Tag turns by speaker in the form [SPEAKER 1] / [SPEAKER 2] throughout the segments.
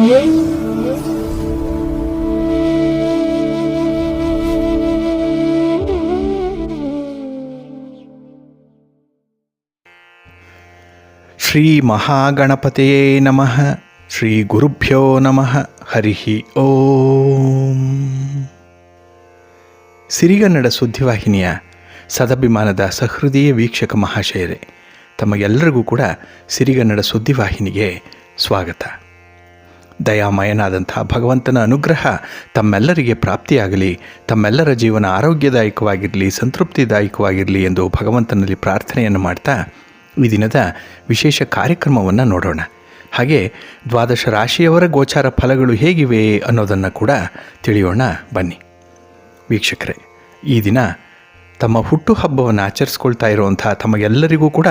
[SPEAKER 1] ಶ್ರೀ ಮಹಾಗಣಪತಿಯೇ ನಮಃ. ಶ್ರೀ ಗುರುಭ್ಯೋ ನಮಃ. ಹರಿ ಓಂ. ಸಿರಿಗನ್ನಡ ಸುದ್ದಿವಾಹಿನಿಯ ಸದಭಿಮಾನದ ಸಹೃದಯ ವೀಕ್ಷಕ ಮಹಾಶಯರೇ, ತಮಗೆಲ್ಲರಿಗೂ ಕೂಡ ಸಿರಿಗನ್ನಡ ಸುದ್ದಿವಾಹಿನಿಗೆ ಸ್ವಾಗತ. ದಯಾಮಯನಾದಂಥ ಭಗವಂತನ ಅನುಗ್ರಹ ತಮ್ಮೆಲ್ಲರಿಗೆ ಪ್ರಾಪ್ತಿಯಾಗಲಿ, ತಮ್ಮೆಲ್ಲರ ಜೀವನ ಆರೋಗ್ಯದಾಯಕವಾಗಿರಲಿ, ಸಂತೃಪ್ತಿದಾಯಕವಾಗಿರಲಿ ಎಂದು ಭಗವಂತನಲ್ಲಿ ಪ್ರಾರ್ಥನೆಯನ್ನು ಮಾಡ್ತಾ ಈ ದಿನದ ವಿಶೇಷ ಕಾರ್ಯಕ್ರಮವನ್ನು ನೋಡೋಣ. ಹಾಗೆ ದ್ವಾದಶ ರಾಶಿಯವರ ಗೋಚಾರ ಫಲಗಳು ಹೇಗಿವೆ ಅನ್ನೋದನ್ನು ಕೂಡ ತಿಳಿಯೋಣ ಬನ್ನಿ. ವೀಕ್ಷಕರೇ, ಈ ದಿನ ತಮ್ಮ ಹುಟ್ಟುಹಬ್ಬವನ್ನು ಆಚರಿಸ್ಕೊಳ್ತಾ ಇರುವಂಥ ತಮಗೆಲ್ಲರಿಗೂ ಕೂಡ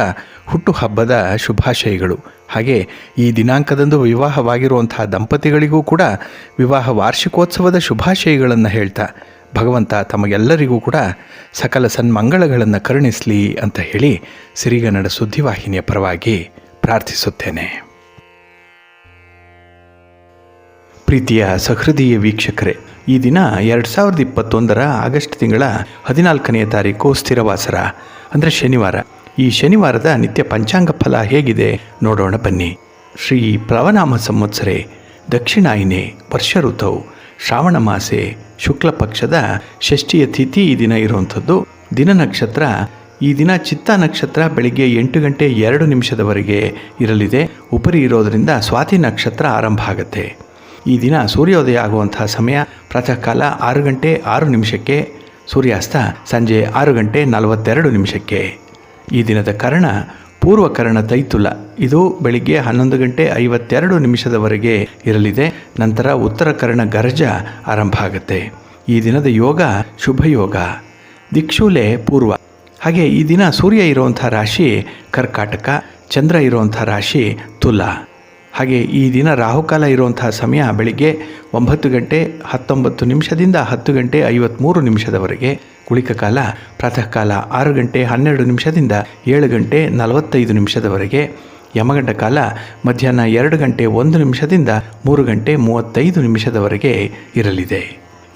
[SPEAKER 1] ಹುಟ್ಟುಹಬ್ಬದ ಶುಭಾಶಯಗಳು. ಹಾಗೆ ಈ ದಿನಾಂಕದಂದು ವಿವಾಹವಾಗಿರುವಂಥ ದಂಪತಿಗಳಿಗೂ ಕೂಡ ವಿವಾಹ ವಾರ್ಷಿಕೋತ್ಸವದ ಶುಭಾಶಯಗಳನ್ನು ಹೇಳ್ತಾ ಭಗವಂತ ತಮಗೆಲ್ಲರಿಗೂ ಕೂಡ ಸಕಲ ಸನ್ಮಂಗಳಗಳನ್ನು ಕರುಣಿಸಲಿ ಅಂತ ಹೇಳಿ ಸಿರಿಗನ್ನಡ ಸುದ್ದಿವಾಹಿನಿಯ ಪರವಾಗಿ ಪ್ರಾರ್ಥಿಸುತ್ತೇನೆ. ಪ್ರೀತಿಯ ಸಹೃದಯ ವೀಕ್ಷಕರೇ, ಈ ದಿನ 2021 ಆಗಸ್ಟ್ ತಿಂಗಳ 14ನೇ ತಾರೀಕು ಸ್ಥಿರವಾಸರ ಅಂದರೆ ಶನಿವಾರ. ಈ ಶನಿವಾರದ ನಿತ್ಯ ಪಂಚಾಂಗ ಫಲ ಹೇಗಿದೆ ನೋಡೋಣ ಬನ್ನಿ. ಶ್ರೀ ಪ್ಲವನಾಮ ಸಂವತ್ಸರೆ ದಕ್ಷಿಣಾಯಿನೆ ವರ್ಷ ಋತೌ ಶ್ರಾವಣ ಮಾಸೆ ಶುಕ್ಲ ಪಕ್ಷದ ಷಷ್ಠಿಯ ತಿಥಿ ಈ ದಿನ ಇರುವಂಥದ್ದು. ದಿನ ನಕ್ಷತ್ರ ಈ ದಿನ ಚಿತ್ತಾ ನಕ್ಷತ್ರ ಬೆಳಿಗ್ಗೆ 8 ಗಂಟೆ 2 ನಿಮಿಷದವರೆಗೆ ಇರಲಿದೆ. ಉಪರಿ ಇರೋದರಿಂದ ಸ್ವಾತಿ ನಕ್ಷತ್ರ ಆರಂಭ ಆಗುತ್ತೆ. ಈ ದಿನ ಸೂರ್ಯೋದಯ ಆಗುವಂತಹ ಸಮಯ ಪ್ರಾತಃ ಕಾಲ 6 ಗಂಟೆ 6 ನಿಮಿಷಕ್ಕೆ, ಸೂರ್ಯಾಸ್ತ ಸಂಜೆ 6 ಗಂಟೆ 42 ನಿಮಿಷಕ್ಕೆ. ಈ ದಿನದ ಕರ್ಣ ಪೂರ್ವಕರ್ಣ ತೈತುಲ, ಇದು ಬೆಳಿಗ್ಗೆ 11 ಗಂಟೆ 52 ನಿಮಿಷದವರೆಗೆ ಇರಲಿದೆ. ನಂತರ ಉತ್ತರ ಕರ್ಣ ಗರ್ಜ ಆರಂಭ ಆಗುತ್ತೆ. ಈ ದಿನದ ಯೋಗ ಶುಭಯೋಗ, ದಿಕ್ಷೂಲೆ ಪೂರ್ವ. ಹಾಗೆ ಈ ದಿನ ಸೂರ್ಯ ಇರುವಂಥ ರಾಶಿ ಕರ್ಕಾಟಕ, ಚಂದ್ರ ಇರುವಂಥ ರಾಶಿ ತುಲಾ. ಹಾಗೆ ಈ ದಿನ ರಾಹುಕಾಲ ಇರುವಂತಹ ಸಮಯ ಬೆಳಿಗ್ಗೆ 9 ಗಂಟೆ 19 ನಿಮಿಷದಿಂದ 10 ಗಂಟೆ 53 ನಿಮಿಷದವರೆಗೆ. ಕುಳಿಕ ಕಾಲ ಪ್ರಾತಃ ಕಾಲ 6 ಗಂಟೆ 12 ನಿಮಿಷದಿಂದ 7 ಗಂಟೆ 45 ನಿಮಿಷದವರೆಗೆ. ಯಮಗಂಡ ಕಾಲ ಮಧ್ಯಾಹ್ನ 2 ಗಂಟೆ 1 ನಿಮಿಷದಿಂದ 3 ಗಂಟೆ 35 ನಿಮಿಷದವರೆಗೆ ಇರಲಿದೆ.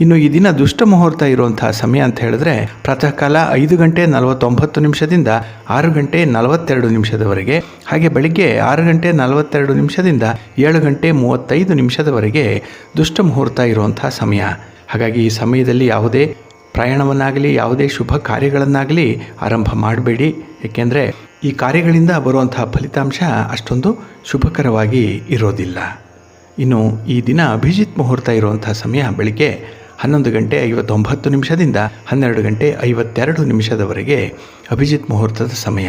[SPEAKER 1] ಇನ್ನು ಈ ದಿನ ದುಷ್ಟ ಮುಹೂರ್ತ ಇರುವಂತಹ ಸಮಯ ಅಂತ ಹೇಳಿದ್ರೆ ಪ್ರಾತಃ ಕಾಲ 5 ಗಂಟೆ 49 ನಿಮಿಷದಿಂದ 6 ಗಂಟೆ 42 ನಿಮಿಷದವರೆಗೆ. ಹಾಗೆ ಬೆಳಿಗ್ಗೆ 6 ಗಂಟೆ 42 ನಿಮಿಷದಿಂದ 7 ಗಂಟೆ 35 ನಿಮಿಷದವರೆಗೆ ದುಷ್ಟ ಮುಹೂರ್ತ ಇರುವಂತಹ ಸಮಯ. ಹಾಗಾಗಿ ಈ ಸಮಯದಲ್ಲಿ ಯಾವುದೇ ಪ್ರಯಾಣವನ್ನಾಗಲಿ ಯಾವುದೇ ಶುಭ ಕಾರ್ಯಗಳನ್ನಾಗಲಿ ಆರಂಭ ಮಾಡಬೇಡಿ. ಏಕೆಂದರೆ ಈ ಕಾರ್ಯಗಳಿಂದ ಬರುವಂತಹ ಫಲಿತಾಂಶ ಅಷ್ಟೊಂದು ಶುಭಕರವಾಗಿ ಇರೋದಿಲ್ಲ. ಇನ್ನು ಈ ದಿನ ಅಭಿಜಿತ್ ಮುಹೂರ್ತ ಇರುವಂತಹ ಸಮಯ ಬೆಳಿಗ್ಗೆ 11 ಗಂಟೆ 59 ನಿಮಿಷದಿಂದ 12 ಗಂಟೆ 52 ನಿಮಿಷದವರೆಗೆ ಅಭಿಜಿತ್ ಮುಹೂರ್ತದ ಸಮಯ.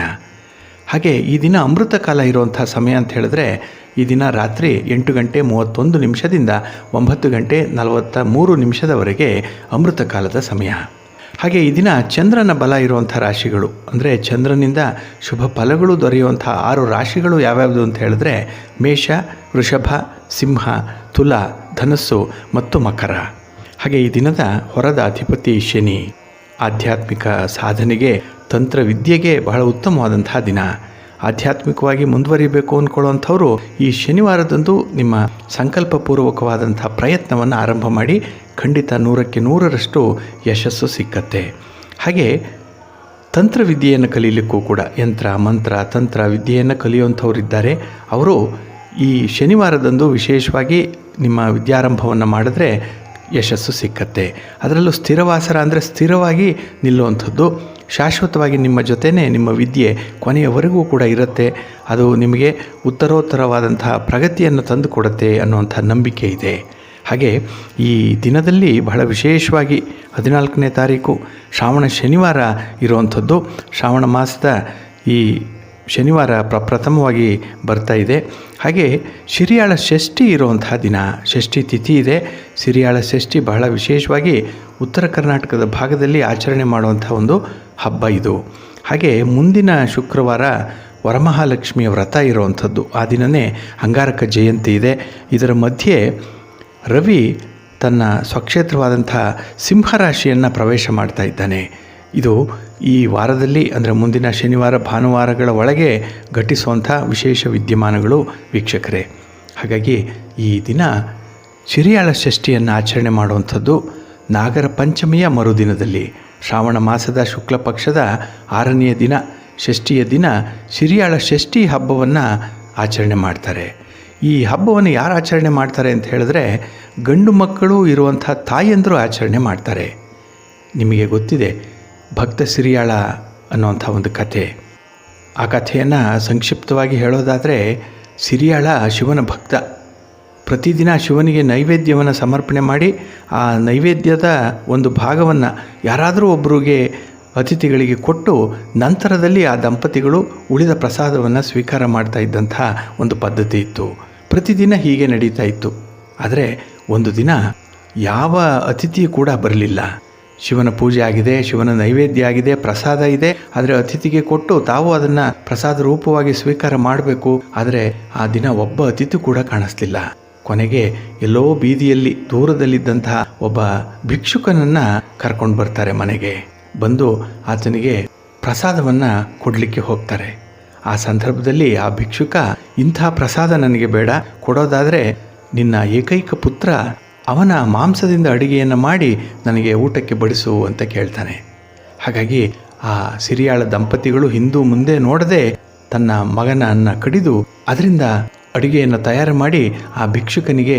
[SPEAKER 1] ಹಾಗೆ ಈ ದಿನ ಅಮೃತ ಕಾಲ ಇರುವಂಥ ಸಮಯ ಅಂತ ಹೇಳಿದ್ರೆ ಈ ದಿನ ರಾತ್ರಿ 8 ಗಂಟೆ 31 ನಿಮಿಷದಿಂದ 9 ಗಂಟೆ 43 ನಿಮಿಷದವರೆಗೆ ಅಮೃತ ಕಾಲದ ಸಮಯ. ಹಾಗೆ ಈ ದಿನ ಚಂದ್ರನ ಬಲ ಇರುವಂಥ ರಾಶಿಗಳು ಅಂದರೆ ಚಂದ್ರನಿಂದ ಶುಭ ಫಲಗಳು ದೊರೆಯುವಂಥ 6 ರಾಶಿಗಳು ಯಾವ್ಯಾವುದು ಅಂತ ಹೇಳಿದ್ರೆ ಮೇಷ, ವೃಷಭ, ಸಿಂಹ, ತುಲಾ, ಧನಸ್ಸು ಮತ್ತು ಮಕರ. ಹಾಗೆ ಈ ದಿನದ ಹೊರದ ಅಧಿಪತಿ ಶನಿ. ಆಧ್ಯಾತ್ಮಿಕ ಸಾಧನೆಗೆ, ತಂತ್ರವಿದ್ಯೆಗೆ ಬಹಳ ಉತ್ತಮವಾದಂತಹ ದಿನ. ಆಧ್ಯಾತ್ಮಿಕವಾಗಿ ಮುಂದುವರಿಬೇಕು ಅಂದ್ಕೊಳ್ಳುವಂಥವ್ರು ಈ ಶನಿವಾರದಂದು ನಿಮ್ಮ ಸಂಕಲ್ಪಪೂರ್ವಕವಾದಂಥ ಪ್ರಯತ್ನವನ್ನು ಆರಂಭ ಮಾಡಿ ಖಂಡಿತ 100ಕ್ಕೆ 100ರಷ್ಟು ಯಶಸ್ಸು ಸಿಕ್ಕತ್ತೆ. ಹಾಗೆ ತಂತ್ರವಿದ್ಯೆಯನ್ನು ಕಲೀಲಿಕ್ಕೂ ಕೂಡ ಯಂತ್ರ ಮಂತ್ರ ತಂತ್ರ ವಿದ್ಯೆಯನ್ನು ಕಲಿಯುವಂಥವ್ರಿದ್ದಾರೆ. ಅವರು ಈ ಶನಿವಾರದಂದು ವಿಶೇಷವಾಗಿ ನಿಮ್ಮ ವಿದ್ಯಾರಂಭವನ್ನು ಮಾಡಿದ್ರೆ ಯಶಸ್ಸು ಸಿಕ್ಕತ್ತೆ. ಅದರಲ್ಲೂ ಸ್ಥಿರವಾಸರ ಅಂದರೆ ಸ್ಥಿರವಾಗಿ ನಿಲ್ಲುವಂಥದ್ದು, ಶಾಶ್ವತವಾಗಿ ನಿಮ್ಮ ಜೊತೆಯೇ ನಿಮ್ಮ ವಿದ್ಯೆ ಕೊನೆಯವರೆಗೂ ಕೂಡ ಇರುತ್ತೆ. ಅದು ನಿಮಗೆ ಉತ್ತರೋತ್ತರವಾದಂತಹ ಪ್ರಗತಿಯನ್ನು ತಂದು ಕೊಡುತ್ತೆ ಅನ್ನುವಂಥ ನಂಬಿಕೆ ಇದೆ. ಹಾಗೆ ಈ ದಿನದಲ್ಲಿ ಬಹಳ ವಿಶೇಷವಾಗಿ 14ನೇ ತಾರೀಕು ಶ್ರಾವಣ ಶನಿವಾರ ಇರುವಂಥದ್ದು. ಶ್ರಾವಣ ಮಾಸದ ಈ ಶನಿವಾರ ಪ್ರಥಮವಾಗಿ ಬರ್ತಾ ಇದೆ. ಹಾಗೆ ಸಿರಿಯಾಳ ಷಷ್ಠಿ ಇರುವಂತಹ ದಿನ, ಷಷ್ಠಿ ತಿಥಿ ಇದೆ. ಸಿರಿಯಾಳ ಷಷ್ಠಿ ಬಹಳ ವಿಶೇಷವಾಗಿ ಉತ್ತರ ಕರ್ನಾಟಕದ ಭಾಗದಲ್ಲಿ ಆಚರಣೆ ಮಾಡುವಂಥ ಒಂದು ಹಬ್ಬ ಇದು. ಹಾಗೆ ಮುಂದಿನ ಶುಕ್ರವಾರ ವರಮಹಾಲಕ್ಷ್ಮಿಯ ವ್ರತ ಇರುವಂಥದ್ದು. ಆ ದಿನವೇ ಅಂಗಾರಕ ಜಯಂತಿ ಇದೆ. ಇದರ ಮಧ್ಯೆ ರವಿ ತನ್ನ ಸ್ವಕ್ಷೇತ್ರವಾದಂಥ ಸಿಂಹರಾಶಿಯನ್ನು ಪ್ರವೇಶ ಮಾಡ್ತಾ ಇದ್ದಾನೆ. ಇದು ಈ ವಾರದಲ್ಲಿ ಅಂದರೆ ಮುಂದಿನ ಶನಿವಾರ ಭಾನುವಾರಗಳ ಒಳಗೆ ಘಟಿಸುವಂಥ ವಿಶೇಷ ವಿದ್ಯಮಾನಗಳು ವೀಕ್ಷಕರೇ. ಹಾಗಾಗಿ ಈ ದಿನ ಸಿರಿಯಾಳ ಷಷ್ಠಿಯನ್ನು ಆಚರಣೆ ಮಾಡುವಂಥದ್ದು ನಾಗರ ಪಂಚಮಿಯ ಮರುದಿನದಲ್ಲಿ ಶ್ರಾವಣ ಮಾಸದ ಶುಕ್ಲ ಪಕ್ಷದ 6ನೆಯ ದಿನ ಷಷ್ಠಿಯ ದಿನ ಸಿರಿಯಾಳ ಷಷ್ಠಿ ಹಬ್ಬವನ್ನು ಆಚರಣೆ ಮಾಡ್ತಾರೆ. ಈ ಹಬ್ಬವನ್ನು ಯಾರು ಆಚರಣೆ ಮಾಡ್ತಾರೆ ಅಂತ ಹೇಳಿದ್ರೆ ಗಂಡು ಮಕ್ಕಳು ಇರುವಂಥ ತಾಯಂದರು ಆಚರಣೆ ಮಾಡ್ತಾರೆ. ನಿಮಗೆ ಗೊತ್ತಿದೆ ಭಕ್ತ ಸಿರಿಯಾಳ ಅನ್ನುವಂಥ ಒಂದು ಕಥೆ. ಆ ಕಥೆಯನ್ನು ಸಂಕ್ಷಿಪ್ತವಾಗಿ ಹೇಳೋದಾದರೆ, ಸಿರಿಯಾಳ ಶಿವನ ಭಕ್ತ. ಪ್ರತಿದಿನ ಶಿವನಿಗೆ ನೈವೇದ್ಯವನ್ನು ಸಮರ್ಪಣೆ ಮಾಡಿ ಆ ನೈವೇದ್ಯದ ಒಂದು ಭಾಗವನ್ನು ಯಾರಾದರೂ ಒಬ್ಬರಿಗೆ ಅತಿಥಿಗಳಿಗೆ ಕೊಟ್ಟು ನಂತರದಲ್ಲಿ ಆ ದಂಪತಿಗಳು ಉಳಿದ ಪ್ರಸಾದವನ್ನು ಸ್ವೀಕಾರ ಮಾಡ್ತಾ ಇದ್ದಂಥ ಒಂದು ಪದ್ಧತಿ ಇತ್ತು. ಪ್ರತಿದಿನ ಹೀಗೆ ನಡೀತಾ ಇತ್ತು. ಆದರೆ ಒಂದು ದಿನ ಯಾವ ಅತಿಥಿಯೂ ಕೂಡ ಬರಲಿಲ್ಲ. ಶಿವನ ಪೂಜೆ ಆಗಿದೆ, ಶಿವನ ನೈವೇದ್ಯ ಆಗಿದೆ, ಪ್ರಸಾದ ಇದೆ, ಆದರೆ ಅತಿಥಿಗೆ ಕೊಟ್ಟು ತಾವು ಅದನ್ನು ಪ್ರಸಾದ ರೂಪವಾಗಿ ಸ್ವೀಕಾರ ಮಾಡಬೇಕು. ಆದರೆ ಆ ದಿನ ಒಬ್ಬ ಅತಿಥಿ ಕೂಡ ಕಾಣಿಸ್ಲಿಲ್ಲ. ಕೊನೆಗೆ ಎಲ್ಲೋ ಬೀದಿಯಲ್ಲಿ ದೂರದಲ್ಲಿದ್ದಂತಹ ಒಬ್ಬ ಭಿಕ್ಷುಕನನ್ನು ಕರ್ಕೊಂಡು ಬರ್ತಾರೆ. ಮನೆಗೆ ಬಂದು ಆತನಿಗೆ ಪ್ರಸಾದವನ್ನು ಕೊಡಲಿಕ್ಕೆ ಹೋಗ್ತಾರೆ. ಆ ಸಂದರ್ಭದಲ್ಲಿ ಆ ಭಿಕ್ಷುಕ, ಇಂಥ ಪ್ರಸಾದ ನನಗೆ ಬೇಡ, ಕೊಡೋದಾದರೆ ನಿನ್ನ ಏಕೈಕ ಪುತ್ರ ಅವನ ಮಾಂಸದಿಂದ ಅಡುಗೆಯನ್ನು ಮಾಡಿ ನನಗೆ ಊಟಕ್ಕೆ ಬಡಿಸು ಅಂತ ಕೇಳ್ತಾನೆ. ಹಾಗಾಗಿ ಆ ಸಿರಿಯಾಳ ದಂಪತಿಗಳು ಹಿಂದೂ ಮುಂದೆ ನೋಡದೆ ತನ್ನ ಮಗನನ್ನು ಕಡಿದು ಅದರಿಂದ ಅಡುಗೆಯನ್ನು ತಯಾರು ಮಾಡಿ ಆ ಭಿಕ್ಷುಕನಿಗೆ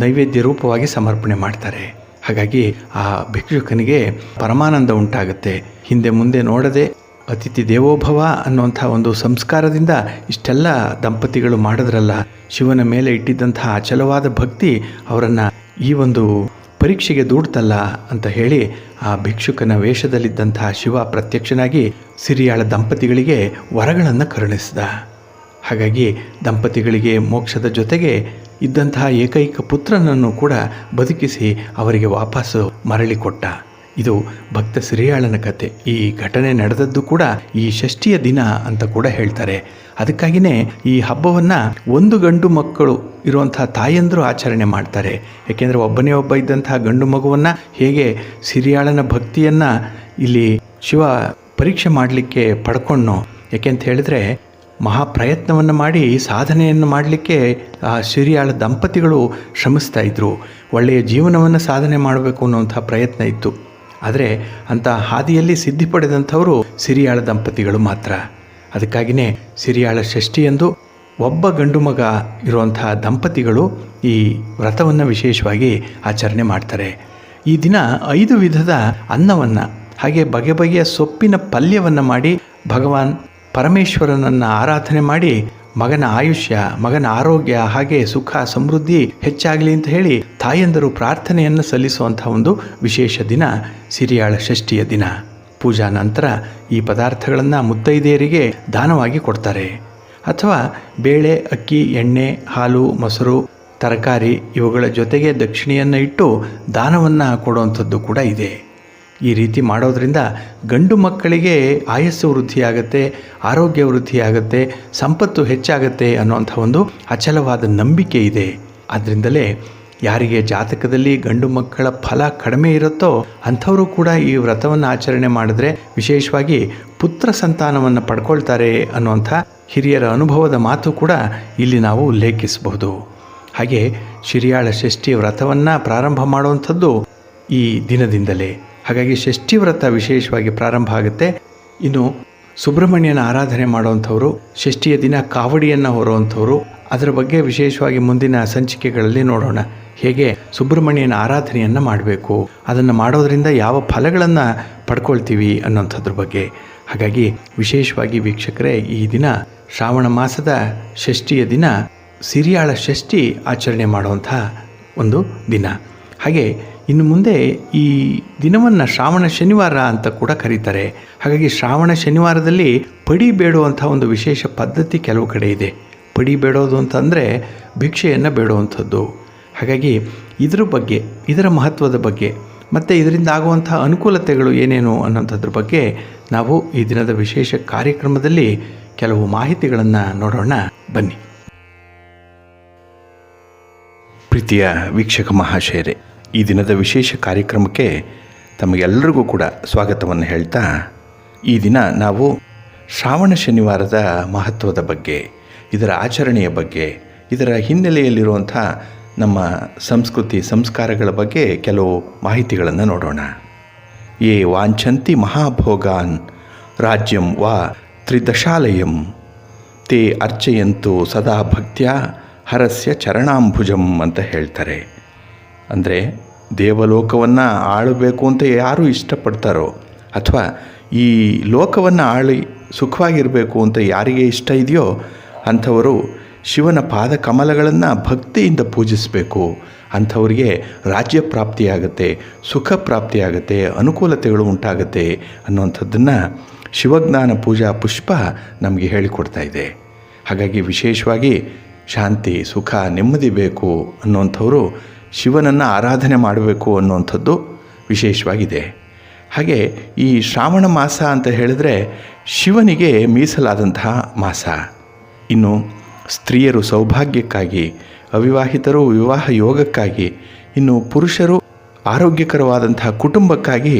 [SPEAKER 1] ನೈವೇದ್ಯ ರೂಪವಾಗಿ ಸಮರ್ಪಣೆ ಮಾಡ್ತಾರೆ. ಹಾಗಾಗಿ ಆ ಭಿಕ್ಷುಕನಿಗೆ ಪರಮಾನಂದ ಉಂಟಾಗುತ್ತೆ. ಹಿಂದೆ ಮುಂದೆ ನೋಡದೆ ಅತಿಥಿ ದೇವೋಭವ ಅನ್ನುವಂಥ ಒಂದು ಸಂಸ್ಕಾರದಿಂದ ಇಷ್ಟೆಲ್ಲ ದಂಪತಿಗಳು ಮಾಡಿದ್ರಲ್ಲ, ಶಿವನ ಮೇಲೆ ಇಟ್ಟಿದ್ದಂತಹ ಅಚಲವಾದ ಭಕ್ತಿ ಅವರನ್ನು ಈ ಒಂದು ಪರೀಕ್ಷೆಗೆ ದೂಡ್ತಲ್ಲ ಅಂತ ಹೇಳಿ ಆ ಭಿಕ್ಷುಕನ ವೇಷದಲ್ಲಿದ್ದಂತಹ ಶಿವ ಪ್ರತ್ಯಕ್ಷನಾಗಿ ಸಿರಿಯಾಳ ದಂಪತಿಗಳಿಗೆ ವರಗಳನ್ನು ಕರುಣಿಸಿದ. ಹಾಗಾಗಿ ದಂಪತಿಗಳಿಗೆ ಮೋಕ್ಷದ ಜೊತೆಗೆ ಇದ್ದಂತಹ ಏಕೈಕ ಪುತ್ರನನ್ನು ಕೂಡ ಬದುಕಿಸಿ ಅವರಿಗೆ ವಾಪಸ್ಸು ಮರಳಿಕೊಟ್ಟ. ಇದು ಭಕ್ತ ಸಿರಿಯಾಳನ ಕತೆ. ಈ ಘಟನೆ ನಡೆದದ್ದು ಕೂಡ ಈ ಷಷ್ಠಿಯ ದಿನ ಅಂತ ಕೂಡ ಹೇಳ್ತಾರೆ. ಅದಕ್ಕಾಗಿಯೇ ಈ ಹಬ್ಬವನ್ನು ಒಂದು ಗಂಡು ಮಕ್ಕಳು ಇರುವಂಥ ತಾಯಂದರು ಆಚರಣೆ ಮಾಡ್ತಾರೆ. ಏಕೆಂದರೆ ಒಬ್ಬನೇ ಒಬ್ಬ ಇದ್ದಂತಹ ಗಂಡು ಮಗುವನ್ನು ಹೇಗೆ ಸಿರಿಯಾಳನ ಭಕ್ತಿಯನ್ನು ಇಲ್ಲಿ ಶಿವ ಪರೀಕ್ಷೆ ಮಾಡಲಿಕ್ಕೆ ಪಡ್ಕೊಂಡು, ಯಾಕೆಂತ ಹೇಳಿದ್ರೆ ಮಹಾಪ್ರಯತ್ನವನ್ನು ಮಾಡಿ ಸಾಧನೆಯನ್ನು ಮಾಡಲಿಕ್ಕೆ ಆ ಸಿರಿಯಾಳ ದಂಪತಿಗಳು ಶ್ರಮಿಸ್ತಾ ಇದ್ದರು. ಒಳ್ಳೆಯ ಜೀವನವನ್ನು ಸಾಧನೆ ಮಾಡಬೇಕು ಅನ್ನುವಂಥ ಪ್ರಯತ್ನ ಇತ್ತು. ಆದರೆ ಅಂಥ ಹಾದಿಯಲ್ಲಿ ಸಿದ್ಧಿ ಪಡೆದಂಥವರು ಸಿರಿಯಾಳ ದಂಪತಿಗಳು ಮಾತ್ರ. ಅದಕ್ಕಾಗಿಯೇ ಸಿರಿಯಾಳ ಷಷ್ಠಿಯಂದು ಒಬ್ಬ ಗಂಡು ಮಗ ಇರುವಂಥ ದಂಪತಿಗಳು ಈ ವ್ರತವನ್ನು ವಿಶೇಷವಾಗಿ ಆಚರಣೆ ಮಾಡ್ತಾರೆ. ಈ ದಿನ 5 ವಿಧದ ಅನ್ನವನ್ನು ಹಾಗೆ ಬಗೆ ಬಗೆಯ ಸೊಪ್ಪಿನ ಪಲ್ಯವನ್ನು ಮಾಡಿ ಭಗವಾನ್ ಪರಮೇಶ್ವರನನ್ನು ಆರಾಧನೆ ಮಾಡಿ ಮಗನ ಆಯುಷ್ಯ, ಮಗನ ಆರೋಗ್ಯ, ಹಾಗೆ ಸುಖ ಸಮೃದ್ಧಿ ಹೆಚ್ಚಾಗಲಿ ಅಂತ ಹೇಳಿ ತಾಯಂದರು ಪ್ರಾರ್ಥನೆಯನ್ನು ಸಲ್ಲಿಸುವಂಥ ಒಂದು ವಿಶೇಷ ದಿನ ಸಿರಿಯಾಳ ಷಷ್ಠಿಯ ದಿನ. ಪೂಜಾ ನಂತರ ಈ ಪದಾರ್ಥಗಳನ್ನು ಮುತ್ತೈದೆಯರಿಗೆ ದಾನವಾಗಿ ಕೊಡ್ತಾರೆ. ಅಥವಾ ಬೇಳೆ, ಅಕ್ಕಿ, ಎಣ್ಣೆ, ಹಾಲು, ಮೊಸರು, ತರಕಾರಿ ಇವುಗಳ ಜೊತೆಗೆ ದಕ್ಷಿಣೆಯನ್ನು ಇಟ್ಟು ದಾನವನ್ನು ಕೊಡುವಂಥದ್ದು ಕೂಡ ಇದೆ. ಈ ರೀತಿ ಮಾಡೋದರಿಂದ ಗಂಡು ಮಕ್ಕಳಿಗೆ ಆಯಸ್ಸು ವೃದ್ಧಿಯಾಗತ್ತೆ, ಆರೋಗ್ಯ ವೃದ್ಧಿಯಾಗತ್ತೆ, ಸಂಪತ್ತು ಹೆಚ್ಚಾಗತ್ತೆ ಅನ್ನುವಂಥ ಒಂದು ಅಚಲವಾದ ನಂಬಿಕೆ ಇದೆ. ಆದ್ದರಿಂದಲೇ ಯಾರಿಗೆ ಜಾತಕದಲ್ಲಿ ಗಂಡು ಮಕ್ಕಳ ಫಲ ಕಡಿಮೆ ಇರುತ್ತೋ ಅಂಥವರು ಕೂಡ ಈ ವ್ರತವನ್ನು ಆಚರಣೆ ಮಾಡಿದ್ರೆ ವಿಶೇಷವಾಗಿ ಪುತ್ರ ಸಂತಾನವನ್ನು ಪಡ್ಕೊಳ್ತಾರೆ ಅನ್ನುವಂಥ ಹಿರಿಯರ ಅನುಭವದ ಮಾತು ಕೂಡ ಇಲ್ಲಿ ನಾವು ಉಲ್ಲೇಖಿಸಬಹುದು. ಹಾಗೆ ಸಿರಿಯಾಳ ಷಷ್ಠಿ ವ್ರತವನ್ನು ಪ್ರಾರಂಭ ಮಾಡುವಂಥದ್ದು ಈ ದಿನದಿಂದಲೇ. ಹಾಗಾಗಿ ಷಷ್ಠಿ ವ್ರತ ವಿಶೇಷವಾಗಿ ಪ್ರಾರಂಭ ಆಗುತ್ತೆ. ಇನ್ನು ಸುಬ್ರಹ್ಮಣ್ಯನ ಆರಾಧನೆ ಮಾಡುವಂಥವರು, ಷಷ್ಠಿಯ ದಿನ ಕಾವಡಿಯನ್ನು ಹೊರುವಂಥವರು, ಅದರ ಬಗ್ಗೆ ವಿಶೇಷವಾಗಿ ಮುಂದಿನ ಸಂಚಿಕೆಗಳಲ್ಲಿ ನೋಡೋಣ. ಹೇಗೆ ಸುಬ್ರಹ್ಮಣ್ಯನ ಆರಾಧನೆಯನ್ನು ಮಾಡಬೇಕು, ಅದನ್ನು ಮಾಡೋದರಿಂದ ಯಾವ ಫಲಗಳನ್ನು ಪಡ್ಕೊಳ್ತೀವಿ ಅನ್ನೋಂಥದ್ರ ಬಗ್ಗೆ. ಹಾಗಾಗಿ ವಿಶೇಷವಾಗಿ ವೀಕ್ಷಕರೇ, ಈ ದಿನ ಶ್ರಾವಣ ಮಾಸದ ಷಷ್ಠಿಯ ದಿನ ಸಿರಿಯಾಳ ಷಷ್ಠಿ ಆಚರಣೆ ಮಾಡುವಂಥ ಒಂದು ದಿನ. ಹಾಗೆ ಇನ್ನು ಮುಂದೆ ಈ ದಿನವನ್ನು ಶ್ರಾವಣ ಶನಿವಾರ ಅಂತ ಕೂಡ ಕರೀತಾರೆ. ಹಾಗಾಗಿ ಶ್ರಾವಣ ಶನಿವಾರದಲ್ಲಿ ಪಡಿ ಬೇಡುವಂಥ ಒಂದು ವಿಶೇಷ ಪದ್ಧತಿ ಕೆಲವು ಕಡೆ ಇದೆ. ಪಡಿ ಬೇಡೋದು ಅಂತಂದರೆ ಭಿಕ್ಷೆಯನ್ನು ಬೇಡುವಂಥದ್ದು. ಹಾಗಾಗಿ ಇದರ ಬಗ್ಗೆ, ಇದರ ಮಹತ್ವದ ಬಗ್ಗೆ ಮತ್ತು ಇದರಿಂದ ಆಗುವಂಥ ಅನುಕೂಲತೆಗಳು ಏನೇನು ಅನ್ನೋಂಥದ್ರ ಬಗ್ಗೆ ನಾವು ಈ ದಿನದ ವಿಶೇಷ ಕಾರ್ಯಕ್ರಮದಲ್ಲಿ ಕೆಲವು ಮಾಹಿತಿಗಳನ್ನು ನೋಡೋಣ ಬನ್ನಿ. ಪ್ರೀತಿಯ ವೀಕ್ಷಕ ಮಹಾಶಯರೇ, ಈ ದಿನದ ವಿಶೇಷ ಕಾರ್ಯಕ್ರಮಕ್ಕೆ ತಮಗೆಲ್ಲರಿಗೂ ಕೂಡ ಸ್ವಾಗತವನ್ನು ಹೇಳ್ತಾ, ಈ ದಿನ ನಾವು ಶ್ರಾವಣ ಶನಿವಾರದ ಮಹತ್ವದ ಬಗ್ಗೆ, ಇದರ ಆಚರಣೆಯ ಬಗ್ಗೆ, ಇದರ ಹಿನ್ನೆಲೆಯಲ್ಲಿರುವಂಥ ನಮ್ಮ ಸಂಸ್ಕೃತಿ ಸಂಸ್ಕಾರಗಳ ಬಗ್ಗೆ ಕೆಲವು ಮಾಹಿತಿಗಳನ್ನು ನೋಡೋಣ. ಯೇ ವಾಂಛಂತಿ ಮಹಾಭೋಗಾನ್ ರಾಜ್ಯಂ ವಾ ತ್ರಿದಶಾಲಯಂ ತೇ ಅರ್ಚಯಂತು ಸದಾ ಭಕ್ತ್ಯ ಹರಸ್ಯ ಚರಣಾಂಬುಜಂ ಅಂತ ಹೇಳ್ತಾರೆ. ಅಂದರೆ ದೇವಲೋಕವನ್ನು ಆಳಬೇಕು ಅಂತ ಯಾರು ಇಷ್ಟಪಡ್ತಾರೋ ಅಥವಾ ಈ ಲೋಕವನ್ನು ಆಳಿ ಸುಖವಾಗಿರಬೇಕು ಅಂತ ಯಾರಿಗೆ ಇಷ್ಟ ಇದೆಯೋ ಅಂಥವರು ಶಿವನ ಪಾದ ಕಮಲಗಳನ್ನು ಭಕ್ತಿಯಿಂದ ಪೂಜಿಸಬೇಕು. ಅಂಥವರಿಗೆ ರಾಜ್ಯ ಪ್ರಾಪ್ತಿಯಾಗತ್ತೆ, ಸುಖ ಪ್ರಾಪ್ತಿಯಾಗತ್ತೆ, ಅನುಕೂಲತೆಗಳು ಉಂಟಾಗತ್ತೆ ಅನ್ನುವಂಥದ್ದನ್ನು ಶಿವಜ್ಞಾನ ಪೂಜಾ ಪುಷ್ಪ ನಮಗೆ ಹೇಳಿಕೊಡ್ತಾ ಇದೆ. ಹಾಗಾಗಿ ವಿಶೇಷವಾಗಿ ಶಾಂತಿ, ಸುಖ, ನೆಮ್ಮದಿ ಬೇಕು ಅನ್ನುವಂಥವರು ಶಿವನನ್ನು ಆರಾಧನೆ ಮಾಡಬೇಕು ಅನ್ನುವಂಥದ್ದು ವಿಶೇಷವಾಗಿದೆ. ಹಾಗೆ ಈ ಶ್ರಾವಣ ಮಾಸ ಅಂತ ಹೇಳಿದ್ರೆ ಶಿವನಿಗೆ ಮೀಸಲಾದಂತಹ ಮಾಸ. ಇನ್ನು ಸ್ತ್ರೀಯರು ಸೌಭಾಗ್ಯಕ್ಕಾಗಿ, ಅವಿವಾಹಿತರು ವಿವಾಹ ಯೋಗಕ್ಕಾಗಿ, ಇನ್ನು ಪುರುಷರು ಆರೋಗ್ಯಕರವಾದಂತಹ ಕುಟುಂಬಕ್ಕಾಗಿ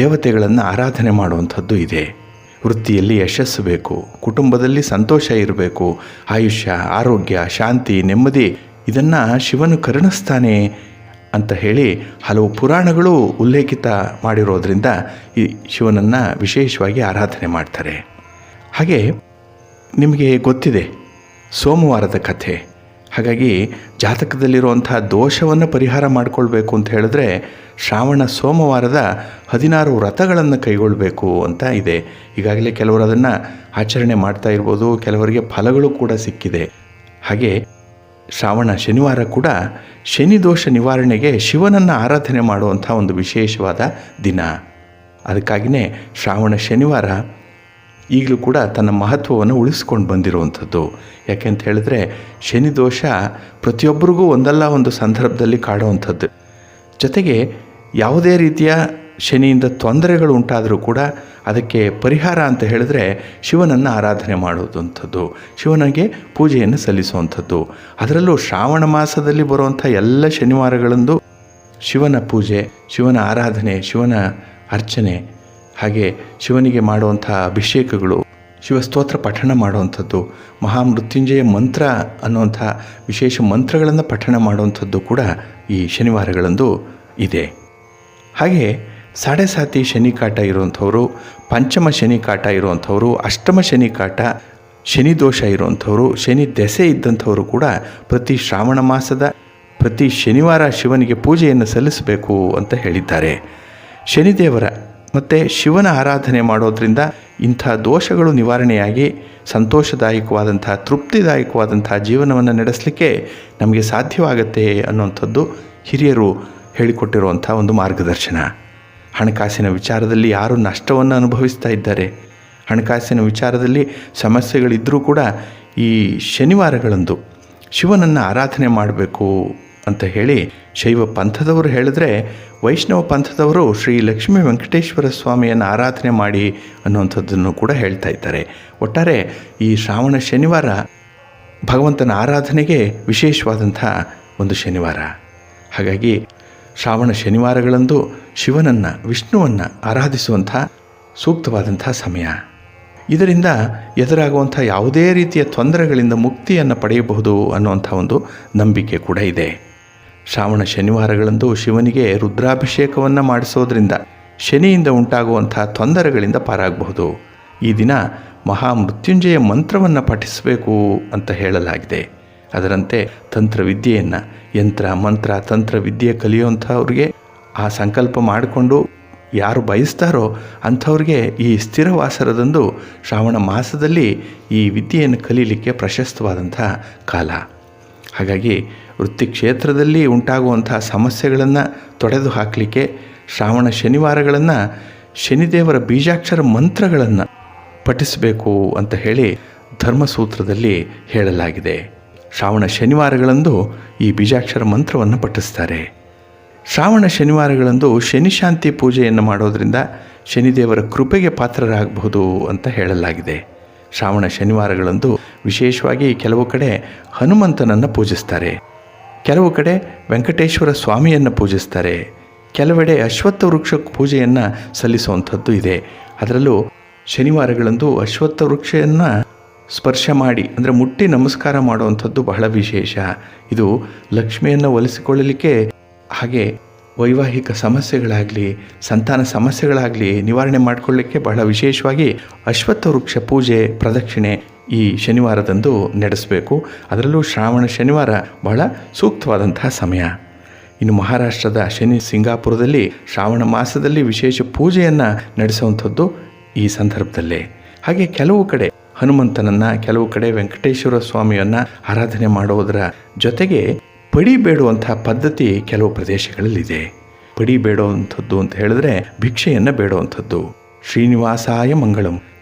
[SPEAKER 1] ದೇವತೆಗಳನ್ನು ಆರಾಧನೆ ಮಾಡುವಂಥದ್ದು ಇದೆ. ವೃತ್ತಿಯಲ್ಲಿ ಯಶಸ್ಸು ಬೇಕು, ಕುಟುಂಬದಲ್ಲಿ ಸಂತೋಷ ಇರಬೇಕು, ಆಯುಷ್ಯ, ಆರೋಗ್ಯ, ಶಾಂತಿ, ನೆಮ್ಮದಿ ಇದನ್ನು ಶಿವನು ಕರುಣಿಸ್ತಾನೆ ಅಂತ ಹೇಳಿ ಹಲವು ಪುರಾಣಗಳು ಉಲ್ಲೇಖಿತ ಮಾಡಿರೋದ್ರಿಂದ ಈ ಶಿವನನ್ನು ವಿಶೇಷವಾಗಿ ಆರಾಧನೆ ಮಾಡ್ತಾರೆ. ಹಾಗೆ ನಿಮಗೆ ಗೊತ್ತಿದೆ ಸೋಮವಾರದ ಕಥೆ. ಹಾಗಾಗಿ ಜಾತಕದಲ್ಲಿರುವಂಥ ದೋಷವನ್ನು ಪರಿಹಾರ ಮಾಡಿಕೊಳ್ಬೇಕು ಅಂತ ಹೇಳಿದ್ರೆ ಶ್ರಾವಣ ಸೋಮವಾರದ 16 ವ್ರತಗಳನ್ನು ಕೈಗೊಳ್ಳಬೇಕು ಅಂತ ಇದೆ. ಈಗಾಗಲೇ ಕೆಲವರು ಅದನ್ನು ಆಚರಣೆ ಮಾಡ್ತಾ ಇರ್ಬೋದು, ಕೆಲವರಿಗೆ ಫಲಗಳು ಕೂಡ ಸಿಕ್ಕಿದೆ. ಹಾಗೆ ಶ್ರಾವಣ ಶನಿವಾರ ಕೂಡ ಶನಿ ದೋಷ ನಿವಾರಣೆಗೆ ಶಿವನನ್ನು ಆರಾಧನೆ ಮಾಡುವಂಥ ಒಂದು ವಿಶೇಷವಾದ ದಿನ. ಅದಕ್ಕಾಗಿಯೇ ಶ್ರಾವಣ ಶನಿವಾರ ಈಗಲೂ ಕೂಡ ತನ್ನ ಮಹತ್ವವನ್ನು ಉಳಿಸ್ಕೊಂಡು ಬಂದಿರುವಂಥದ್ದು. ಯಾಕೆಂತ ಹೇಳಿದ್ರೆ ಶನಿ ದೋಷ ಪ್ರತಿಯೊಬ್ಬರಿಗೂ ಒಂದಲ್ಲ ಒಂದು ಸಂದರ್ಭದಲ್ಲಿ ಕಾಡುವಂಥದ್ದು. ಜೊತೆಗೆ ಯಾವುದೇ ರೀತಿಯ ಶನಿಯಿಂದ ತೊಂದರೆಗಳು ಉಂಟಾದರೂ ಕೂಡ ಅದಕ್ಕೆ ಪರಿಹಾರ ಅಂತ ಹೇಳಿದ್ರೆ ಶಿವನನ್ನು ಆರಾಧನೆ ಮಾಡುವಂಥದ್ದು, ಶಿವನಿಗೆ ಪೂಜೆಯನ್ನು ಸಲ್ಲಿಸುವಂಥದ್ದು. ಅದರಲ್ಲೂ ಶ್ರಾವಣ ಮಾಸದಲ್ಲಿ ಬರುವಂಥ ಎಲ್ಲ ಶನಿವಾರಗಳಂದು ಶಿವನ ಪೂಜೆ, ಶಿವನ ಆರಾಧನೆ, ಶಿವನ ಅರ್ಚನೆ, ಹಾಗೆ ಶಿವನಿಗೆ ಮಾಡುವಂಥ ಅಭಿಷೇಕಗಳು, ಶಿವಸ್ತೋತ್ರ ಪಠಣ ಮಾಡುವಂಥದ್ದು, ಮಹಾಮೃತ್ಯುಂಜಯ ಮಂತ್ರ ಅನ್ನುವಂಥ ವಿಶೇಷ ಮಂತ್ರಗಳನ್ನು ಪಠಣ ಮಾಡುವಂಥದ್ದು ಕೂಡ ಈ ಶನಿವಾರಗಳಂದು ಇದೆ. ಹಾಗೆ ಸಾಡೆ ಸಾತಿ ಶನಿ ಕಾಟ ಇರುವಂಥವರು, ಪಂಚಮ ಶನಿ ಕಾಟ ಇರುವಂಥವರು, ಅಷ್ಟಮ ಶನಿ ಕಾಟ, ಶನಿ ದೋಷ ಇರುವಂಥವರು, ಶನಿ ದೆಸೆ ಇದ್ದಂಥವರು ಕೂಡ ಪ್ರತಿ ಶ್ರಾವಣ ಮಾಸದ ಪ್ರತಿ ಶನಿವಾರ ಶಿವನಿಗೆ ಪೂಜೆಯನ್ನು ಸಲ್ಲಿಸಬೇಕು ಅಂತ ಹೇಳಿದ್ದಾರೆ. ಶನಿದೇವರ ಮತ್ತು ಶಿವನ ಆರಾಧನೆ ಮಾಡೋದ್ರಿಂದ ಇಂಥ ದೋಷಗಳು ನಿವಾರಣೆಯಾಗಿ ಸಂತೋಷದಾಯಕವಾದಂಥ ತೃಪ್ತಿದಾಯಕವಾದಂಥ ಜೀವನವನ್ನು ನಡೆಸಲಿಕ್ಕೆ ನಮಗೆ ಸಾಧ್ಯವಾಗತ್ತೆ ಅನ್ನುವಂಥದ್ದು ಹಿರಿಯರು ಹೇಳಿಕೊಟ್ಟಿರುವಂಥ ಒಂದು ಮಾರ್ಗದರ್ಶನ. ಹಣಕಾಸಿನ ವಿಚಾರದಲ್ಲಿ ಯಾರು ನಷ್ಟವನ್ನು ಅನುಭವಿಸ್ತಾ ಇದ್ದಾರೆ, ಹಣಕಾಸಿನ ವಿಚಾರದಲ್ಲಿ ಸಮಸ್ಯೆಗಳಿದ್ದರೂ ಕೂಡ ಈ ಶನಿವಾರಗಳಂದು ಶಿವನನ್ನು ಆರಾಧನೆ ಮಾಡಬೇಕು ಅಂತ ಹೇಳಿ ಶೈವ ಪಂಥದವರು ಹೇಳಿದ್ರೆ, ವೈಷ್ಣವ ಪಂಥದವರು ಶ್ರೀ ಲಕ್ಷ್ಮೀ ವೆಂಕಟೇಶ್ವರ ಸ್ವಾಮಿಯನ್ನು ಆರಾಧನೆ ಮಾಡಿ ಅನ್ನುವಂಥದ್ದನ್ನು ಕೂಡ ಹೇಳ್ತಾ ಇದ್ದಾರೆ. ಒಟ್ಟಾರೆ ಈ ಶ್ರಾವಣ ಶನಿವಾರ ಭಗವಂತನ ಆರಾಧನೆಗೆ ವಿಶೇಷವಾದಂಥ ಒಂದು ಶನಿವಾರ. ಹಾಗಾಗಿ ಶ್ರಾವಣ ಶನಿವಾರಗಳಂದು ಶಿವನನ್ನು, ವಿಷ್ಣುವನ್ನು ಆರಾಧಿಸುವಂಥ ಸೂಕ್ತವಾದಂಥ ಸಮಯ. ಇದರಿಂದ ಎದುರಾಗುವಂಥ ಯಾವುದೇ ರೀತಿಯ ತೊಂದರೆಗಳಿಂದ ಮುಕ್ತಿಯನ್ನು ಪಡೆಯಬಹುದು ಅನ್ನುವಂಥ ಒಂದು ನಂಬಿಕೆ ಕೂಡ ಇದೆ. ಶ್ರಾವಣ ಶನಿವಾರಗಳಂದು ಶಿವನಿಗೆ ರುದ್ರಾಭಿಷೇಕವನ್ನು ಮಾಡಿಸೋದ್ರಿಂದ ಶನಿಯಿಂದ ಉಂಟಾಗುವಂಥ ತೊಂದರೆಗಳಿಂದ ಪಾರಾಗಬಹುದು. ಈ ದಿನ ಮಹಾಮೃತ್ಯುಂಜಯ ಮಂತ್ರವನ್ನು ಪಠಿಸಬೇಕು ಅಂತ ಹೇಳಲಾಗಿದೆ. ಅದರಂತೆ ತಂತ್ರವಿದ್ಯೆಯನ್ನು, ಯಂತ್ರ ಮಂತ್ರ ತಂತ್ರವಿದ್ಯೆ ಕಲಿಯುವಂಥವ್ರಿಗೆ ಆ ಸಂಕಲ್ಪ ಮಾಡಿಕೊಂಡು ಯಾರು ಬಯಸ್ತಾರೋ ಅಂಥವ್ರಿಗೆ ಈ ಸ್ಥಿರವಾಸರದಂದು ಶ್ರಾವಣ ಮಾಸದಲ್ಲಿ ಈ ವಿದ್ಯೆಯನ್ನು ಕಲೀಲಿಕ್ಕೆ ಪ್ರಶಸ್ತವಾದಂಥ ಕಾಲ. ಹಾಗಾಗಿ ವೃತ್ತಿ ಕ್ಷೇತ್ರದಲ್ಲಿ ಉಂಟಾಗುವಂಥ ಸಮಸ್ಯೆಗಳನ್ನು ತೊಡೆದು ಹಾಕಲಿಕ್ಕೆ ಶ್ರಾವಣ ಶನಿವಾರಗಳನ್ನು ಶನಿದೇವರ ಬೀಜಾಕ್ಷರ ಮಂತ್ರಗಳನ್ನು ಪಠಿಸಬೇಕು ಅಂತ ಹೇಳಿ ಧರ್ಮಸೂತ್ರದಲ್ಲಿ ಹೇಳಲಾಗಿದೆ. ಶ್ರಾವಣ ಶನಿವಾರಗಳಂದು ಈ ಬೀಜಾಕ್ಷರ ಮಂತ್ರವನ್ನು ಪಠಿಸ್ತಾರೆ. ಶ್ರಾವಣ ಶನಿವಾರಗಳಂದು ಶನಿಶಾಂತಿ ಪೂಜೆಯನ್ನು ಮಾಡೋದರಿಂದ ಶನಿದೇವರ ಕೃಪೆಗೆ ಪಾತ್ರರಾಗಬಹುದು ಅಂತ ಹೇಳಲಾಗಿದೆ. ಶ್ರಾವಣ ಶನಿವಾರಗಳಂದು ವಿಶೇಷವಾಗಿ ಕೆಲವು ಕಡೆ ಹನುಮಂತನನ್ನು ಪೂಜಿಸ್ತಾರೆ, ಕೆಲವು ಕಡೆ ವೆಂಕಟೇಶ್ವರ ಸ್ವಾಮಿಯನ್ನು ಪೂಜಿಸ್ತಾರೆ, ಕೆಲವೆಡೆ ಅಶ್ವತ್ಥ ವೃಕ್ಷ ಪೂಜೆಯನ್ನು ಸಲ್ಲಿಸುವಂಥದ್ದು ಇದೆ. ಅದರಲ್ಲೂ ಶನಿವಾರಗಳಂದು ಅಶ್ವತ್ಥ ವೃಕ್ಷವನ್ನು ಸ್ಪರ್ಶ ಮಾಡಿ ಅಂದರೆ ಮುಟ್ಟಿ ನಮಸ್ಕಾರ ಮಾಡುವಂಥದ್ದು ಬಹಳ ವಿಶೇಷ. ಇದು ಲಕ್ಷ್ಮಿಯನ್ನು ಒಲಿಸಿಕೊಳ್ಳಲಿಕ್ಕೆ, ಹಾಗೆ ವೈವಾಹಿಕ ಸಮಸ್ಯೆಗಳಾಗಲಿ ಸಂತಾನ ಸಮಸ್ಯೆಗಳಾಗಲಿ ನಿವಾರಣೆ ಮಾಡಿಕೊಳ್ಳಿಕ್ಕೆ ಬಹಳ ವಿಶೇಷವಾಗಿ ಅಶ್ವತ್ಥ ವೃಕ್ಷ ಪೂಜೆ ಪ್ರದಕ್ಷಿಣೆ ಈ ಶನಿವಾರದಂದು ನಡೆಸಬೇಕು. ಅದರಲ್ಲೂ ಶ್ರಾವಣ ಶನಿವಾರ ಬಹಳ ಸೂಕ್ತವಾದಂತಹ ಸಮಯ. ಇನ್ನು ಮಹಾರಾಷ್ಟ್ರದ ಶನಿ ಸಿಂಗಾಪುರದಲ್ಲಿ ಶ್ರಾವಣ ಮಾಸದಲ್ಲಿ ವಿಶೇಷ ಪೂಜೆಯನ್ನು ನಡೆಸುವಂಥದ್ದು ಈ ಸಂದರ್ಭದಲ್ಲೇ. ಹಾಗೆ ಕೆಲವು ಕಡೆ ಹನುಮಂತನನ್ನು, ಕೆಲವು ಕಡೆ ವೆಂಕಟೇಶ್ವರ ಸ್ವಾಮಿಯನ್ನು ಆರಾಧನೆ ಮಾಡುವುದರ ಜೊತೆಗೆ ಪಡಿ ಬೇಡುವಂಥ ಪದ್ಧತಿ ಕೆಲವು ಪ್ರದೇಶಗಳಲ್ಲಿದೆ. ಪಡಿ ಬೇಡುವಂಥದ್ದು ಅಂತ ಹೇಳಿದ್ರೆ ಭಿಕ್ಷೆಯನ್ನು ಬೇಡುವಂಥದ್ದು. ಶ್ರೀನಿವಾಸಾಯ ಮಂಗಳಂ,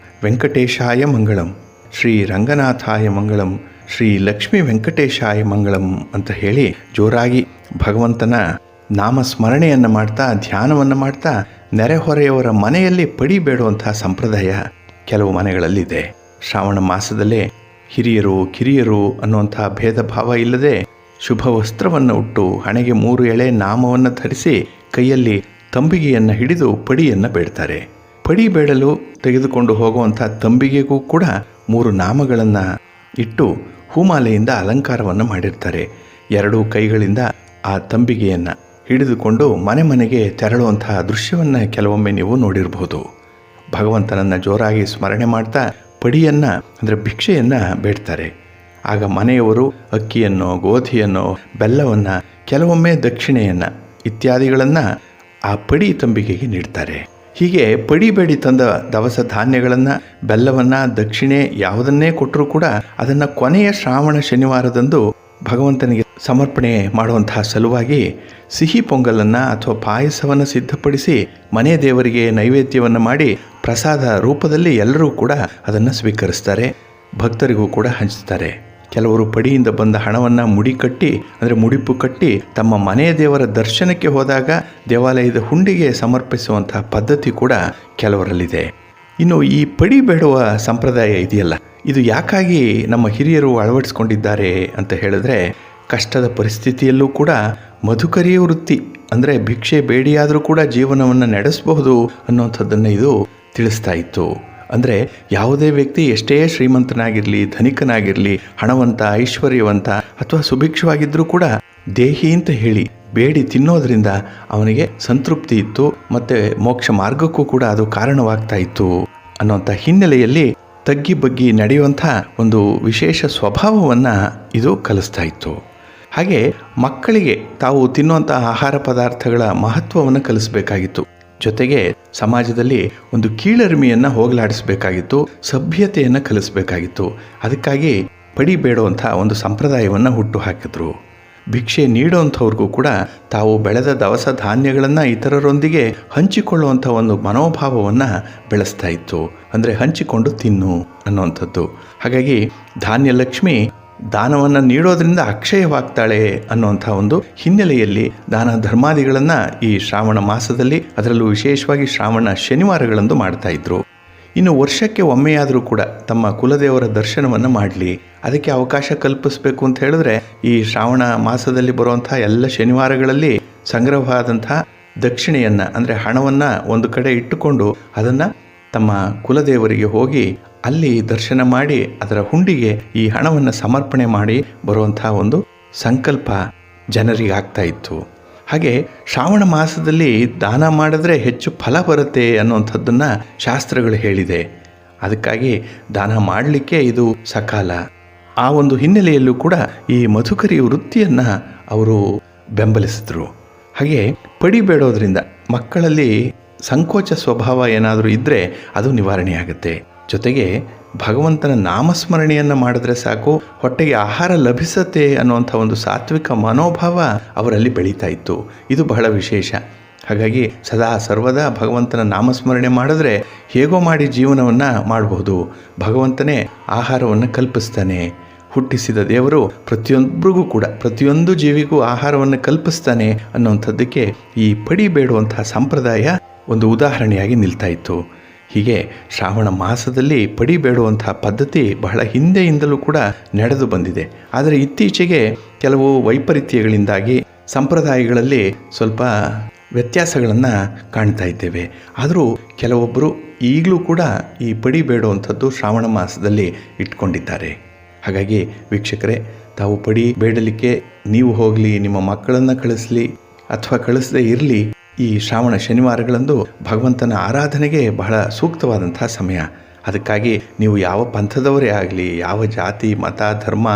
[SPEAKER 1] ವೆಂಕಟೇಶಾಯ ಮಂಗಳಂ, ಶ್ರೀ ರಂಗನಾಥಾಯ ಮಂಗಳಂ, ಶ್ರೀ ಲಕ್ಷ್ಮೀ ವೆಂಕಟೇಶಾಯ ಮಂಗಳಂ ಅಂತ ಹೇಳಿ ಜೋರಾಗಿ ಭಗವಂತನ ನಾಮಸ್ಮರಣೆಯನ್ನು ಮಾಡ್ತಾ ಧ್ಯಾನವನ್ನು ಮಾಡ್ತಾ ನೆರೆಹೊರೆಯವರ ಮನೆಯಲ್ಲಿ ಪಡಿ ಬೇಡುವಂತಹ ಸಂಪ್ರದಾಯ ಕೆಲವು ಮನೆಗಳಲ್ಲಿದೆ. ಶ್ರಾವಣ ಮಾಸದಲ್ಲೇ ಹಿರಿಯರು ಕಿರಿಯರು ಅನ್ನುವಂಥ ಭೇದ ಭಾವ ಇಲ್ಲದೆ ಶುಭ ವಸ್ತ್ರವನ್ನು ಉಟ್ಟು ಹಣೆಗೆ 3 ಎಳೆ ನಾಮವನ್ನು ಧರಿಸಿ ಕೈಯಲ್ಲಿ ತಂಬಿಗೆಯನ್ನು ಹಿಡಿದು ಪಡಿಯನ್ನು ಬೇಡ್ತಾರೆ. ಪಡಿ ಬೇಡಲು ತೆಗೆದುಕೊಂಡು ಹೋಗುವಂಥ ತಂಬಿಗೆಗೂ ಕೂಡ 3 ನಾಮಗಳನ್ನು ಇಟ್ಟು ಹೂಮಾಲೆಯಿಂದ ಅಲಂಕಾರವನ್ನು ಮಾಡಿರ್ತಾರೆ. 2 ಕೈಗಳಿಂದ ಆ ತಂಬಿಗೆಯನ್ನು ಹಿಡಿದುಕೊಂಡು ಮನೆ ಮನೆಗೆ ತೆರಳುವಂತಹ ದೃಶ್ಯವನ್ನು ಕೆಲವೊಮ್ಮೆ ನೀವು ನೋಡಿರಬಹುದು. ಭಗವಂತನನ್ನು ಜೋರಾಗಿ ಸ್ಮರಣೆ ಮಾಡ್ತಾ ಪಡಿಯನ್ನು ಅಂದರೆ ಭಿಕ್ಷೆಯನ್ನು ಬೇಡ್ತಾರೆ. ಆಗ ಮನೆಯವರು ಅಕ್ಕಿಯನ್ನು, ಗೋಧಿಯನ್ನು, ಬೆಲ್ಲವನ್ನು, ಕೆಲವೊಮ್ಮೆ ದಕ್ಷಿಣೆಯನ್ನು ಇತ್ಯಾದಿಗಳನ್ನು ಆ ಪಡಿ ತಂಬಿಗೆಗೆ ನೀಡ್ತಾರೆ. ಹೀಗೆ ಪಡಿ ಬೇಡಿ ತಂದ ದವಸ ಧಾನ್ಯಗಳನ್ನು, ಬೆಲ್ಲವನ್ನು, ದಕ್ಷಿಣೆ ಯಾವುದನ್ನೇ ಕೊಟ್ಟರೂ ಕೂಡ ಅದನ್ನು ಕೊನೆಯ ಶ್ರಾವಣ ಶನಿವಾರದಂದು ಭಗವಂತನಿಗೆ ಸಮರ್ಪಣೆ ಮಾಡುವಂತಹ ಸಲುವಾಗಿ ಸಿಹಿ ಪೊಂಗಲನ್ನು ಅಥವಾ ಪಾಯಸವನ್ನು ಸಿದ್ಧಪಡಿಸಿ ಮನೆ ದೇವರಿಗೆ ನೈವೇದ್ಯವನ್ನು ಮಾಡಿ ಪ್ರಸಾದ ರೂಪದಲ್ಲಿ ಎಲ್ಲರೂ ಕೂಡ ಅದನ್ನು ಸ್ವೀಕರಿಸ್ತಾರೆ. ಭಕ್ತರಿಗೂ ಕೂಡ ಹಂಚ್ತಾರೆ. ಕೆಲವರು ಪಡಿಯಿಂದ ಬಂದ ಹಣವನ್ನು ಮುಡಿಪು ಕಟ್ಟಿ ತಮ್ಮ ಮನೆಯ ದೇವರ ದರ್ಶನಕ್ಕೆ ಹೋದಾಗ ದೇವಾಲಯದ ಹುಂಡಿಗೆ ಸಮರ್ಪಿಸುವಂತಹ ಪದ್ಧತಿ ಕೂಡ ಕೆಲವರಲ್ಲಿದೆ. ಇನ್ನು ಈ ಪಡಿ ಬೇಡುವ ಸಂಪ್ರದಾಯ ಇದೆಯಲ್ಲ, ಇದು ಯಾಕಾಗಿ ನಮ್ಮ ಹಿರಿಯರು ಅಳವಡಿಸ್ಕೊಂಡಿದ್ದಾರೆ ಅಂತ ಹೇಳಿದ್ರೆ, ಕಷ್ಟದ ಪರಿಸ್ಥಿತಿಯಲ್ಲೂ ಕೂಡ ಮಧುಕರಿ ವೃತ್ತಿ ಅಂದರೆ ಭಿಕ್ಷೆ ಬೇಡಿಯಾದರೂ ಕೂಡ ಜೀವನವನ್ನು ನಡೆಸಬಹುದು ಅನ್ನುವಂಥದ್ದನ್ನು ಇದು ತಿಳಿಸ್ತಾ ಇತ್ತು. ಅಂದರೆ ಯಾವುದೇ ವ್ಯಕ್ತಿ ಎಷ್ಟೇ ಶ್ರೀಮಂತನಾಗಿರಲಿ, ಧನಿಕನಾಗಿರಲಿ, ಹಣವಂತ, ಐಶ್ವರ್ಯವಂತ ಅಥವಾ ಸುಭಿಕ್ಷವಾಗಿದ್ದರೂ ಕೂಡ ದೇಹಿ ಅಂತ ಹೇಳಿ ಬೇಡಿ ತಿನ್ನೋದ್ರಿಂದ ಅವನಿಗೆ ಸಂತೃಪ್ತಿ ಇತ್ತು, ಮತ್ತು ಮೋಕ್ಷ ಮಾರ್ಗಕ್ಕೂ ಕೂಡ ಅದು ಕಾರಣವಾಗ್ತಾ ಇತ್ತು ಅನ್ನೋಂಥ ಹಿನ್ನೆಲೆಯಲ್ಲಿ ತಗ್ಗಿ ಬಗ್ಗಿ ನಡೆಯುವಂಥ ಒಂದು ವಿಶೇಷ ಸ್ವಭಾವವನ್ನು ಇದು ಕಲಿಸ್ತಾ ಇತ್ತು. ಹಾಗೆ ಮಕ್ಕಳಿಗೆ ತಾವು ತಿನ್ನುವಂಥ ಆಹಾರ ಪದಾರ್ಥಗಳ ಮಹತ್ವವನ್ನು ಕಲಿಸಬೇಕಾಗಿತ್ತು. ಜೊತೆಗೆ ಸಮಾಜದಲ್ಲಿ ಒಂದು ಕೀಳರಿಮೆಯನ್ನು ಹೋಗಲಾಡಿಸಬೇಕಾಗಿತ್ತು, ಸಭ್ಯತೆಯನ್ನು ಕಲಿಸಬೇಕಾಗಿತ್ತು. ಅದಕ್ಕಾಗಿ ಪಡಿ ಬೇಡುವಂಥ ಒಂದು ಸಂಪ್ರದಾಯವನ್ನು ಹುಟ್ಟು ಹಾಕಿದ್ರು. ಭಿಕ್ಷೆ ನೀಡುವಂಥವ್ರಿಗೂ ಕೂಡ ತಾವು ಬೆಳೆದ ದವಸ ಧಾನ್ಯಗಳನ್ನು ಇತರರೊಂದಿಗೆ ಹಂಚಿಕೊಳ್ಳುವಂಥ ಒಂದು ಮನೋಭಾವವನ್ನು ಬೆಳೆಸ್ತಾ ಇತ್ತು. ಅಂದರೆ ಹಂಚಿಕೊಂಡು ತಿನ್ನು ಅನ್ನುವಂಥದ್ದು. ಹಾಗಾಗಿ ಧಾನ್ಯಲಕ್ಷ್ಮಿ ದಾನವನ್ನು ನೀಡೋದ್ರಿಂದ ಅಕ್ಷಯವಾಗ್ತಾಳೆ ಅನ್ನುವಂಥ ಒಂದು ಹಿನ್ನೆಲೆಯಲ್ಲಿ ದಾನ ಧರ್ಮಾದಿಗಳನ್ನು ಈ ಶ್ರಾವಣ ಮಾಸದಲ್ಲಿ, ಅದರಲ್ಲೂ ವಿಶೇಷವಾಗಿ ಶ್ರಾವಣ ಶನಿವಾರಗಳಂದು ಮಾಡ್ತಾ ಇದ್ರು. ಇನ್ನು ವರ್ಷಕ್ಕೆ ಒಮ್ಮೆಯಾದರೂ ಕೂಡ ತಮ್ಮ ಕುಲದೇವರ ದರ್ಶನವನ್ನು ಮಾಡಲಿ, ಅದಕ್ಕೆ ಅವಕಾಶ ಕಲ್ಪಿಸಬೇಕು ಅಂತ ಹೇಳಿದ್ರೆ ಈ ಶ್ರಾವಣ ಮಾಸದಲ್ಲಿ ಬರುವಂಥ ಎಲ್ಲ ಶನಿವಾರಗಳಲ್ಲಿ ಸಂಗ್ರಹವಾದಂಥ ದಕ್ಷಿಣೆಯನ್ನು ಅಂದರೆ ಹಣವನ್ನು ಒಂದು ಕಡೆ ಇಟ್ಟುಕೊಂಡು ಅದನ್ನು ತಮ್ಮ ಕುಲದೇವರಿಗೆ ಹೋಗಿ ಅಲ್ಲಿ ದರ್ಶನ ಮಾಡಿ ಅದರ ಹುಂಡಿಗೆ ಈ ಹಣವನ್ನು ಸಮರ್ಪಣೆ ಮಾಡಿ ಬರುವಂಥ ಒಂದು ಸಂಕಲ್ಪ ಜನರಿಗೆ ಆಗ್ತಾ ಇತ್ತು. ಹಾಗೆ ಶ್ರಾವಣ ಮಾಸದಲ್ಲಿ ದಾನ ಮಾಡಿದ್ರೆ ಹೆಚ್ಚು ಫಲ ಬರುತ್ತೆ ಅನ್ನುವಂಥದ್ದನ್ನು ಶಾಸ್ತ್ರಗಳು ಹೇಳಿದೆ. ಅದಕ್ಕಾಗಿ ದಾನ ಮಾಡಲಿಕ್ಕೆ ಇದು ಸಕಾಲ. ಆ ಒಂದು ಹಿನ್ನೆಲೆಯಲ್ಲೂ ಕೂಡ ಈ ಮಧುಕರಿ ವೃತ್ತಿಯನ್ನು ಅವರು ಬೆಂಬಲಿಸಿದ್ರು. ಹಾಗೆ ಪಡಿ ಬೇಡೋದ್ರಿಂದ ಮಕ್ಕಳಲ್ಲಿ ಸಂಕೋಚ ಸ್ವಭಾವ ಏನಾದರೂ ಇದ್ದರೆ ಅದು ನಿವಾರಣೆಯಾಗುತ್ತೆ. ಜೊತೆಗೆ ಭಗವಂತನ ನಾಮಸ್ಮರಣೆಯನ್ನು ಮಾಡಿದ್ರೆ ಸಾಕು, ಹೊಟ್ಟೆಗೆ ಆಹಾರ ಲಭಿಸುತ್ತೆ ಅನ್ನುವಂಥ ಒಂದು ಸಾತ್ವಿಕ ಮನೋಭಾವ ಅವರಲ್ಲಿ ಬೆಳೀತಾ ಇತ್ತು. ಇದು ಬಹಳ ವಿಶೇಷ. ಹಾಗಾಗಿ ಸದಾ ಸರ್ವದಾ ಭಗವಂತನ ನಾಮಸ್ಮರಣೆ ಮಾಡಿದ್ರೆ ಹೇಗೋ ಮಾಡಿ ಜೀವನವನ್ನು ಮಾಡಬಹುದು. ಭಗವಂತನೇ ಆಹಾರವನ್ನು ಕಲ್ಪಿಸ್ತಾನೆ. ಹುಟ್ಟಿಸಿದ ದೇವರು ಪ್ರತಿಯೊಬ್ಬರಿಗೂ ಕೂಡ, ಪ್ರತಿಯೊಂದು ಜೀವಿಗೂ ಆಹಾರವನ್ನು ಕಲ್ಪಿಸ್ತಾನೆ ಅನ್ನುವಂಥದ್ದಕ್ಕೆ ಈ ಪಡಿ ಬೇಡುವಂತಹ ಸಂಪ್ರದಾಯ ಒಂದು ಉದಾಹರಣೆಯಾಗಿ ನಿಲ್ತಾ ಇತ್ತು. ಹೀಗೆ ಶ್ರಾವಣ ಮಾಸದಲ್ಲಿ ಪಡಿ ಬೇಡುವಂತಹ ಪದ್ಧತಿ ಬಹಳ ಹಿಂದೆಯಿಂದಲೂ ಕೂಡ ನಡೆದು ಬಂದಿದೆ. ಆದರೆ ಇತ್ತೀಚೆಗೆ ಕೆಲವು ವೈಪರೀತ್ಯಗಳಿಂದಾಗಿ ಸಂಪ್ರದಾಯಗಳಲ್ಲಿ ಸ್ವಲ್ಪ ವ್ಯತ್ಯಾಸಗಳನ್ನು ಕಾಣ್ತಾ ಇದ್ದೇವೆ. ಆದರೂ ಕೆಲವೊಬ್ಬರು ಈಗಲೂ ಕೂಡ ಈ ಪಡಿ ಬೇಡುವಂಥದ್ದು ಶ್ರಾವಣ ಮಾಸದಲ್ಲಿ ಇಟ್ಕೊಂಡಿದ್ದಾರೆ. ಹಾಗಾಗಿ ವೀಕ್ಷಕರೇ, ತಾವು ಪಡಿ ಬೇಡಲಿಕ್ಕೆ ನೀವು ಹೋಗಲಿ, ನಿಮ್ಮ ಮಕ್ಕಳನ್ನು ಕಳಿಸಲಿ ಅಥವಾ ಕಳಿಸದೇ ಇರಲಿ, ಈ ಶ್ರಾವಣ ಶನಿವಾರಗಳಂದು ಭಗವಂತನ ಆರಾಧನೆಗೆ ಬಹಳ ಸೂಕ್ತವಾದಂಥ ಸಮಯ. ಅದಕ್ಕಾಗಿ ನೀವು ಯಾವ ಪಂಥದವರೇ ಆಗಲಿ, ಯಾವ ಜಾತಿ ಮತ ಧರ್ಮ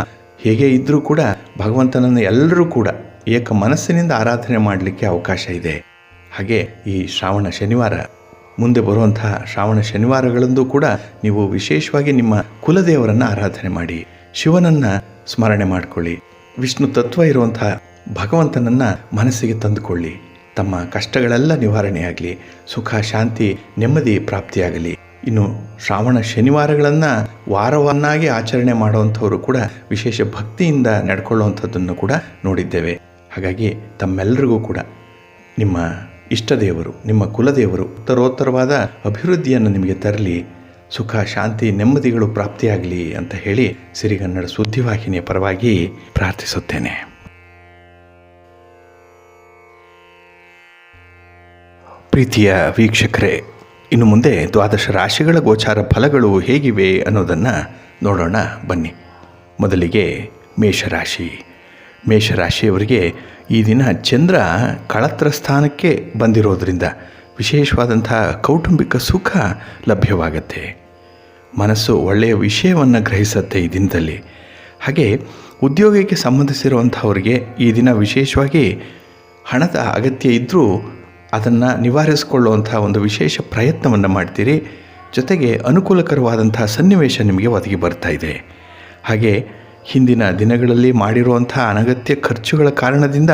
[SPEAKER 1] ಹೇಗೆ ಇದ್ದರೂ ಕೂಡ ಭಗವಂತನನ್ನು ಎಲ್ಲರೂ ಕೂಡ ಏಕ ಮನಸ್ಸಿನಿಂದ ಆರಾಧನೆ ಮಾಡಲಿಕ್ಕೆ ಅವಕಾಶ ಇದೆ. ಹಾಗೆ ಈ ಶ್ರಾವಣ ಶನಿವಾರ, ಮುಂದೆ ಬರುವಂತಹ ಶ್ರಾವಣ ಶನಿವಾರಗಳಂದು ಕೂಡ ನೀವು ವಿಶೇಷವಾಗಿ ನಿಮ್ಮ ಕುಲದೇವರನ್ನು ಆರಾಧನೆ ಮಾಡಿ, ಶಿವನನ್ನು ಸ್ಮರಣೆ ಮಾಡಿಕೊಳ್ಳಿ, ವಿಷ್ಣು ತತ್ವ ಇರುವಂತಹ ಭಗವಂತನನ್ನು ಮನಸ್ಸಿಗೆ ತಂದುಕೊಳ್ಳಿ. ತಮ್ಮ ಕಷ್ಟಗಳೆಲ್ಲ ನಿವಾರಣೆಯಾಗಲಿ, ಸುಖ ಶಾಂತಿ ನೆಮ್ಮದಿ ಪ್ರಾಪ್ತಿಯಾಗಲಿ. ಇನ್ನು ಶ್ರಾವಣ ಶನಿವಾರಗಳನ್ನು ವಾರವನ್ನಾಗಿ ಆಚರಣೆ ಮಾಡುವಂಥವರು ಕೂಡ ವಿಶೇಷ ಭಕ್ತಿಯಿಂದ ನಡ್ಕೊಳ್ಳುವಂಥದ್ದನ್ನು ಕೂಡ ನೋಡಿದ್ದೇವೆ. ಹಾಗಾಗಿ ತಮ್ಮೆಲ್ಲರಿಗೂ ಕೂಡ ನಿಮ್ಮ ಇಷ್ಟ ದೇವರು, ನಿಮ್ಮ ಕುಲದೇವರು ಉತ್ತರೋತ್ತರವಾದ ಅಭಿವೃದ್ಧಿಯನ್ನು ನಿಮಗೆ ತರಲಿ, ಸುಖ ಶಾಂತಿ ನೆಮ್ಮದಿಗಳು ಪ್ರಾಪ್ತಿಯಾಗಲಿ ಅಂತ ಹೇಳಿ ಸಿರಿಗನ್ನಡ ಸುದ್ದಿವಾಹಿನಿಯ ಪರವಾಗಿ ಪ್ರಾರ್ಥಿಸುತ್ತೇನೆ. ಪ್ರೀತಿಯ ವೀಕ್ಷಕರೇ, ಇನ್ನು ಮುಂದೆ ದ್ವಾದಶ ರಾಶಿಗಳ ಗೋಚಾರ ಫಲಗಳು ಹೇಗಿವೆ ಅನ್ನೋದನ್ನು ನೋಡೋಣ ಬನ್ನಿ. ಮೊದಲಿಗೆ ಮೇಷರಾಶಿ. ಮೇಷರಾಶಿಯವರಿಗೆ ಈ ದಿನ ಚಂದ್ರ ಕಳತ್ರ ಸ್ಥಾನಕ್ಕೆ ಬಂದಿರೋದರಿಂದ ವಿಶೇಷವಾದಂಥ ಕೌಟುಂಬಿಕ ಸುಖ ಲಭ್ಯವಾಗತ್ತೆ. ಮನಸ್ಸು ಒಳ್ಳೆಯ ವಿಷಯವನ್ನು ಗ್ರಹಿಸುತ್ತೆ ಈ ದಿನದಲ್ಲಿ. ಹಾಗೆ ಉದ್ಯೋಗಕ್ಕೆ ಸಂಬಂಧಿಸಿರುವಂಥವರಿಗೆ ಈ ದಿನ ವಿಶೇಷವಾಗಿ ಹಣದ ಅಗತ್ಯ ಇದ್ದರೂ ಅದನ್ನು ನಿವಾರಿಸಿಕೊಳ್ಳುವಂಥ ಒಂದು ವಿಶೇಷ ಪ್ರಯತ್ನವನ್ನು ಮಾಡ್ತೀರಿ. ಜೊತೆಗೆ ಅನುಕೂಲಕರವಾದಂಥ ಸನ್ನಿವೇಶ ನಿಮಗೆ ಒದಗಿ ಬರ್ತಾ ಇದೆ. ಹಾಗೆ ಹಿಂದಿನ ದಿನಗಳಲ್ಲಿ ಮಾಡಿರುವಂಥ ಅನಗತ್ಯ ಖರ್ಚುಗಳ ಕಾರಣದಿಂದ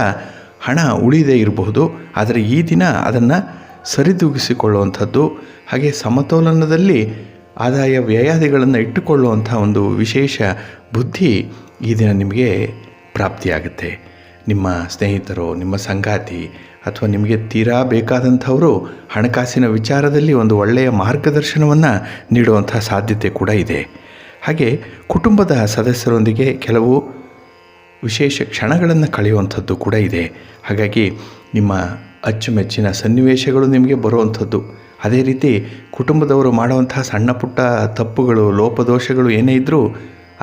[SPEAKER 1] ಹಣ ಉಳಿದೇ ಇರಬಹುದು. ಆದರೆ ಈ ದಿನ ಅದನ್ನು ಸರಿದೂಗಿಸಿಕೊಳ್ಳುವಂಥದ್ದು, ಹಾಗೆ ಸಮತೋಲನದಲ್ಲಿ ಆದಾಯ ವ್ಯಯಾದಿಗಳನ್ನು ಇಟ್ಟುಕೊಳ್ಳುವಂಥ ಒಂದು ವಿಶೇಷ ಬುದ್ಧಿ ಈ ದಿನ ನಿಮಗೆ ಪ್ರಾಪ್ತಿಯಾಗುತ್ತೆ. ನಿಮ್ಮ ಸ್ನೇಹಿತರು, ನಿಮ್ಮ ಸಂಗಾತಿ ಅಥವಾ ನಿಮಗೆ ತೀರಾ ಬೇಕಾದಂಥವರು ಹಣಕಾಸಿನ ವಿಚಾರದಲ್ಲಿ ಒಂದು ಒಳ್ಳೆಯ ಮಾರ್ಗದರ್ಶನವನ್ನು ನೀಡುವಂಥ ಸಾಧ್ಯತೆ ಕೂಡ ಇದೆ. ಹಾಗೆ ಕುಟುಂಬದ ಸದಸ್ಯರೊಂದಿಗೆ ಕೆಲವು ವಿಶೇಷ ಕ್ಷಣಗಳನ್ನು ಕಳೆಯುವಂಥದ್ದು ಕೂಡ ಇದೆ. ಹಾಗಾಗಿ ನಿಮ್ಮ ಅಚ್ಚುಮೆಚ್ಚಿನ ಸನ್ನಿವೇಶಗಳು ನಿಮಗೆ ಬರುವಂಥದ್ದು. ಅದೇ ರೀತಿ ಕುಟುಂಬದವರು ಮಾಡುವಂಥ ಸಣ್ಣ ಪುಟ್ಟ ತಪ್ಪುಗಳು, ಲೋಪದೋಷಗಳು ಏನೇ ಇದ್ದರೂ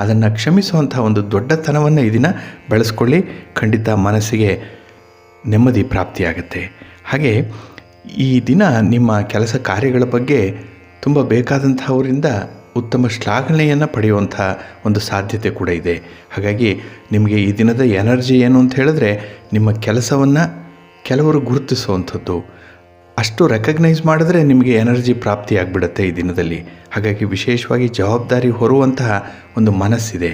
[SPEAKER 1] ಅದನ್ನು ಕ್ಷಮಿಸುವಂಥ ಒಂದು ದೊಡ್ಡತನವನ್ನು ಈ ದಿನ ಬೆಳೆಸ್ಕೊಳ್ಳಿ. ಖಂಡಿತ ಮನಸ್ಸಿಗೆ ನೆಮ್ಮದಿ ಪ್ರಾಪ್ತಿಯಾಗುತ್ತೆ. ಹಾಗೆ ಈ ದಿನ ನಿಮ್ಮ ಕೆಲಸ ಕಾರ್ಯಗಳ ಬಗ್ಗೆ ತುಂಬ ಬೇಕಾದಂಥವರಿಂದ ಉತ್ತಮ ಶ್ಲಾಘನೆಯನ್ನು ಪಡೆಯುವಂಥ ಒಂದು ಸಾಧ್ಯತೆ ಕೂಡ ಇದೆ. ಹಾಗಾಗಿ ನಿಮಗೆ ಈ ದಿನದ ಎನರ್ಜಿ ಏನು ಅಂತ ಹೇಳಿದ್ರೆ, ನಿಮ್ಮ ಕೆಲಸವನ್ನು ಕೆಲವರು ಗುರುತಿಸುವಂಥದ್ದು, ಅಷ್ಟು ರೆಕಗ್ನೈಸ್ ಮಾಡಿದ್ರೆ ನಿಮಗೆ ಎನರ್ಜಿ ಪ್ರಾಪ್ತಿಯಾಗಿಬಿಡುತ್ತೆ ಈ ದಿನದಲ್ಲಿ. ಹಾಗಾಗಿ ವಿಶೇಷವಾಗಿ ಜವಾಬ್ದಾರಿ ಹೊರುವಂತಹ ಒಂದು ಮನಸ್ಸಿದೆ.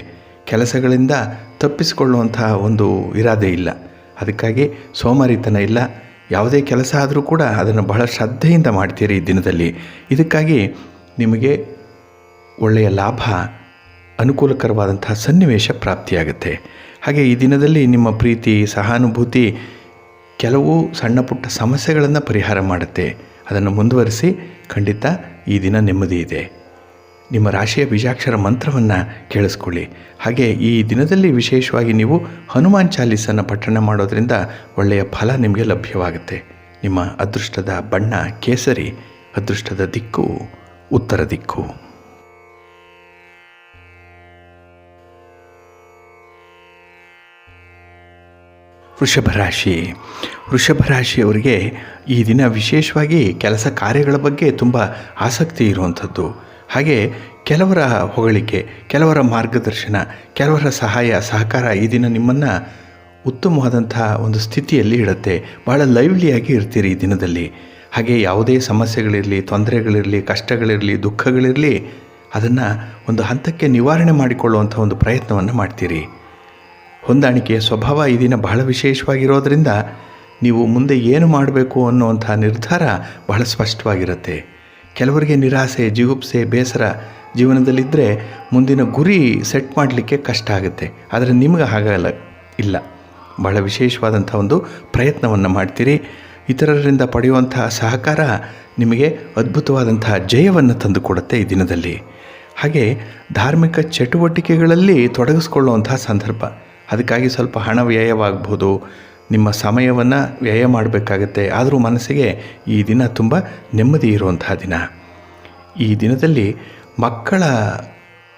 [SPEAKER 1] ಕೆಲಸಗಳಿಂದ ತಪ್ಪಿಸಿಕೊಳ್ಳುವಂತಹ ಒಂದು ಇರಾದೆ ಇಲ್ಲ. ಅದಕ್ಕಾಗಿ ಸೋಮಾರಿತನ ಇಲ್ಲ. ಯಾವುದೇ ಕೆಲಸ ಆದರೂ ಕೂಡ ಅದನ್ನು ಬಹಳ ಶ್ರದ್ಧೆಯಿಂದ ಮಾಡ್ತೀರಿ ಈ ದಿನದಲ್ಲಿ. ಇದಕ್ಕಾಗಿ ನಿಮಗೆ ಒಳ್ಳೆಯ ಲಾಭ, ಅನುಕೂಲಕರವಾದಂಥ ಸನ್ನಿವೇಶ ಪ್ರಾಪ್ತಿಯಾಗುತ್ತೆ. ಹಾಗೆ ಈ ದಿನದಲ್ಲಿ ನಿಮ್ಮ ಪ್ರೀತಿ, ಸಹಾನುಭೂತಿ ಕೆಲವು ಸಣ್ಣ ಪುಟ್ಟ ಸಮಸ್ಯೆಗಳನ್ನು ಪರಿಹಾರ ಮಾಡುತ್ತೆ. ಅದನ್ನು ಮುಂದುವರಿಸಿ. ಖಂಡಿತ ಈ ದಿನ ನೆಮ್ಮದಿ ಇದೆ. ನಿಮ್ಮ ರಾಶಿಯ ಬೀಜಾಕ್ಷರ ಮಂತ್ರವನ್ನು ಕೇಳಿಸ್ಕೊಳ್ಳಿ. ಹಾಗೆ ಈ ದಿನದಲ್ಲಿ ವಿಶೇಷವಾಗಿ ನೀವು ಹನುಮಾನ್ ಚಾಲೀಸನ್ನು ಪಠಣ ಮಾಡೋದರಿಂದ ಒಳ್ಳೆಯ ಫಲ ನಿಮಗೆ ಲಭ್ಯವಾಗುತ್ತೆ. ನಿಮ್ಮ ಅದೃಷ್ಟದ ಬಣ್ಣ ಕೇಸರಿ, ಅದೃಷ್ಟದ ದಿಕ್ಕು ಉತ್ತರ ದಿಕ್ಕು. ವೃಷಭರಾಶಿ. ವೃಷಭರಾಶಿಯವರಿಗೆ ಈ ದಿನ ವಿಶೇಷವಾಗಿ ಕೆಲಸ ಕಾರ್ಯಗಳ ಬಗ್ಗೆ ತುಂಬ ಆಸಕ್ತಿ ಇರುವಂಥದ್ದು. ಹಾಗೆ ಕೆಲವರ ಹೊಗಳಿಕೆ, ಕೆಲವರ ಮಾರ್ಗದರ್ಶನ, ಕೆಲವರ ಸಹಾಯ ಸಹಕಾರ ಈ ದಿನ ನಿಮ್ಮನ್ನು ಉತ್ತಮವಾದಂಥ ಒಂದು ಸ್ಥಿತಿಯಲ್ಲಿ ಇಡುತ್ತೆ. ಭಾಳ ಲೈವ್ಲಿಯಾಗಿ ಇರ್ತೀರಿ ಈ ದಿನದಲ್ಲಿ. ಹಾಗೆ ಯಾವುದೇ ಸಮಸ್ಯೆಗಳಿರಲಿ, ತೊಂದರೆಗಳಿರಲಿ, ಕಷ್ಟಗಳಿರಲಿ, ದುಃಖಗಳಿರಲಿ, ಅದನ್ನು ಒಂದು ಹಂತಕ್ಕೆ ನಿವಾರಣೆ ಮಾಡಿಕೊಳ್ಳುವಂಥ ಒಂದು ಪ್ರಯತ್ನವನ್ನು ಮಾಡ್ತೀರಿ. ಹೊಂದಾಣಿಕೆಯ ಸ್ವಭಾವ ಈ ದಿನ ಬಹಳ ವಿಶೇಷವಾಗಿರೋದರಿಂದ ನೀವು ಮುಂದೆ ಏನು ಮಾಡಬೇಕು ಅನ್ನುವಂಥ ನಿರ್ಧಾರ ಬಹಳ ಸ್ಪಷ್ಟವಾಗಿರುತ್ತೆ. ಕೆಲವರಿಗೆ ನಿರಾಸೆ, ಜಿಗುಪ್ಸೆ, ಬೇಸರ ಜೀವನದಲ್ಲಿದ್ದರೆ ಮುಂದಿನ ಗುರಿ ಸೆಟ್ ಮಾಡಲಿಕ್ಕೆ ಕಷ್ಟ ಆಗುತ್ತೆ. ಆದರೆ ನಿಮಗೆ ಹಾಗಲ್ಲ, ಇಲ್ಲ, ಬಹಳ ವಿಶೇಷವಾದಂಥ ಒಂದು ಪ್ರಯತ್ನವನ್ನು ಮಾಡ್ತೀರಿ. ಇತರರಿಂದ ಪಡೆಯುವಂಥ ಸಹಕಾರ ನಿಮಗೆ ಅದ್ಭುತವಾದಂತಹ ಜಯವನ್ನು ತಂದುಕೊಡುತ್ತೆ ಈ ದಿನದಲ್ಲಿ. ಹಾಗೆ ಧಾರ್ಮಿಕ ಚಟುವಟಿಕೆಗಳಲ್ಲಿ ತೊಡಗಿಸ್ಕೊಳ್ಳುವಂಥ ಸಂದರ್ಭ. ಅದಕ್ಕಾಗಿ ಸ್ವಲ್ಪ ಹಣ ವ್ಯಯವಾಗ್ಬೋದು, ನಿಮ್ಮ ಸಮಯವನ್ನು ವ್ಯಯ ಮಾಡಬೇಕಾಗತ್ತೆ. ಆದರೂ ಮನಸ್ಸಿಗೆ ಈ ದಿನ ತುಂಬ ನೆಮ್ಮದಿ ಇರುವಂತಹ ದಿನ. ಈ ದಿನದಲ್ಲಿ ಮಕ್ಕಳ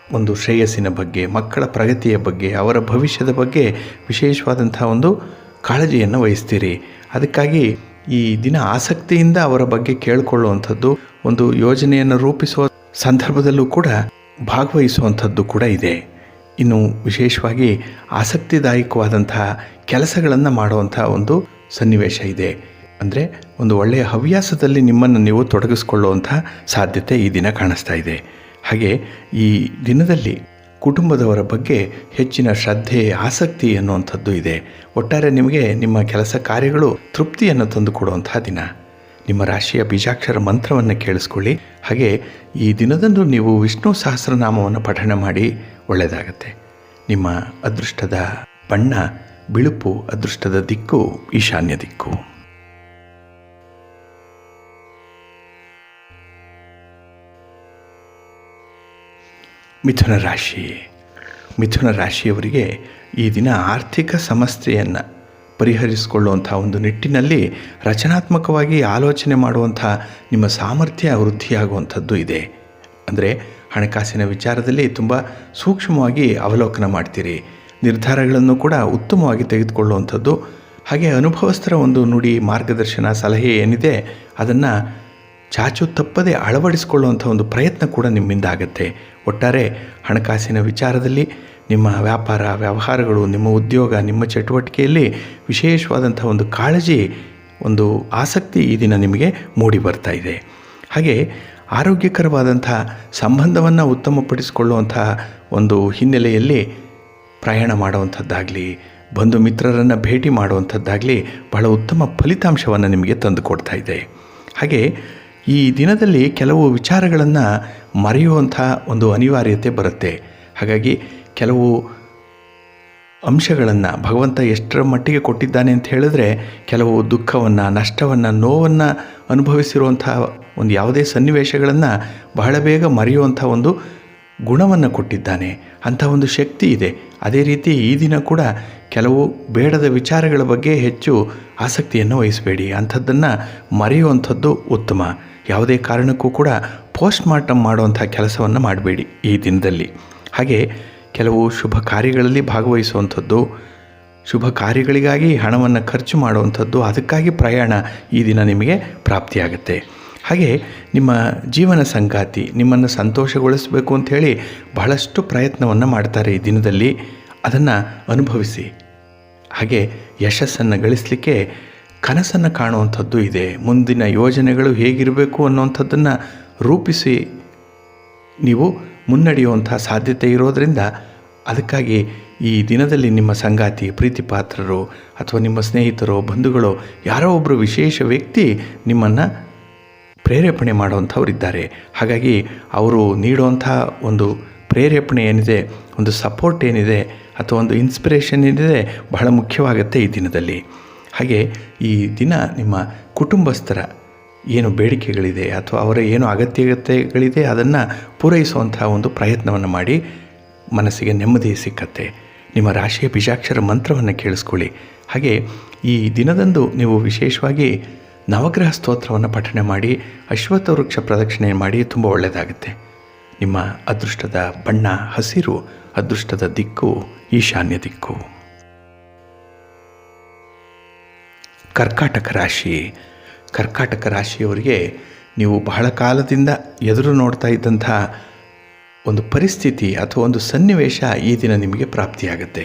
[SPEAKER 1] ಒಂದು ಶ್ರೇಯಸ್ಸಿನ ಬಗ್ಗೆ, ಮಕ್ಕಳ ಪ್ರಗತಿಯ ಬಗ್ಗೆ, ಅವರ ಭವಿಷ್ಯದ ಬಗ್ಗೆ ವಿಶೇಷವಾದಂಥ ಒಂದು ಕಾಳಜಿಯನ್ನು ವಹಿಸ್ತೀರಿ. ಅದಕ್ಕಾಗಿ ಈ ದಿನ ಆಸಕ್ತಿಯಿಂದ ಅವರ ಬಗ್ಗೆ ಕೇಳಿಕೊಳ್ಳುವಂಥದ್ದು, ಒಂದು ಯೋಜನೆಯನ್ನು ರೂಪಿಸುವ ಸಂದರ್ಭದಲ್ಲೂ ಕೂಡ ಭಾಗವಹಿಸುವಂಥದ್ದು ಕೂಡ ಇದೆ. ಇನ್ನು ವಿಶೇಷವಾಗಿ ಆಸಕ್ತಿದಾಯಕವಾದಂತಹ ಕೆಲಸಗಳನ್ನು ಮಾಡುವಂಥ ಒಂದು ಸನ್ನಿವೇಶ ಇದೆ. ಅಂದರೆ ಒಂದು ಒಳ್ಳೆಯ ಹವ್ಯಾಸದಲ್ಲಿ ನಿಮ್ಮನ್ನು ನೀವು ತೊಡಗಿಸ್ಕೊಳ್ಳುವಂಥ ಸಾಧ್ಯತೆ ಈ ದಿನ ಕಾಣಿಸ್ತಾ ಇದೆ. ಹಾಗೆ ಈ ದಿನದಲ್ಲಿ ಕುಟುಂಬದವರ ಬಗ್ಗೆ ಹೆಚ್ಚಿನ ಶ್ರದ್ಧೆ, ಆಸಕ್ತಿ ಅನ್ನುವಂಥದ್ದು ಇದೆ. ಒಟ್ಟಾರೆ ನಿಮಗೆ ನಿಮ್ಮ ಕೆಲಸ ಕಾರ್ಯಗಳು ತೃಪ್ತಿಯನ್ನು ತಂದುಕೊಡುವಂತಹ ದಿನ. ನಿಮ್ಮ ರಾಶಿಯ ಬೀಜಾಕ್ಷರ ಮಂತ್ರವನ್ನು ಕೇಳಿಸ್ಕೊಳ್ಳಿ. ಹಾಗೆ ಈ ದಿನದಂದು ನೀವು ವಿಷ್ಣು ಸಹಸ್ರನಾಮವನ್ನು ಪಠಣ ಮಾಡಿ, ಒಳ್ಳೆಯದಾಗತ್ತೆ. ನಿಮ್ಮ ಅದೃಷ್ಟದ ಬಣ್ಣ ಬಿಳುಪು, ಅದೃಷ್ಟದ ದಿಕ್ಕು ಈಶಾನ್ಯ ದಿಕ್ಕು. ಮಿಥುನ ರಾಶಿ. ಮಿಥುನ ರಾಶಿಯವರಿಗೆ ಈ ದಿನ ಆರ್ಥಿಕ ಸಮಸ್ಯೆಯನ್ನು ಪರಿಹರಿಸಿಕೊಳ್ಳುವಂಥ ಒಂದು ನಿಟ್ಟಿನಲ್ಲಿ ರಚನಾತ್ಮಕವಾಗಿ ಆಲೋಚನೆ ಮಾಡುವಂಥ ನಿಮ್ಮ ಸಾಮರ್ಥ್ಯ ವೃದ್ಧಿಯಾಗುವಂಥದ್ದು ಇದೆ. ಅಂದರೆ ಹಣಕಾಸಿನ ವಿಚಾರದಲ್ಲಿ ತುಂಬ ಸೂಕ್ಷ್ಮವಾಗಿ ಅವಲೋಕನ ಮಾಡ್ತೀರಿ. ನಿರ್ಧಾರಗಳನ್ನು ಕೂಡ ಉತ್ತಮವಾಗಿ ತೆಗೆದುಕೊಳ್ಳುವಂಥದ್ದು. ಹಾಗೆ ಅನುಭವಸ್ಥರ ಒಂದು ನುಡಿ, ಮಾರ್ಗದರ್ಶನ, ಸಲಹೆ ಏನಿದೆ ಅದನ್ನು ಚಾಚು ತಪ್ಪದೆ ಅಳವಡಿಸಿಕೊಳ್ಳುವಂಥ ಒಂದು ಪ್ರಯತ್ನ ಕೂಡ ನಿಮ್ಮಿಂದ ಆಗುತ್ತೆ. ಒಟ್ಟಾರೆ ಹಣಕಾಸಿನ ವಿಚಾರದಲ್ಲಿ ನಿಮ್ಮ ವ್ಯಾಪಾರ ವ್ಯವಹಾರಗಳು, ನಿಮ್ಮ ಉದ್ಯೋಗ, ನಿಮ್ಮ ಚಟುವಟಿಕೆಯಲ್ಲಿ ವಿಶೇಷವಾದಂಥ ಒಂದು ಕಾಳಜಿ, ಒಂದು ಆಸಕ್ತಿ ಈ ದಿನ ನಿಮಗೆ ಮೂಡಿ ಬರ್ತಾ ಇದೆ. ಹಾಗೆ ಆರೋಗ್ಯಕರವಾದಂಥ ಸಂಬಂಧವನ್ನು ಉತ್ತಮಪಡಿಸಿಕೊಳ್ಳುವಂಥ ಒಂದು ಹಿನ್ನೆಲೆಯಲ್ಲಿ ಪ್ರಯಾಣ ಮಾಡುವಂಥದ್ದಾಗಲಿ, ಬಂಧು ಮಿತ್ರರನ್ನು ಭೇಟಿ ಮಾಡುವಂಥದ್ದಾಗಲಿ ಬಹಳ ಉತ್ತಮ ಫಲಿತಾಂಶವನ್ನು ನಿಮಗೆ ತಂದುಕೊಡ್ತಾ ಇದೆ. ಹಾಗೆ ಈ ದಿನದಲ್ಲಿ ಕೆಲವು ವಿಚಾರಗಳನ್ನು ಮರೆಯುವಂಥ ಒಂದು ಅನಿವಾರ್ಯತೆ ಬರುತ್ತೆ. ಹಾಗಾಗಿ ಕೆಲವು ಅಂಶಗಳನ್ನು ಭಗವಂತ ಎಷ್ಟರ ಮಟ್ಟಿಗೆ ಕೊಟ್ಟಿದ್ದಾನೆ ಅಂತ ಹೇಳಿದ್ರೆ, ಕೆಲವು ದುಃಖವನ್ನು, ನಷ್ಟವನ್ನು, ನೋವನ್ನು ಅನುಭವಿಸಿರುವಂಥ ಒಂದು ಯಾವುದೇ ಸನ್ನಿವೇಶಗಳನ್ನು ಬಹಳ ಬೇಗ ಮರೆಯುವಂಥ ಒಂದು ಗುಣವನ್ನು ಕೊಟ್ಟಿದ್ದಾನೆ. ಅಂಥ ಒಂದು ಶಕ್ತಿ ಇದೆ. ಅದೇ ರೀತಿ ಈ ದಿನ ಕೂಡ ಕೆಲವು ಬೇಡದ ವಿಚಾರಗಳ ಬಗ್ಗೆ ಹೆಚ್ಚು ಆಸಕ್ತಿಯನ್ನು ವಹಿಸಬೇಡಿ. ಅಂಥದ್ದನ್ನು ಮರೆಯುವಂಥದ್ದು ಉತ್ತಮ. ಯಾವುದೇ ಕಾರಣಕ್ಕೂ ಕೂಡ ಪೋಸ್ಟ್ ಮಾರ್ಟಮ್ ಮಾಡುವಂಥ ಕೆಲಸವನ್ನು ಮಾಡಬೇಡಿ ಈ ದಿನದಲ್ಲಿ. ಹಾಗೆ ಕೆಲವು ಶುಭ ಕಾರ್ಯಗಳಲ್ಲಿ ಭಾಗವಹಿಸುವಂಥದ್ದು, ಶುಭ ಕಾರ್ಯಗಳಿಗಾಗಿ ಹಣವನ್ನು ಖರ್ಚು ಮಾಡುವಂಥದ್ದು, ಅದಕ್ಕಾಗಿ ಪ್ರಯಾಣ ಈ ದಿನ ನಿಮಗೆ ಪ್ರಾಪ್ತಿಯಾಗುತ್ತೆ. ಹಾಗೆ ನಿಮ್ಮ ಜೀವನ ಸಂಗಾತಿ ನಿಮ್ಮನ್ನು ಸಂತೋಷಗೊಳಿಸಬೇಕು ಅಂಥೇಳಿ ಬಹಳಷ್ಟು ಪ್ರಯತ್ನವನ್ನು ಮಾಡ್ತಾರೆ ಈ ದಿನದಲ್ಲಿ. ಅದನ್ನು ಅನುಭವಿಸಿ. ಹಾಗೆ ಯಶಸ್ಸನ್ನು ಗಳಿಸಲಿಕ್ಕೆ ಕನಸನ್ನು ಕಾಣುವಂಥದ್ದು ಇದೆ. ಮುಂದಿನ ಯೋಜನೆಗಳು ಹೇಗಿರಬೇಕು ಅನ್ನುವಂಥದ್ದನ್ನು ರೂಪಿಸಿ ನೀವು ಮುನ್ನಡೆಯುವಂಥ ಸಾಧ್ಯತೆ ಇರೋದರಿಂದ, ಅದಕ್ಕಾಗಿ ಈ ದಿನದಲ್ಲಿ ನಿಮ್ಮ ಸಂಗಾತಿ, ಪ್ರೀತಿಪಾತ್ರರು ಅಥವಾ ನಿಮ್ಮ ಸ್ನೇಹಿತರು, ಬಂಧುಗಳು, ಯಾರೋ ಒಬ್ಬರು ವಿಶೇಷ ವ್ಯಕ್ತಿ ನಿಮ್ಮನ್ನು ಪ್ರೇರೇಪಣೆ ಮಾಡುವಂಥವರಿದ್ದಾರೆ. ಹಾಗಾಗಿ ಅವರು ನೀಡುವಂಥ ಒಂದು ಪ್ರೇರೇಪಣೆ ಏನಿದೆ, ಒಂದು ಸಪೋರ್ಟ್ ಏನಿದೆ ಅಥವಾ ಒಂದು ಇನ್ಸ್ಪಿರೇಷನ್ ಏನಿದೆ, ಬಹಳ ಮುಖ್ಯವಾಗುತ್ತೆ ಈ ದಿನದಲ್ಲಿ. ಹಾಗೆ ಈ ದಿನ ನಿಮ್ಮ ಕುಟುಂಬಸ್ಥರ ಏನು ಬೇಡಿಕೆಗಳಿದೆ ಅಥವಾ ಅವರ ಏನು ಅಗತ್ಯತೆಗಳಿದೆ ಅದನ್ನು ಪೂರೈಸುವಂಥ ಒಂದು ಪ್ರಯತ್ನವನ್ನು ಮಾಡಿ ಮನಸ್ಸಿಗೆ ನೆಮ್ಮದಿ ಸಿಕ್ಕತ್ತೆ. ನಿಮ್ಮ ರಾಶಿಯ ಬೀಜಾಕ್ಷರ ಮಂತ್ರವನ್ನು ಕೇಳಿಸ್ಕೊಳ್ಳಿ. ಹಾಗೆ ಈ ದಿನದಂದು ನೀವು ವಿಶೇಷವಾಗಿ ನವಗ್ರಹ ಸ್ತೋತ್ರವನ್ನು ಪಠಣೆ ಮಾಡಿ, ಅಶ್ವತ್ಥ ವೃಕ್ಷ ಪ್ರದಕ್ಷಿಣೆ ಮಾಡಿ, ತುಂಬ ಒಳ್ಳೆಯದಾಗುತ್ತೆ. ನಿಮ್ಮ ಅದೃಷ್ಟದ ಬಣ್ಣ ಹಸಿರು, ಅದೃಷ್ಟದ ದಿಕ್ಕು ಈಶಾನ್ಯ ದಿಕ್ಕು. ಕರ್ಕಾಟಕ ರಾಶಿ. ಕರ್ಕಾಟಕ ರಾಶಿಯವರಿಗೆ ನೀವು ಬಹಳ ಕಾಲದಿಂದ ಎದುರು ನೋಡ್ತಾ ಇದ್ದಂಥ ಒಂದು ಪರಿಸ್ಥಿತಿ ಅಥವಾ ಒಂದು ಸನ್ನಿವೇಶ ಈ ದಿನ ನಿಮಗೆ ಪ್ರಾಪ್ತಿಯಾಗುತ್ತೆ.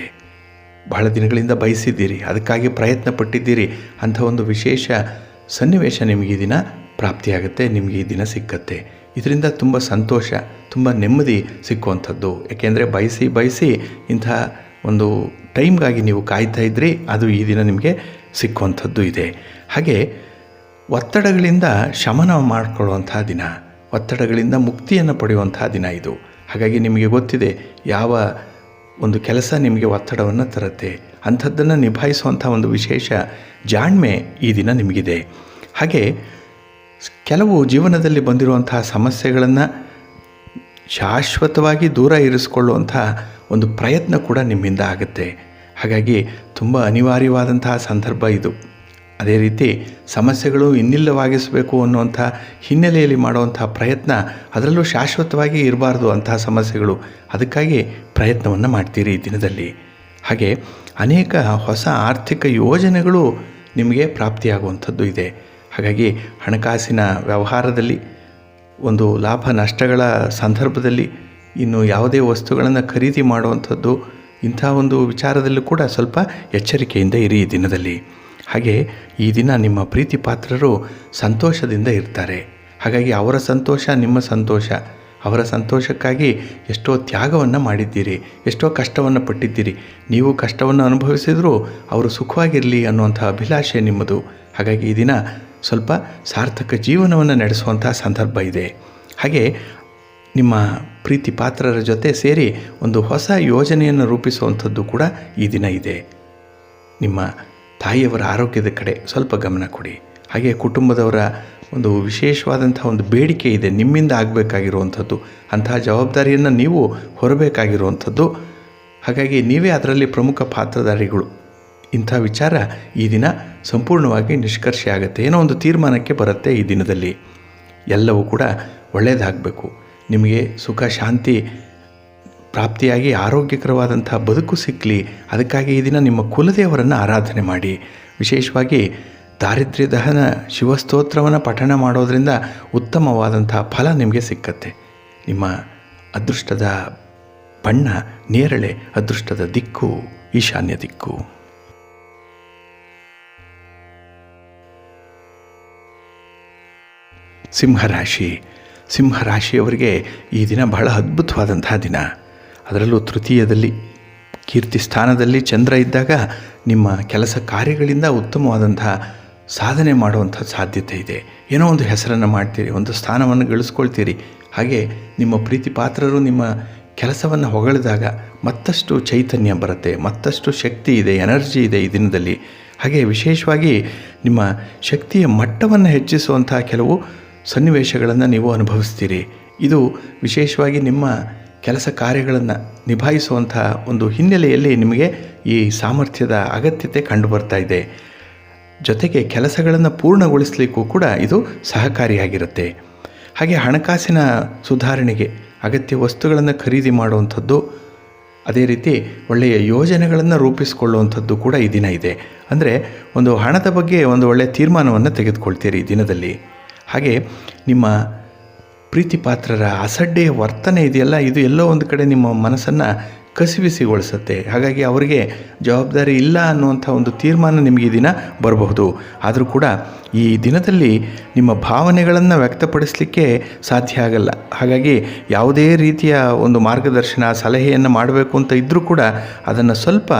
[SPEAKER 1] ಬಹಳ ದಿನಗಳಿಂದ ಬಯಸಿದ್ದೀರಿ, ಅದಕ್ಕಾಗಿ ಪ್ರಯತ್ನ ಪಟ್ಟಿದ್ದೀರಿ. ಅಂಥ ಒಂದು ವಿಶೇಷ ಸನ್ನಿವೇಶ ನಿಮಗೆ ಈ ದಿನ ಪ್ರಾಪ್ತಿಯಾಗುತ್ತೆ, ನಿಮಗೆ ಈ ದಿನ ಸಿಕ್ಕತ್ತೆ. ಇದರಿಂದ ತುಂಬ ಸಂತೋಷ, ತುಂಬ ನೆಮ್ಮದಿ ಸಿಕ್ಕುವಂಥದ್ದು. ಏಕೆಂದರೆ ಬಯಸಿ ಇಂಥ ಒಂದು ಟೈಮ್ಗಾಗಿ ನೀವು ಕಾಯ್ತಾ ಇದ್ರಿ, ಅದು ಈ ದಿನ ನಿಮಗೆ ಸಿಕ್ಕುವಂಥದ್ದು ಇದೆ. ಹಾಗೆ ಒತ್ತಡಗಳಿಂದ ಶಮನ ಮಾಡಿಕೊಳ್ಳುವಂಥ ದಿನ, ಒತ್ತಡಗಳಿಂದ ಮುಕ್ತಿಯನ್ನು ಪಡೆಯುವಂಥ ದಿನ ಇದು. ಹಾಗಾಗಿ ನಿಮಗೆ ಗೊತ್ತಿದೆ ಯಾವ ಒಂದು ಕೆಲಸ ನಿಮಗೆ ಒತ್ತಡವನ್ನು ತರುತ್ತೆ, ಅಂಥದ್ದನ್ನು ನಿಭಾಯಿಸುವಂಥ ಒಂದು ವಿಶೇಷ ಜಾಣ್ಮೆ ಈ ದಿನ ನಿಮಗಿದೆ. ಹಾಗೆ ಕೆಲವು ಜೀವನದಲ್ಲಿ ಬಂದಿರುವಂತಹ ಸಮಸ್ಯೆಗಳನ್ನು ಶಾಶ್ವತವಾಗಿ ದೂರ ಇರಿಸಿಕೊಳ್ಳುವಂಥ ಒಂದು ಪ್ರಯತ್ನ ಕೂಡ ನಿಮ್ಮಿಂದ ಆಗುತ್ತೆ. ಹಾಗಾಗಿ ತುಂಬ ಅನಿವಾರ್ಯವಾದಂತಹ ಸಂದರ್ಭ ಇದು. ಅದೇ ರೀತಿ ಸಮಸ್ಯೆಗಳು ಇನ್ನಿಲ್ಲವಾಗಿಸಬೇಕು ಅನ್ನುವಂಥ ಹಿನ್ನೆಲೆಯಲ್ಲಿ ಮಾಡುವಂಥ ಪ್ರಯತ್ನ, ಅದರಲ್ಲೂ ಶಾಶ್ವತವಾಗಿ ಇರಬಾರ್ದು ಅಂತಹ ಸಮಸ್ಯೆಗಳು, ಅದಕ್ಕಾಗಿ ಪ್ರಯತ್ನವನ್ನು ಮಾಡ್ತೀರಿ ಈ ದಿನದಲ್ಲಿ. ಹಾಗೆ ಅನೇಕ ಹೊಸ ಆರ್ಥಿಕ ಯೋಜನೆಗಳು ನಿಮಗೆ ಪ್ರಾಪ್ತಿಯಾಗುವಂಥದ್ದು ಇದೆ. ಹಾಗಾಗಿ ಹಣಕಾಸಿನ ವ್ಯವಹಾರದಲ್ಲಿ ಒಂದು ಲಾಭ ನಷ್ಟಗಳ ಸಂದರ್ಭದಲ್ಲಿ ಇನ್ನು ಯಾವುದೇ ವಸ್ತುಗಳನ್ನು ಖರೀದಿ ಮಾಡುವಂಥದ್ದು, ಇಂಥ ಒಂದು ವಿಚಾರದಲ್ಲೂ ಕೂಡ ಸ್ವಲ್ಪ ಎಚ್ಚರಿಕೆಯಿಂದ ಇರಿ ಈ ದಿನದಲ್ಲಿ. ಹಾಗೆ ಈ ದಿನ ನಿಮ್ಮ ಪ್ರೀತಿ ಪಾತ್ರರು ಸಂತೋಷದಿಂದ ಇರ್ತಾರೆ. ಹಾಗಾಗಿ ಅವರ ಸಂತೋಷ ನಿಮ್ಮ ಸಂತೋಷ. ಅವರ ಸಂತೋಷಕ್ಕಾಗಿ ಎಷ್ಟೋ ತ್ಯಾಗವನ್ನು ಮಾಡಿದ್ದೀರಿ, ಎಷ್ಟೋ ಕಷ್ಟವನ್ನು ಪಟ್ಟಿದ್ದೀರಿ. ನೀವು ಕಷ್ಟವನ್ನು ಅನುಭವಿಸಿದರೂ ಅವರು ಸುಖವಾಗಿರಲಿ ಅನ್ನುವಂಥ ಅಭಿಲಾಷೆ ನಿಮ್ಮದು. ಹಾಗಾಗಿ ಈ ದಿನ ಸ್ವಲ್ಪ ಸಾರ್ಥಕ ಜೀವನವನ್ನು ನಡೆಸುವಂಥ ಸಂದರ್ಭ ಇದೆ. ಹಾಗೆ ನಿಮ್ಮ ಪ್ರೀತಿ ಪಾತ್ರರ ಜೊತೆ ಸೇರಿ ಒಂದು ಹೊಸ ಯೋಜನೆಯನ್ನು ರೂಪಿಸುವಂಥದ್ದು ಕೂಡ ಈ ದಿನ ಇದೆ. ನಿಮ್ಮ ತಾಯಿಯವರ ಆರೋಗ್ಯದ ಕಡೆ ಸ್ವಲ್ಪ ಗಮನ ಕೊಡಿ. ಹಾಗೆ ಕುಟುಂಬದವರ ಒಂದು ವಿಶೇಷವಾದಂಥ ಒಂದು ಬೇಡಿಕೆ ಇದೆ ನಿಮ್ಮಿಂದ ಆಗಬೇಕಾಗಿರುವಂಥದ್ದು. ಅಂತಹ ಜವಾಬ್ದಾರಿಯನ್ನು ನೀವು ಹೊರಬೇಕಾಗಿರುವಂಥದ್ದು. ಹಾಗಾಗಿ ನೀವೇ ಅದರಲ್ಲಿ ಪ್ರಮುಖ ಪಾತ್ರಧಾರಿಗಳು. ಇಂಥ ವಿಚಾರ ಈ ದಿನ ಸಂಪೂರ್ಣವಾಗಿ ನಿಷ್ಕರ್ಷೆ ಆಗುತ್ತೆ. ಏನೋ ಒಂದು ತೀರ್ಮಾನಕ್ಕೆ ಬರುತ್ತೆ ಈ ದಿನದಲ್ಲಿ. ಎಲ್ಲವೂ ಕೂಡ ಒಳ್ಳೆಯದಾಗಬೇಕು. ನಿಮಗೆ ಸುಖ ಶಾಂತಿ ಪ್ರಾಪ್ತಿಯಾಗಿ ಆರೋಗ್ಯಕರವಾದಂಥ ಬದುಕು ಸಿಕ್ಕಲಿ. ಅದಕ್ಕಾಗಿ ಈ ದಿನ ನಿಮ್ಮ ಕುಲದೇವರನ್ನು ಆರಾಧನೆ ಮಾಡಿ. ವಿಶೇಷವಾಗಿ ದಾರಿದ್ರ್ಯ ದಹನ ಶಿವಸ್ತೋತ್ರವನ್ನು ಪಠಣ ಮಾಡೋದರಿಂದ ಉತ್ತಮವಾದಂಥ ಫಲ ನಿಮಗೆ ಸಿಕ್ಕತ್ತೆ. ನಿಮ್ಮ ಅದೃಷ್ಟದ ಬಣ್ಣ ನೇರಳೆ, ಅದೃಷ್ಟದ ದಿಕ್ಕು ಈಶಾನ್ಯ ದಿಕ್ಕು. ಸಿಂಹರಾಶಿಯವರಿಗೆ ಈ ದಿನ ಬಹಳ ಅದ್ಭುತವಾದಂತಹ ದಿನ. ಅದರಲ್ಲೂ ತೃತೀಯದಲ್ಲಿ ಕೀರ್ತಿ ಸ್ಥಾನದಲ್ಲಿ ಚಂದ್ರ ಇದ್ದಾಗ ನಿಮ್ಮ ಕೆಲಸ ಕಾರ್ಯಗಳಿಂದ ಉತ್ತಮವಾದಂತಹ ಸಾಧನೆ ಮಾಡುವಂಥ ಸಾಧ್ಯತೆ ಇದೆ. ಏನೋ ಒಂದು ಹೆಸರನ್ನು ಮಾಡ್ತೀರಿ, ಒಂದು ಸ್ಥಾನವನ್ನು ಗಳಿಸ್ಕೊಳ್ತೀರಿ. ಹಾಗೆ ನಿಮ್ಮ ಪ್ರೀತಿ ಪಾತ್ರರು ನಿಮ್ಮ ಕೆಲಸವನ್ನು ಹೊಗಳಿದಾಗ ಮತ್ತಷ್ಟು ಚೈತನ್ಯ ಬರುತ್ತೆ, ಮತ್ತಷ್ಟು ಶಕ್ತಿ ಇದೆ, ಎನರ್ಜಿ ಇದೆ ಈ ದಿನದಲ್ಲಿ. ಹಾಗೆ ವಿಶೇಷವಾಗಿ ನಿಮ್ಮ ಶಕ್ತಿಯ ಮಟ್ಟವನ್ನು ಹೆಚ್ಚಿಸುವಂಥ ಕೆಲವು ಸನ್ನಿವೇಶಗಳನ್ನು ನೀವು ಅನುಭವಿಸ್ತೀರಿ. ಇದು ವಿಶೇಷವಾಗಿ ನಿಮ್ಮ ಕೆಲಸ ಕಾರ್ಯಗಳನ್ನು ನಿಭಾಯಿಸುವಂಥ ಒಂದು ಹಿನ್ನೆಲೆಯಲ್ಲಿ ನಿಮಗೆ ಈ ಸಾಮರ್ಥ್ಯದ ಅಗತ್ಯತೆ ಕಂಡುಬರ್ತಾ ಇದೆ. ಜೊತೆಗೆ ಕೆಲಸಗಳನ್ನು ಪೂರ್ಣಗೊಳಿಸಲಿಕ್ಕೂ ಕೂಡ ಇದು ಸಹಕಾರಿಯಾಗಿರುತ್ತೆ. ಹಾಗೆ ಹಣಕಾಸಿನ ಸುಧಾರಣೆಗೆ ಅಗತ್ಯ ವಸ್ತುಗಳನ್ನು ಖರೀದಿ ಮಾಡುವಂಥದ್ದು, ಅದೇ ರೀತಿ ಒಳ್ಳೆಯ ಯೋಜನೆಗಳನ್ನು ರೂಪಿಸಿಕೊಳ್ಳುವಂಥದ್ದು ಕೂಡ ಈ ದಿನ ಇದೆ. ಅಂದರೆ ಒಂದು ಹಣದ ಬಗ್ಗೆ ಒಂದು ಒಳ್ಳೆಯ ತೀರ್ಮಾನವನ್ನು ತೆಗೆದುಕೊಳ್ತೀರಿ ಈ ದಿನದಲ್ಲಿ. ಹಾಗೆ ನಿಮ್ಮ ಪ್ರೀತಿ ಪಾತ್ರರ ಅಸಡ್ಡೆಯ ವರ್ತನೆ ಇದೆಯಲ್ಲ, ಇದು ಎಲ್ಲೋ ಒಂದು ಕಡೆ ನಿಮ್ಮ ಮನಸ್ಸನ್ನು ಕಸಿವಿಸಿಗೊಳಿಸುತ್ತೆ. ಹಾಗಾಗಿ ಅವರಿಗೆ ಜವಾಬ್ದಾರಿ ಇಲ್ಲ ಅನ್ನುವಂಥ ಒಂದು ತೀರ್ಮಾನ ನಿಮಗೆ ಈ ದಿನ ಬರಬಹುದು. ಆದರೂ ಕೂಡ ಈ ದಿನದಲ್ಲಿ ನಿಮ್ಮ ಭಾವನೆಗಳನ್ನು ವ್ಯಕ್ತಪಡಿಸಲಿಕ್ಕೆ ಸಾಧ್ಯ ಆಗಲ್ಲ. ಹಾಗಾಗಿ ಯಾವುದೇ ರೀತಿಯ ಒಂದು ಮಾರ್ಗದರ್ಶನ ಸಲಹೆಯನ್ನು ಮಾಡಬೇಕು ಅಂತ ಇದ್ದರೂ ಕೂಡ ಅದನ್ನು ಸ್ವಲ್ಪ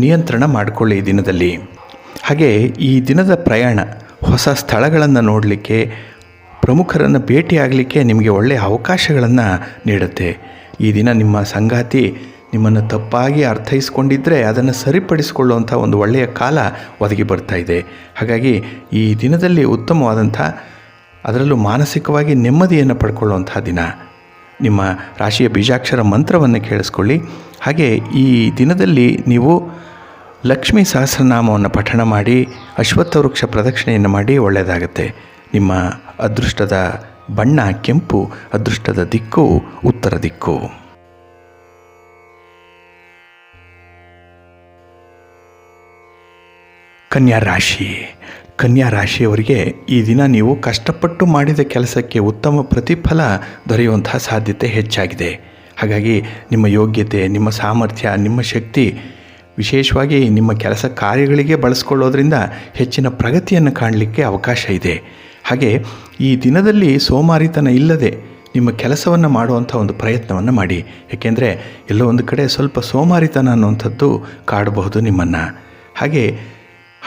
[SPEAKER 1] ನಿಯಂತ್ರಣ ಮಾಡಿಕೊಳ್ಳಿ ಈ ದಿನದಲ್ಲಿ. ಹಾಗೆ ಈ ದಿನದ ಪ್ರಯಾಣ ಹೊಸ ಸ್ಥಳಗಳನ್ನು ನೋಡಲಿಕ್ಕೆ, ಪ್ರಮುಖರನ್ನು ಭೇಟಿಯಾಗಲಿಕ್ಕೆ ನಿಮಗೆ ಒಳ್ಳೆಯ ಅವಕಾಶಗಳನ್ನು ನೀಡುತ್ತೆ. ಈ ದಿನ ನಿಮ್ಮ ಸಂಗಾತಿ ನಿಮ್ಮನ್ನು ತಪ್ಪಾಗಿ ಅರ್ಥೈಸ್ಕೊಂಡಿದ್ದರೆ ಅದನ್ನು ಸರಿಪಡಿಸಿಕೊಳ್ಳುವಂಥ ಒಂದು ಒಳ್ಳೆಯ ಕಾಲ ಒದಗಿ ಬರ್ತಾ ಇದೆ. ಹಾಗಾಗಿ ಈ ದಿನದಲ್ಲಿ ಉತ್ತಮವಾದಂಥ, ಅದರಲ್ಲೂ ಮಾನಸಿಕವಾಗಿ ನೆಮ್ಮದಿಯನ್ನು ಪಡ್ಕೊಳ್ಳುವಂಥ ದಿನ. ನಿಮ್ಮ ರಾಶಿಯ ಬೀಜಾಕ್ಷರ ಮಂತ್ರವನ್ನು ಕೇಳಿಸ್ಕೊಳ್ಳಿ. ಹಾಗೆ ಈ ದಿನದಲ್ಲಿ ನೀವು ಲಕ್ಷ್ಮೀ ಸಹಸ್ರನಾಮವನ್ನು ಪಠಣ ಮಾಡಿ, ಅಶ್ವತ್ಥ ವೃಕ್ಷ ಪ್ರದಕ್ಷಿಣೆಯನ್ನು ಮಾಡಿ ಒಳ್ಳೆಯದಾಗುತ್ತೆ. ನಿಮ್ಮ ಅದೃಷ್ಟದ ಬಣ್ಣ ಕೆಂಪು, ಅದೃಷ್ಟದ ದಿಕ್ಕು ಉತ್ತರ ದಿಕ್ಕು. ಕನ್ಯಾ ರಾಶಿಯವರಿಗೆ ಈ ದಿನ ನೀವು ಕಷ್ಟಪಟ್ಟು ಮಾಡಿದ ಕೆಲಸಕ್ಕೆ ಉತ್ತಮ ಪ್ರತಿಫಲ ದೊರೆಯುವಂತಹ ಸಾಧ್ಯತೆ ಹೆಚ್ಚಾಗಿದೆ. ಹಾಗಾಗಿ ನಿಮ್ಮ ಯೋಗ್ಯತೆ, ನಿಮ್ಮ ಸಾಮರ್ಥ್ಯ, ನಿಮ್ಮ ಶಕ್ತಿ ವಿಶೇಷವಾಗಿ ನಿಮ್ಮ ಕೆಲಸ ಕಾರ್ಯಗಳಿಗೆ ಬಳಸ್ಕೊಳ್ಳೋದ್ರಿಂದ ಹೆಚ್ಚಿನ ಪ್ರಗತಿಯನ್ನು ಕಾಣಲಿಕ್ಕೆ ಅವಕಾಶ ಇದೆ. ಹಾಗೆ ಈ ದಿನದಲ್ಲಿ ಸೋಮಾರಿತನ ಇಲ್ಲದೆ ನಿಮ್ಮ ಕೆಲಸವನ್ನು ಮಾಡುವಂಥ ಒಂದು ಪ್ರಯತ್ನವನ್ನು ಮಾಡಿ. ಏಕೆಂದರೆ ಎಲ್ಲೋ ಒಂದು ಕಡೆ ಸ್ವಲ್ಪ ಸೋಮಾರಿತನ ಅನ್ನುವಂಥದ್ದು ಕಾಡಬಹುದು ನಿಮ್ಮನ್ನು. ಹಾಗೆ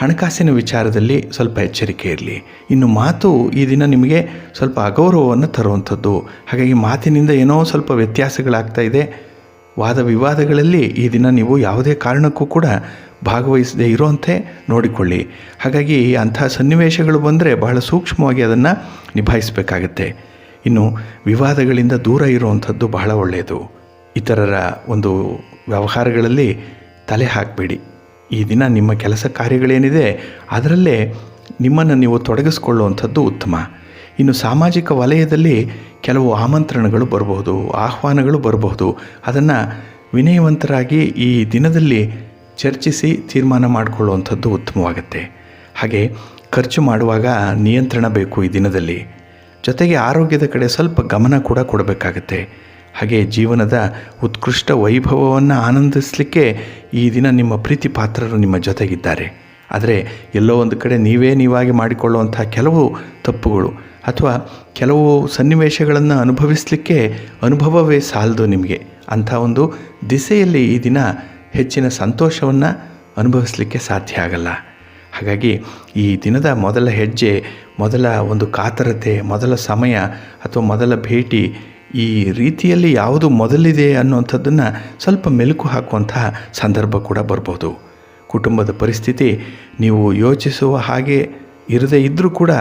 [SPEAKER 1] ಹಣಕಾಸಿನ ವಿಚಾರದಲ್ಲಿ ಸ್ವಲ್ಪ ಎಚ್ಚರಿಕೆ ಇರಲಿ. ಇನ್ನು ಮಾತು ಈ ದಿನ ನಿಮಗೆ ಸ್ವಲ್ಪ ಅಗೌರವವನ್ನು ತರುವಂಥದ್ದು. ಹಾಗಾಗಿ ಮಾತಿನಿಂದ ಏನೋ ಸ್ವಲ್ಪ ವ್ಯತ್ಯಾಸಗಳಾಗ್ತಾ ಇದೆ. ವಾದ ವಿವಾದಗಳಲ್ಲಿ ಈ ದಿನ ನೀವು ಯಾವುದೇ ಕಾರಣಕ್ಕೂ ಕೂಡ ಭಾಗವಹಿಸದೇ ಇರೋಂತೆ ನೋಡಿಕೊಳ್ಳಿ. ಹಾಗಾಗಿ ಅಂಥ ಸನ್ನಿವೇಶಗಳು ಬಂದರೆ ಬಹಳ ಸೂಕ್ಷ್ಮವಾಗಿ ಅದನ್ನು ನಿಭಾಯಿಸಬೇಕಾಗತ್ತೆ. ಇನ್ನು ವಿವಾದಗಳಿಂದ ದೂರ ಇರುವಂಥದ್ದು ಬಹಳ ಒಳ್ಳೆಯದು. ಇತರರ ಒಂದು ವ್ಯವಹಾರಗಳಲ್ಲಿ ತಲೆ ಹಾಕಬೇಡಿ. ಈ ದಿನ ನಿಮ್ಮ ಕೆಲಸ ಕಾರ್ಯಗಳೇನಿದೆ ಅದರಲ್ಲೇ ನಿಮ್ಮನ್ನು ನೀವು ತೊಡಗಿಸ್ಕೊಳ್ಳುವಂಥದ್ದು ಉತ್ತಮ. ಇನ್ನು ಸಾಮಾಜಿಕ ವಲಯದಲ್ಲಿ ಕೆಲವು ಆಮಂತ್ರಣಗಳು ಬರಬಹುದು, ಆಹ್ವಾನಗಳು ಬರಬಹುದು. ಅದನ್ನು ವಿನಯವಂತರಾಗಿ ಈ ದಿನದಲ್ಲಿ ಚರ್ಚಿಸಿ ತೀರ್ಮಾನ ಮಾಡಿಕೊಳ್ಳುವಂಥದ್ದು ಉತ್ತಮವಾಗುತ್ತೆ. ಹಾಗೆ ಖರ್ಚು ಮಾಡುವಾಗ ನಿಯಂತ್ರಣ ಬೇಕು ಈ ದಿನದಲ್ಲಿ. ಜೊತೆಗೆ ಆರೋಗ್ಯದ ಕಡೆ ಸ್ವಲ್ಪ ಗಮನ ಕೂಡ ಕೊಡಬೇಕಾಗತ್ತೆ. ಹಾಗೆ ಜೀವನದ ಉತ್ಕೃಷ್ಟ ವೈಭವವನ್ನು ಆನಂದಿಸಲಿಕ್ಕೆ ಈ ದಿನ ನಿಮ್ಮ ಪ್ರೀತಿ ಪಾತ್ರರು ನಿಮ್ಮ ಜೊತೆಗಿದ್ದಾರೆ. ಆದರೆ ಎಲ್ಲೋ ಒಂದು ಕಡೆ ನೀವಾಗಿ ಮಾಡಿಕೊಳ್ಳುವಂಥ ಕೆಲವು ತಪ್ಪುಗಳು ಅಥವಾ ಕೆಲವು ಸನ್ನಿವೇಶಗಳನ್ನು ಅನುಭವಿಸಲಿಕ್ಕೆ ಅನುಭವವೇ ಸಾಲದು ನಿಮಗೆ. ಅಂಥ ಒಂದು ದಿಸೆಯಲ್ಲಿ ಈ ದಿನ ಹೆಚ್ಚಿನ ಸಂತೋಷವನ್ನು ಅನುಭವಿಸಲಿಕ್ಕೆ ಸಾಧ್ಯ ಆಗಲ್ಲ. ಹಾಗಾಗಿ ಈ ದಿನದ ಮೊದಲ ಹೆಜ್ಜೆ, ಮೊದಲ ಒಂದು ಕಾತರತೆ, ಮೊದಲ ಸಮಯ ಅಥವಾ ಮೊದಲ ಭೇಟಿ, ಈ ರೀತಿಯಲ್ಲಿ ಯಾವುದು ಮೊದಲಿದೆ ಅನ್ನುವಂಥದ್ದನ್ನು ಸ್ವಲ್ಪ ಮೆಲುಕು ಹಾಕುವಂತಹ ಸಂದರ್ಭ ಕೂಡ ಬರ್ಬೋದು. ಕುಟುಂಬದ ಪರಿಸ್ಥಿತಿ ನೀವು ಯೋಚಿಸುವ ಹಾಗೆ ಇರದೇ ಇದ್ದರೂ ಕೂಡ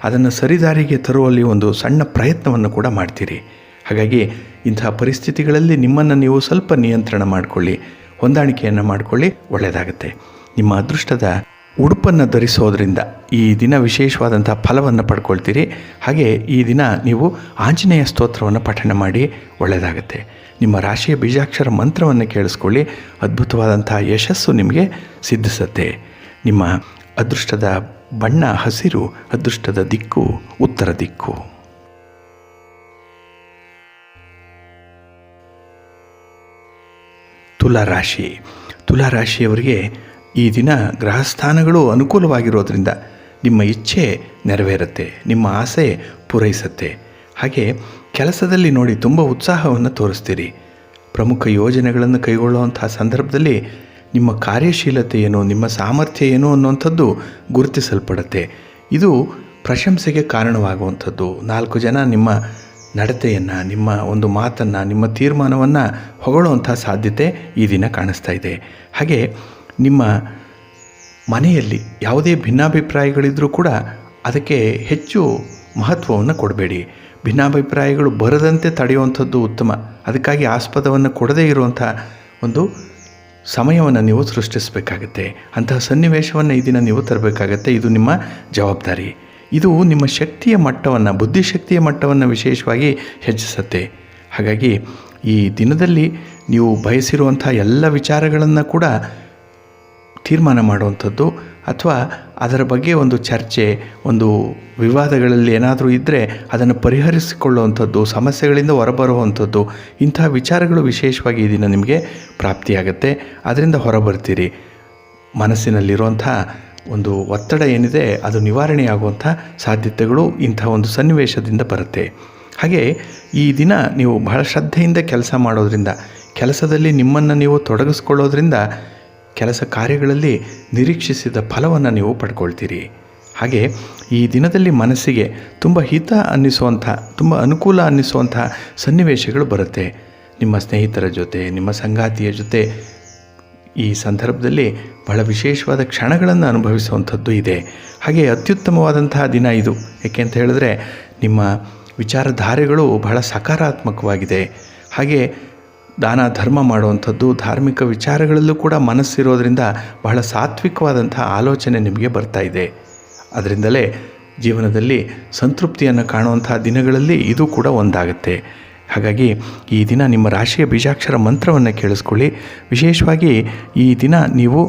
[SPEAKER 1] ಅದನ್ನು ಸರಿದಾರಿಗೆ ತರುವಲ್ಲಿ ಒಂದು ಸಣ್ಣ ಪ್ರಯತ್ನವನ್ನು ಕೂಡ ಮಾಡ್ತೀರಿ. ಹಾಗಾಗಿ ಇಂತಹ ಪರಿಸ್ಥಿತಿಗಳಲ್ಲಿ ನಿಮ್ಮನ್ನು ನೀವು ಸ್ವಲ್ಪ ನಿಯಂತ್ರಣ ಮಾಡಿಕೊಳ್ಳಿ, ಹೊಂದಾಣಿಕೆಯನ್ನು ಮಾಡಿಕೊಳ್ಳಿ, ಒಳ್ಳೆಯದಾಗುತ್ತೆ. ನಿಮ್ಮ ಅದೃಷ್ಟದ ಉಡುಪನ್ನು ಧರಿಸೋದ್ರಿಂದ ಈ ದಿನ ವಿಶೇಷವಾದಂಥ ಫಲವನ್ನು ಪಡ್ಕೊಳ್ತೀರಿ. ಹಾಗೆ ಈ ದಿನ ನೀವು ಆಂಜನೇಯ ಸ್ತೋತ್ರವನ್ನು ಪಠಣ ಮಾಡಿ, ಒಳ್ಳೆಯದಾಗುತ್ತೆ. ನಿಮ್ಮ ರಾಶಿಯ ಬೀಜಾಕ್ಷರ ಮಂತ್ರವನ್ನು ಕೇಳಿಸ್ಕೊಳ್ಳಿ, ಅದ್ಭುತವಾದಂಥ ಯಶಸ್ಸು ನಿಮಗೆ ಸಿದ್ಧಿಸುತ್ತೆ. ನಿಮ್ಮ ಅದೃಷ್ಟದ ಬಣ್ಣ ಹಸಿರು, ಅದೃಷ್ಟದ ದಿಕ್ಕು ಉತ್ತರ ದಿಕ್ಕು. ತುಲಾರಾಶಿ. ತುಲಾರಾಶಿಯವರಿಗೆ ಈ ದಿನ ಗ್ರಹಸ್ಥಾನಗಳು ಅನುಕೂಲವಾಗಿರೋದ್ರಿಂದ ನಿಮ್ಮ ಇಚ್ಛೆ ನೆರವೇರುತ್ತೆ, ನಿಮ್ಮ ಆಸೆ ಪೂರೈಸುತ್ತೆ. ಹಾಗೆ ಕೆಲಸದಲ್ಲಿ ನೋಡಿ ತುಂಬ ಉತ್ಸಾಹವನ್ನು ತೋರಿಸ್ತೀರಿ. ಪ್ರಮುಖ ಯೋಜನೆಗಳನ್ನು ಕೈಗೊಳ್ಳುವಂಥ ಸಂದರ್ಭದಲ್ಲಿ ನಿಮ್ಮ ಕಾರ್ಯಶೀಲತೆ ಏನು, ನಿಮ್ಮ ಸಾಮರ್ಥ್ಯ ಏನು ಅನ್ನುವಂಥದ್ದು ಗುರುತಿಸಲ್ಪಡುತ್ತೆ. ಇದು ಪ್ರಶಂಸೆಗೆ ಕಾರಣವಾಗುವಂಥದ್ದು. 4 ಜನ ನಿಮ್ಮ ನಡತೆಯನ್ನು, ನಿಮ್ಮ ಒಂದು ಮಾತನ್ನು, ನಿಮ್ಮ ತೀರ್ಮಾನವನ್ನು ಹೊಗಳುವಂಥ ಸಾಧ್ಯತೆ ಈ ದಿನ ಕಾಣಿಸ್ತಾ ಇದೆ. ಹಾಗೆ ನಿಮ್ಮ ಮನೆಯಲ್ಲಿ ಯಾವುದೇ ಭಿನ್ನಾಭಿಪ್ರಾಯಗಳಿದ್ದರೂ ಕೂಡ ಅದಕ್ಕೆ ಹೆಚ್ಚು ಮಹತ್ವವನ್ನು ಕೊಡಬೇಡಿ. ಭಿನ್ನಾಭಿಪ್ರಾಯಗಳು ಬರದಂತೆ ತಡೆಯುವಂಥದ್ದು ಉತ್ತಮ. ಅದಕ್ಕಾಗಿ ಆಸ್ಪದವನ್ನು ಕೊಡದೇ ಇರುವಂಥ ಒಂದು ಸಮಯವನ್ನು ನೀವು ಸೃಷ್ಟಿಸಬೇಕಾಗತ್ತೆ. ಅಂತಹ ಸನ್ನಿವೇಶವನ್ನು ಈ ದಿನ ನೀವು ತರಬೇಕಾಗತ್ತೆ. ಇದು ನಿಮ್ಮ ಜವಾಬ್ದಾರಿ. ಇದು ನಿಮ್ಮ ಶಕ್ತಿಯ ಮಟ್ಟವನ್ನು, ಬುದ್ಧಿಶಕ್ತಿಯ ಮಟ್ಟವನ್ನು ವಿಶೇಷವಾಗಿ ಹೆಚ್ಚಿಸುತ್ತೆ. ಹಾಗಾಗಿ ಈ ದಿನದಲ್ಲಿ ನೀವು ಬಯಸಿರುವಂಥ ಎಲ್ಲ ವಿಚಾರಗಳನ್ನು ಕೂಡ ತೀರ್ಮಾನ ಮಾಡುವಂಥದ್ದು ಅಥವಾ ಅದರ ಬಗ್ಗೆ ಒಂದು ಚರ್ಚೆ, ಒಂದು ವಿವಾದಗಳಲ್ಲಿ ಏನಾದರೂ ಇದ್ದರೆ ಅದನ್ನು ಪರಿಹರಿಸಿಕೊಳ್ಳುವಂಥದ್ದು, ಸಮಸ್ಯೆಗಳಿಂದ ಹೊರಬರುವಂಥದ್ದು, ಇಂತಹ ವಿಚಾರಗಳು ವಿಶೇಷವಾಗಿ ಈ ದಿನ ನಿಮಗೆ ಪ್ರಾಪ್ತಿಯಾಗತ್ತೆ. ಅದರಿಂದ ಹೊರಬರ್ತೀರಿ. ಮನಸ್ಸಿನಲ್ಲಿರುವಂಥ ಒಂದು ಒತ್ತಡ ಏನಿದೆ ಅದು ನಿವಾರಣೆಯಾಗುವಂಥ ಸಾಧ್ಯತೆಗಳು ಇಂಥ ಒಂದು ಸನ್ನಿವೇಶದಿಂದ ಬರುತ್ತೆ. ಹಾಗೆ ಈ ದಿನ ನೀವು ಬಹಳ ಶ್ರದ್ಧೆಯಿಂದ ಕೆಲಸ ಮಾಡೋದ್ರಿಂದ, ಕೆಲಸದಲ್ಲಿ ನಿಮ್ಮನ್ನು ನೀವು ತೊಡಗಿಸ್ಕೊಳ್ಳೋದ್ರಿಂದ ಕೆಲಸ ಕಾರ್ಯಗಳಲ್ಲಿ ನಿರೀಕ್ಷಿಸಿದ ಫಲವನ್ನು ನೀವು ಪಡ್ಕೊಳ್ತೀರಿ. ಹಾಗೆ ಈ ದಿನದಲ್ಲಿ ಮನಸ್ಸಿಗೆ ತುಂಬ ಹಿತ ಅನ್ನಿಸುವಂಥ, ತುಂಬ ಅನುಕೂಲ ಅನ್ನಿಸುವಂಥ ಸನ್ನಿವೇಶಗಳು ಬರುತ್ತೆ. ನಿಮ್ಮ ಸ್ನೇಹಿತರ ಜೊತೆ, ನಿಮ್ಮ ಸಂಗಾತಿಯ ಜೊತೆ ಈ ಸಂದರ್ಭದಲ್ಲಿ ಬಹಳ ವಿಶೇಷವಾದ ಕ್ಷಣಗಳನ್ನು ಅನುಭವಿಸುವಂಥದ್ದು ಇದೆ. ಹಾಗೆ ಅತ್ಯುತ್ತಮವಾದಂತಹ ದಿನ ಇದು. ಏಕೆ ಅಂತ ಹೇಳಿದ್ರೆ ನಿಮ್ಮ ವಿಚಾರಧಾರೆಗಳು ಬಹಳ ಸಕಾರಾತ್ಮಕವಾಗಿದೆ. ಹಾಗೆ ದಾನ ಧರ್ಮ ಮಾಡುವಂಥದ್ದು, ಧಾರ್ಮಿಕ ವಿಚಾರಗಳಲ್ಲೂ ಕೂಡ ಮನಸ್ಸಿರೋದ್ರಿಂದ ಬಹಳ ಸಾತ್ವಿಕವಾದಂಥ ಆಲೋಚನೆ ನಿಮಗೆ ಬರ್ತಾ ಇದೆ. ಅದರಿಂದಲೇ ಜೀವನದಲ್ಲಿ ಸಂತೃಪ್ತಿಯನ್ನು ಕಾಣುವಂಥ ದಿನಗಳಲ್ಲಿ ಇದು ಕೂಡ ಒಂದಾಗುತ್ತೆ. ಹಾಗಾಗಿ ಈ ದಿನ ನಿಮ್ಮ ರಾಶಿಯ ಬೀಜಾಕ್ಷರ ಮಂತ್ರವನ್ನು ಕೇಳಿಸ್ಕೊಳ್ಳಿ. ವಿಶೇಷವಾಗಿ ಈ ದಿನ ನೀವು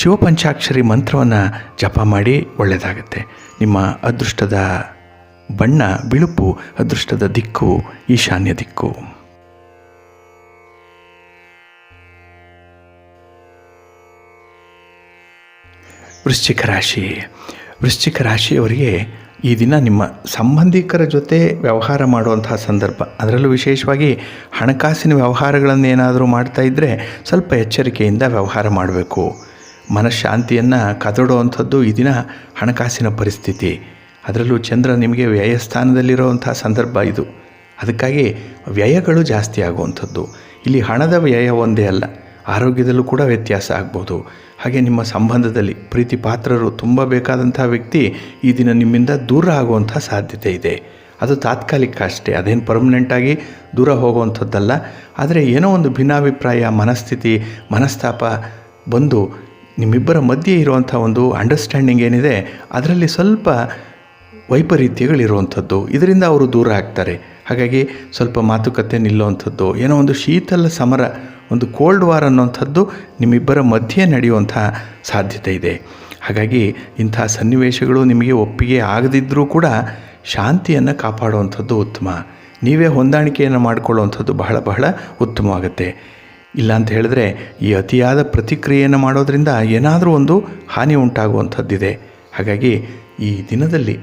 [SPEAKER 1] ಶಿವಪಂಚಾಕ್ಷರಿ ಮಂತ್ರವನ್ನು ಜಪ ಮಾಡಿ, ಒಳ್ಳೆಯದಾಗುತ್ತೆ. ನಿಮ್ಮ ಅದೃಷ್ಟದ ಬಣ್ಣ ಬಿಳುಪು, ಅದೃಷ್ಟದ ದಿಕ್ಕು ಈಶಾನ್ಯ ದಿಕ್ಕು. ವೃಶ್ಚಿಕ ರಾಶಿ. ವೃಶ್ಚಿಕ ರಾಶಿಯವರಿಗೆ ಈ ದಿನ ನಿಮ್ಮ ಸಂಬಂಧಿಕರ ಜೊತೆ ವ್ಯವಹಾರ ಮಾಡುವಂತಹ ಸಂದರ್ಭ, ಅದರಲ್ಲೂ ವಿಶೇಷವಾಗಿ ಹಣಕಾಸಿನ ವ್ಯವಹಾರಗಳನ್ನೇನಾದರೂ ಮಾಡ್ತಾ ಇದ್ದರೆ ಸ್ವಲ್ಪ ಎಚ್ಚರಿಕೆಯಿಂದ ವ್ಯವಹಾರ ಮಾಡಬೇಕು. ಮನಃಶಾಂತಿಯನ್ನು ಕದಡುವಂಥದ್ದು ಈ ದಿನ ಹಣಕಾಸಿನ ಪರಿಸ್ಥಿತಿ. ಅದರಲ್ಲೂ ಚಂದ್ರ ನಿಮಗೆ ವ್ಯಯಸ್ಥಾನದಲ್ಲಿರುವಂಥ ಸಂದರ್ಭ ಇದು. ಅದಕ್ಕಾಗಿ ವ್ಯಯಗಳು ಜಾಸ್ತಿ ಆಗುವಂಥದ್ದು. ಇಲ್ಲಿ ಹಣದ ವ್ಯಯ ಒಂದೇ ಅಲ್ಲ, ಆರೋಗ್ಯದಲ್ಲೂ ಕೂಡ ವ್ಯತ್ಯಾಸ ಆಗ್ಬೋದು. ಹಾಗೆ ನಿಮ್ಮ ಸಂಬಂಧದಲ್ಲಿ ಪ್ರೀತಿ ಪಾತ್ರರು ತುಂಬ ಬೇಕಾದಂಥ ವ್ಯಕ್ತಿ ಈ ದಿನ ನಿಮ್ಮಿಂದ ದೂರ ಆಗುವಂಥ ಸಾಧ್ಯತೆ ಇದೆ. ಅದು ತಾತ್ಕಾಲಿಕ ಅಷ್ಟೇ, ಅದೇನು ಪರ್ಮನೆಂಟಾಗಿ ದೂರ ಹೋಗುವಂಥದ್ದಲ್ಲ. ಆದರೆ ಏನೋ ಒಂದು ಭಿನ್ನಾಭಿಪ್ರಾಯ, ಮನಸ್ಥಿತಿ, ಮನಸ್ತಾಪ ಬಂದು ನಿಮ್ಮಿಬ್ಬರ ಮಧ್ಯೆ ಇರುವಂಥ ಒಂದು ಅಂಡರ್ಸ್ಟ್ಯಾಂಡಿಂಗ್ ಏನಿದೆ ಅದರಲ್ಲಿ ಸ್ವಲ್ಪ ವೈಪರೀತ್ಯಗಳಿರುವಂಥದ್ದು, ಇದರಿಂದ ಅವರು ದೂರ ಆಗ್ತಾರೆ. ಹಾಗಾಗಿ ಸ್ವಲ್ಪ ಮಾತುಕತೆ ನಿಲ್ಲುವಂಥದ್ದು, ಏನೋ ಒಂದು ಶೀತಲ ಸಮರ, ಒಂದು ಕೋಲ್ಡ್ ವಾರ್ ಅನ್ನೋಂಥದ್ದು ನಿಮ್ಮಿಬ್ಬರ ಮಧ್ಯೆ ನಡೆಯುವಂಥ ಸಾಧ್ಯತೆ ಇದೆ. ಹಾಗಾಗಿ ಇಂಥ ಸನ್ನಿವೇಶಗಳು ನಿಮಗೆ ಒಪ್ಪಿಗೆ ಆಗದಿದ್ದರೂ ಕೂಡ ಶಾಂತಿಯನ್ನು ಕಾಪಾಡುವಂಥದ್ದು ಉತ್ತಮ. ನೀವೇ ಹೊಂದಾಣಿಕೆಯನ್ನು ಮಾಡಿಕೊಳ್ಳುವಂಥದ್ದು ಬಹಳ ಬಹಳ ಉತ್ತಮವಾಗುತ್ತೆ. ಇಲ್ಲ ಅಂತ ಹೇಳಿದ್ರೆ ಈ ಅತಿಯಾದ ಪ್ರತಿಕ್ರಿಯೆಯನ್ನು ಮಾಡೋದರಿಂದ ಏನಾದರೂ ಒಂದು ಹಾನಿ ಉಂಟಾಗುವಂಥದ್ದಿದೆ. ಹಾಗಾಗಿ ಈ ದಿನದಲ್ಲಿ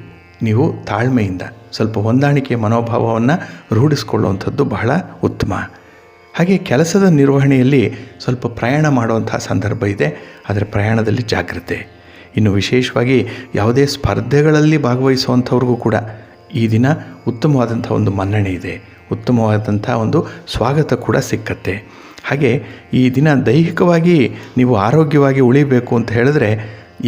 [SPEAKER 1] ನೀವು ತಾಳ್ಮೆಯಿಂದ ಸ್ವಲ್ಪ ಹೊಂದಾಣಿಕೆಯ ಮನೋಭಾವವನ್ನು ರೂಢಿಸ್ಕೊಳ್ಳುವಂಥದ್ದು ಬಹಳ ಉತ್ತಮ. ಹಾಗೆ ಕೆಲಸದ ನಿರ್ವಹಣೆಯಲ್ಲಿ ಸ್ವಲ್ಪ ಪ್ರಯಾಣ ಮಾಡುವಂಥ ಸಂದರ್ಭ ಇದೆ, ಆದರೆ ಪ್ರಯಾಣದಲ್ಲಿ ಜಾಗ್ರತೆ. ಇನ್ನು ವಿಶೇಷವಾಗಿ ಯಾವುದೇ ಸ್ಪರ್ಧೆಗಳಲ್ಲಿ ಭಾಗವಹಿಸುವಂಥವ್ರಿಗೂ ಕೂಡ ಈ ದಿನ ಉತ್ತಮವಾದಂಥ ಒಂದು ಮನ್ನಣೆ ಇದೆ, ಉತ್ತಮವಾದಂಥ ಒಂದು ಸ್ವಾಗತ ಕೂಡ ಸಿಕ್ಕತ್ತೆ. ಹಾಗೆ ಈ ದಿನ ದೈಹಿಕವಾಗಿ ನೀವು ಆರೋಗ್ಯವಾಗಿ ಉಳಿಬೇಕು ಅಂತ ಹೇಳಿದ್ರೆ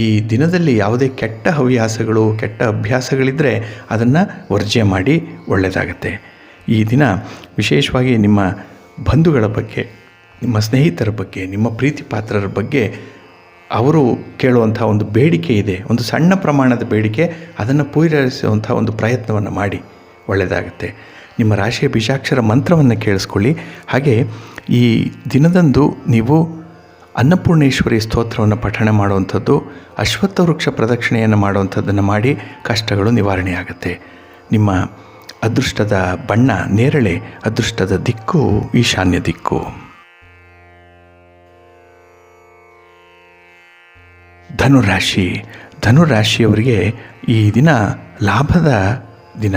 [SPEAKER 1] ಈ ದಿನದಲ್ಲಿ ಯಾವುದೇ ಕೆಟ್ಟ ಹವ್ಯಾಸಗಳು, ಕೆಟ್ಟ ಅಭ್ಯಾಸಗಳಿದ್ದರೆ ಅದನ್ನು ವರ್ಜ್ಯ ಮಾಡಿ ಒಳ್ಳೆಯದಾಗತ್ತೆ. ಈ ದಿನ ವಿಶೇಷವಾಗಿ ನಿಮ್ಮ ಬಂಧುಗಳ ಬಗ್ಗೆ, ನಿಮ್ಮ ಸ್ನೇಹಿತರ ಬಗ್ಗೆ, ನಿಮ್ಮ ಪ್ರೀತಿ ಪಾತ್ರರ ಬಗ್ಗೆ ಅವರು ಕೇಳುವಂಥ ಒಂದು ಬೇಡಿಕೆ ಇದೆ, ಒಂದು ಸಣ್ಣ ಪ್ರಮಾಣದ ಬೇಡಿಕೆ, ಅದನ್ನು ಪೂರೈಸುವಂಥ ಒಂದು ಪ್ರಯತ್ನವನ್ನು ಮಾಡಿ ಒಳ್ಳೆಯದಾಗುತ್ತೆ. ನಿಮ್ಮ ರಾಶಿಯ ಬೀಜಾಕ್ಷರ ಮಂತ್ರವನ್ನು ಕೇಳಿಸ್ಕೊಳ್ಳಿ. ಹಾಗೆ ಈ ದಿನದಂದು ನೀವು ಅನ್ನಪೂರ್ಣೇಶ್ವರಿ ಸ್ತೋತ್ರವನ್ನು ಪಠಣ ಮಾಡುವಂಥದ್ದು, ಅಶ್ವತ್ಥ ವೃಕ್ಷ ಪ್ರದಕ್ಷಿಣೆಯನ್ನು ಮಾಡುವಂಥದ್ದನ್ನು ಮಾಡಿ ಕಷ್ಟಗಳು ನಿವಾರಣೆಯಾಗುತ್ತೆ. ನಿಮ್ಮ ಅದೃಷ್ಟದ ಬಣ್ಣ ನೇರಳೆ, ಅದೃಷ್ಟದ ದಿಕ್ಕು ಈಶಾನ್ಯ ದಿಕ್ಕು. ಧನುರಾಶಿ. ಧನುರಾಶಿಯವರಿಗೆ ಈ ದಿನ ಲಾಭದ ದಿನ,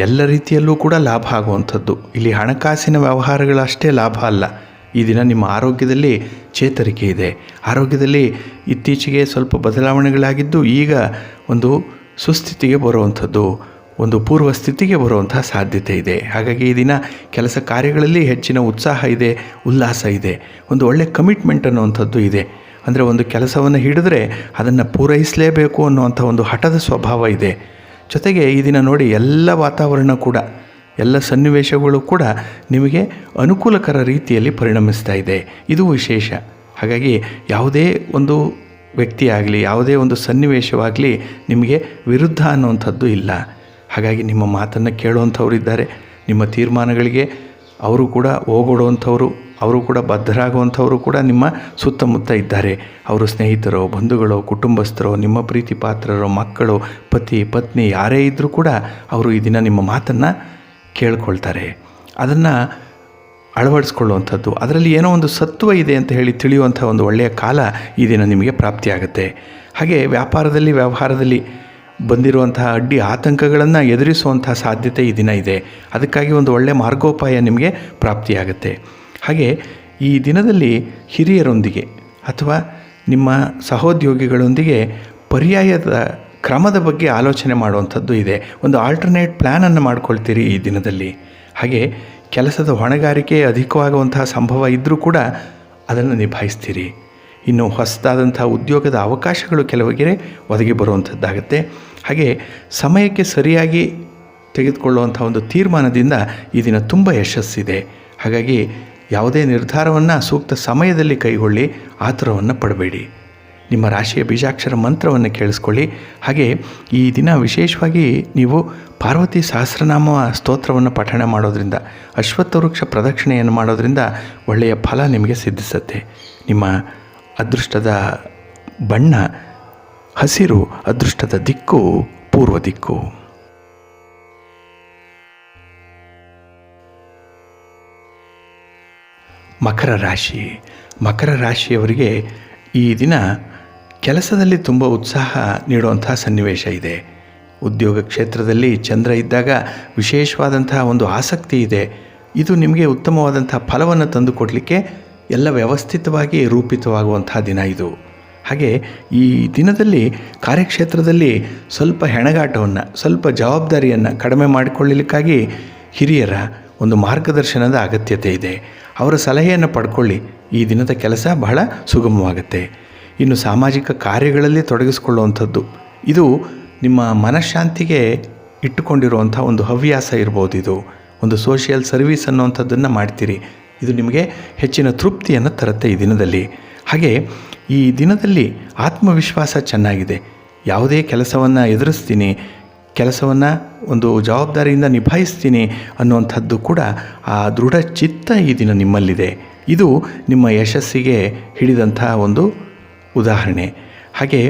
[SPEAKER 1] ಎಲ್ಲ ರೀತಿಯಲ್ಲೂ ಕೂಡ ಲಾಭ ಆಗುವಂಥದ್ದು. ಇಲ್ಲಿ ಹಣಕಾಸಿನ ವ್ಯವಹಾರಗಳಷ್ಟೇ ಲಾಭ ಅಲ್ಲ, ಈ ದಿನ ನಿಮ್ಮ ಆರೋಗ್ಯದಲ್ಲಿ ಚೇತರಿಕೆ ಇದೆ. ಆರೋಗ್ಯದಲ್ಲಿ ಇತ್ತೀಚೆಗೆ ಸ್ವಲ್ಪ ಬದಲಾವಣೆಗಳಾಗಿದ್ದು ಈಗ ಒಂದು ಸುಸ್ಥಿತಿಗೆ ಬರುವಂಥದ್ದು, ಒಂದು ಪೂರ್ವ ಸ್ಥಿತಿಗೆ ಬರುವಂಥ ಸಾಧ್ಯತೆ ಇದೆ. ಹಾಗಾಗಿ ಈ ದಿನ ಕೆಲಸ ಕಾರ್ಯಗಳಲ್ಲಿ ಹೆಚ್ಚಿನ ಉತ್ಸಾಹ ಇದೆ, ಉಲ್ಲಾಸ ಇದೆ, ಒಂದು ಒಳ್ಳೆಯ ಕಮಿಟ್ಮೆಂಟ್ ಅನ್ನುವಂಥದ್ದು ಇದೆ. ಅಂದರೆ ಒಂದು ಕೆಲಸವನ್ನು ಹಿಡಿದ್ರೆ ಅದನ್ನು ಪೂರೈಸಲೇಬೇಕು ಅನ್ನುವಂಥ ಒಂದು ಹಠದ ಸ್ವಭಾವ ಇದೆ. ಜೊತೆಗೆ ಈ ದಿನ ನೋಡಿ ಎಲ್ಲ ವಾತಾವರಣ ಕೂಡ, ಎಲ್ಲ ಸನ್ನಿವೇಶಗಳು ಕೂಡ ನಿಮಗೆ ಅನುಕೂಲಕರ ರೀತಿಯಲ್ಲಿ ಪರಿಣಮಿಸ್ತಾ ಇದೆ, ಇದು ವಿಶೇಷ. ಹಾಗಾಗಿ ಯಾವುದೇ ಒಂದು ವ್ಯಕ್ತಿ ಆಗಲಿ, ಯಾವುದೇ ಒಂದು ಸನ್ನಿವೇಶವಾಗಲಿ ನಿಮಗೆ ವಿರುದ್ಧ ಅನ್ನುವಂಥದ್ದು ಇಲ್ಲ. ಹಾಗಾಗಿ ನಿಮ್ಮ ಮಾತನ್ನು ಕೇಳುವಂಥವ್ರು ಇದ್ದಾರೆ, ನಿಮ್ಮ ತೀರ್ಮಾನಗಳಿಗೆ ಅವರು ಕೂಡ ಓಗೊಡುವಂಥವ್ರು, ಅವರು ಕೂಡ ಬದ್ಧರಾಗುವಂಥವರು ಕೂಡ ನಿಮ್ಮ ಸುತ್ತಮುತ್ತ ಇದ್ದಾರೆ. ಅವರು ಸ್ನೇಹಿತರೋ, ಬಂಧುಗಳೋ, ಕುಟುಂಬಸ್ಥರೋ, ನಿಮ್ಮ ಪ್ರೀತಿ ಪಾತ್ರರೋ, ಮಕ್ಕಳು, ಪತಿ ಪತ್ನಿ ಯಾರೇ ಇದ್ದರೂ ಕೂಡ ಅವರು ಈ ದಿನ ನಿಮ್ಮ ಮಾತನ್ನು ಕೇಳ್ಕೊಳ್ತಾರೆ, ಅದನ್ನು ಅಳವಡಿಸ್ಕೊಳ್ಳುವಂಥದ್ದು, ಅದರಲ್ಲಿ ಏನೋ ಒಂದು ಸತ್ವ ಇದೆ ಅಂತ ಹೇಳಿ ತಿಳಿಯುವಂಥ ಒಂದು ಒಳ್ಳೆಯ ಕಾಲ ಈ ದಿನ ನಿಮಗೆ ಪ್ರಾಪ್ತಿಯಾಗುತ್ತೆ. ಹಾಗೆ ವ್ಯಾಪಾರದಲ್ಲಿ, ವ್ಯವಹಾರದಲ್ಲಿ ಬಂದಿರುವಂತಹ ಅಡ್ಡಿ ಆತಂಕಗಳನ್ನು ಎದುರಿಸುವಂಥ ಸಾಧ್ಯತೆ ಈ ದಿನ ಇದೆ. ಅದಕ್ಕಾಗಿ ಒಂದು ಒಳ್ಳೆಯ ಮಾರ್ಗೋಪಾಯ ನಿಮಗೆ ಪ್ರಾಪ್ತಿಯಾಗುತ್ತೆ. ಹಾಗೆ ಈ ದಿನದಲ್ಲಿ ಹಿರಿಯರೊಂದಿಗೆ ಅಥವಾ ನಿಮ್ಮ ಸಹೋದ್ಯೋಗಿಗಳೊಂದಿಗೆ ಪರ್ಯಾಯದ ಕ್ರಮದ ಬಗ್ಗೆ ಆಲೋಚನೆ ಮಾಡುವಂಥದ್ದು ಇದೆ. ಒಂದು ಆಲ್ಟರ್ನೇಟ್ ಪ್ಲ್ಯಾನನ್ನು ಮಾಡ್ಕೊಳ್ತೀರಿ ಈ ದಿನದಲ್ಲಿ. ಹಾಗೆ ಕೆಲಸದ ಹೊಣೆಗಾರಿಕೆ ಅಧಿಕವಾಗುವಂತಹ ಸಂಭವ ಇದ್ದರೂ ಕೂಡ ಅದನ್ನು ನಿಭಾಯಿಸ್ತೀರಿ. ಇನ್ನು ಹೊಸದಾದಂಥ ಉದ್ಯೋಗದ ಅವಕಾಶಗಳು ಕೆಲವರಿಗೆ ಒದಗಿ ಬರುವಂಥದ್ದಾಗುತ್ತೆ. ಹಾಗೆ ಸಮಯಕ್ಕೆ ಸರಿಯಾಗಿ ತೆಗೆದುಕೊಳ್ಳುವಂಥ ಒಂದು ತೀರ್ಮಾನದಿಂದ ಈ ದಿನ ತುಂಬ ಯಶಸ್ಸಿದೆ. ಹಾಗಾಗಿ ಯಾವುದೇ ನಿರ್ಧಾರವನ್ನು ಸೂಕ್ತ ಸಮಯದಲ್ಲಿ ಕೈಗೊಳ್ಳಿ, ಆತುರವನ್ನು ಪಡಬೇಡಿ. ನಿಮ್ಮ ರಾಶಿಯ ಬೀಜಾಕ್ಷರ ಮಂತ್ರವನ್ನು ಕೇಳಿಸ್ಕೊಳ್ಳಿ. ಹಾಗೆ ಈ ದಿನ ವಿಶೇಷವಾಗಿ ನೀವು ಪಾರ್ವತಿ ಸಹಸ್ರನಾಮ ಸ್ತೋತ್ರವನ್ನು ಪಠಣ ಮಾಡೋದ್ರಿಂದ, ಅಶ್ವತ್ಥ ವೃಕ್ಷ ಪ್ರದಕ್ಷಿಣೆಯನ್ನು ಮಾಡೋದ್ರಿಂದ ಒಳ್ಳೆಯ ಫಲ ನಿಮಗೆ ಸಿದ್ಧಿಸುತ್ತೆ. ನಿಮ್ಮ ಅದೃಷ್ಟದ ಬಣ್ಣ ಹಸಿರು, ಅದೃಷ್ಟದ ದಿಕ್ಕು ಪೂರ್ವ ದಿಕ್ಕು. ಮಕರ ರಾಶಿ. ಮಕರ ರಾಶಿಯವರಿಗೆ ಈ ದಿನ ಕೆಲಸದಲ್ಲಿ ತುಂಬ ಉತ್ಸಾಹ ನೀಡುವಂಥ ಸನ್ನಿವೇಶ ಇದೆ. ಉದ್ಯೋಗ ಕ್ಷೇತ್ರದಲ್ಲಿ ಚಂದ್ರ ಇದ್ದಾಗ ವಿಶೇಷವಾದಂತಹ ಒಂದು ಆಸಕ್ತಿ ಇದೆ. ಇದು ನಿಮಗೆ ಉತ್ತಮವಾದಂಥ ಫಲವನ್ನು ತಂದುಕೊಡಲಿಕ್ಕೆ ಎಲ್ಲ ವ್ಯವಸ್ಥಿತವಾಗಿ ರೂಪಿತವಾಗುವಂಥ ದಿನ ಇದು. ಹಾಗೆ ಈ ದಿನದಲ್ಲಿ ಕಾರ್ಯಕ್ಷೇತ್ರದಲ್ಲಿ ಸ್ವಲ್ಪ ಹೆಣಗಾಟವನ್ನು, ಸ್ವಲ್ಪ ಜವಾಬ್ದಾರಿಯನ್ನು ಕಡಿಮೆ ಮಾಡಿಕೊಳ್ಳಲಿಕ್ಕಾಗಿ ಹಿರಿಯರ ಒಂದು ಮಾರ್ಗದರ್ಶನದ ಅಗತ್ಯತೆ ಇದೆ. ಅವರ ಸಲಹೆಯನ್ನು ಪಡ್ಕೊಳ್ಳಿ. ಈ ದಿನದ ಕೆಲಸ ಬಹಳ ಸುಗಮವಾಗುತ್ತೆ. ಇನ್ನು ಸಾಮಾಜಿಕ ಕಾರ್ಯಗಳಲ್ಲಿ ತೊಡಗಿಸ್ಕೊಳ್ಳುವಂಥದ್ದು, ಇದು ನಿಮ್ಮ ಮನಃಶಾಂತಿಗೆ ಇಟ್ಟುಕೊಂಡಿರುವಂಥ ಒಂದು ಹವ್ಯಾಸ ಇರ್ಬೋದು. ಇದು ಒಂದು ಸೋಷಿಯಲ್ ಸರ್ವೀಸ್ ಅನ್ನುವಂಥದ್ದನ್ನು ಮಾಡ್ತೀರಿ. ಇದು ನಿಮಗೆ ಹೆಚ್ಚಿನ ತೃಪ್ತಿಯನ್ನು ತರುತ್ತೆ ಈ ದಿನದಲ್ಲಿ. ಹಾಗೆ ಈ ದಿನದಲ್ಲಿ ಆತ್ಮವಿಶ್ವಾಸ ಚೆನ್ನಾಗಿದೆ. ಯಾವುದೇ ಕೆಲಸವನ್ನು ಎದುರಿಸ್ತೀನಿ, ಕೆಲಸವನ್ನು ಒಂದು ಜವಾಬ್ದಾರಿಯಿಂದ ನಿಭಾಯಿಸ್ತೀನಿ ಅನ್ನುವಂಥದ್ದು ಕೂಡ ಆ ದೃಢ ಚಿತ್ತ ಈ ದಿನ ನಿಮ್ಮಲ್ಲಿದೆ. ಇದು ನಿಮ್ಮ ಯಶಸ್ಸಿಗೆ ಹಿಡಿದಂಥ ಒಂದು ಉದಾಹರಣೆ. ಹಾಗೆ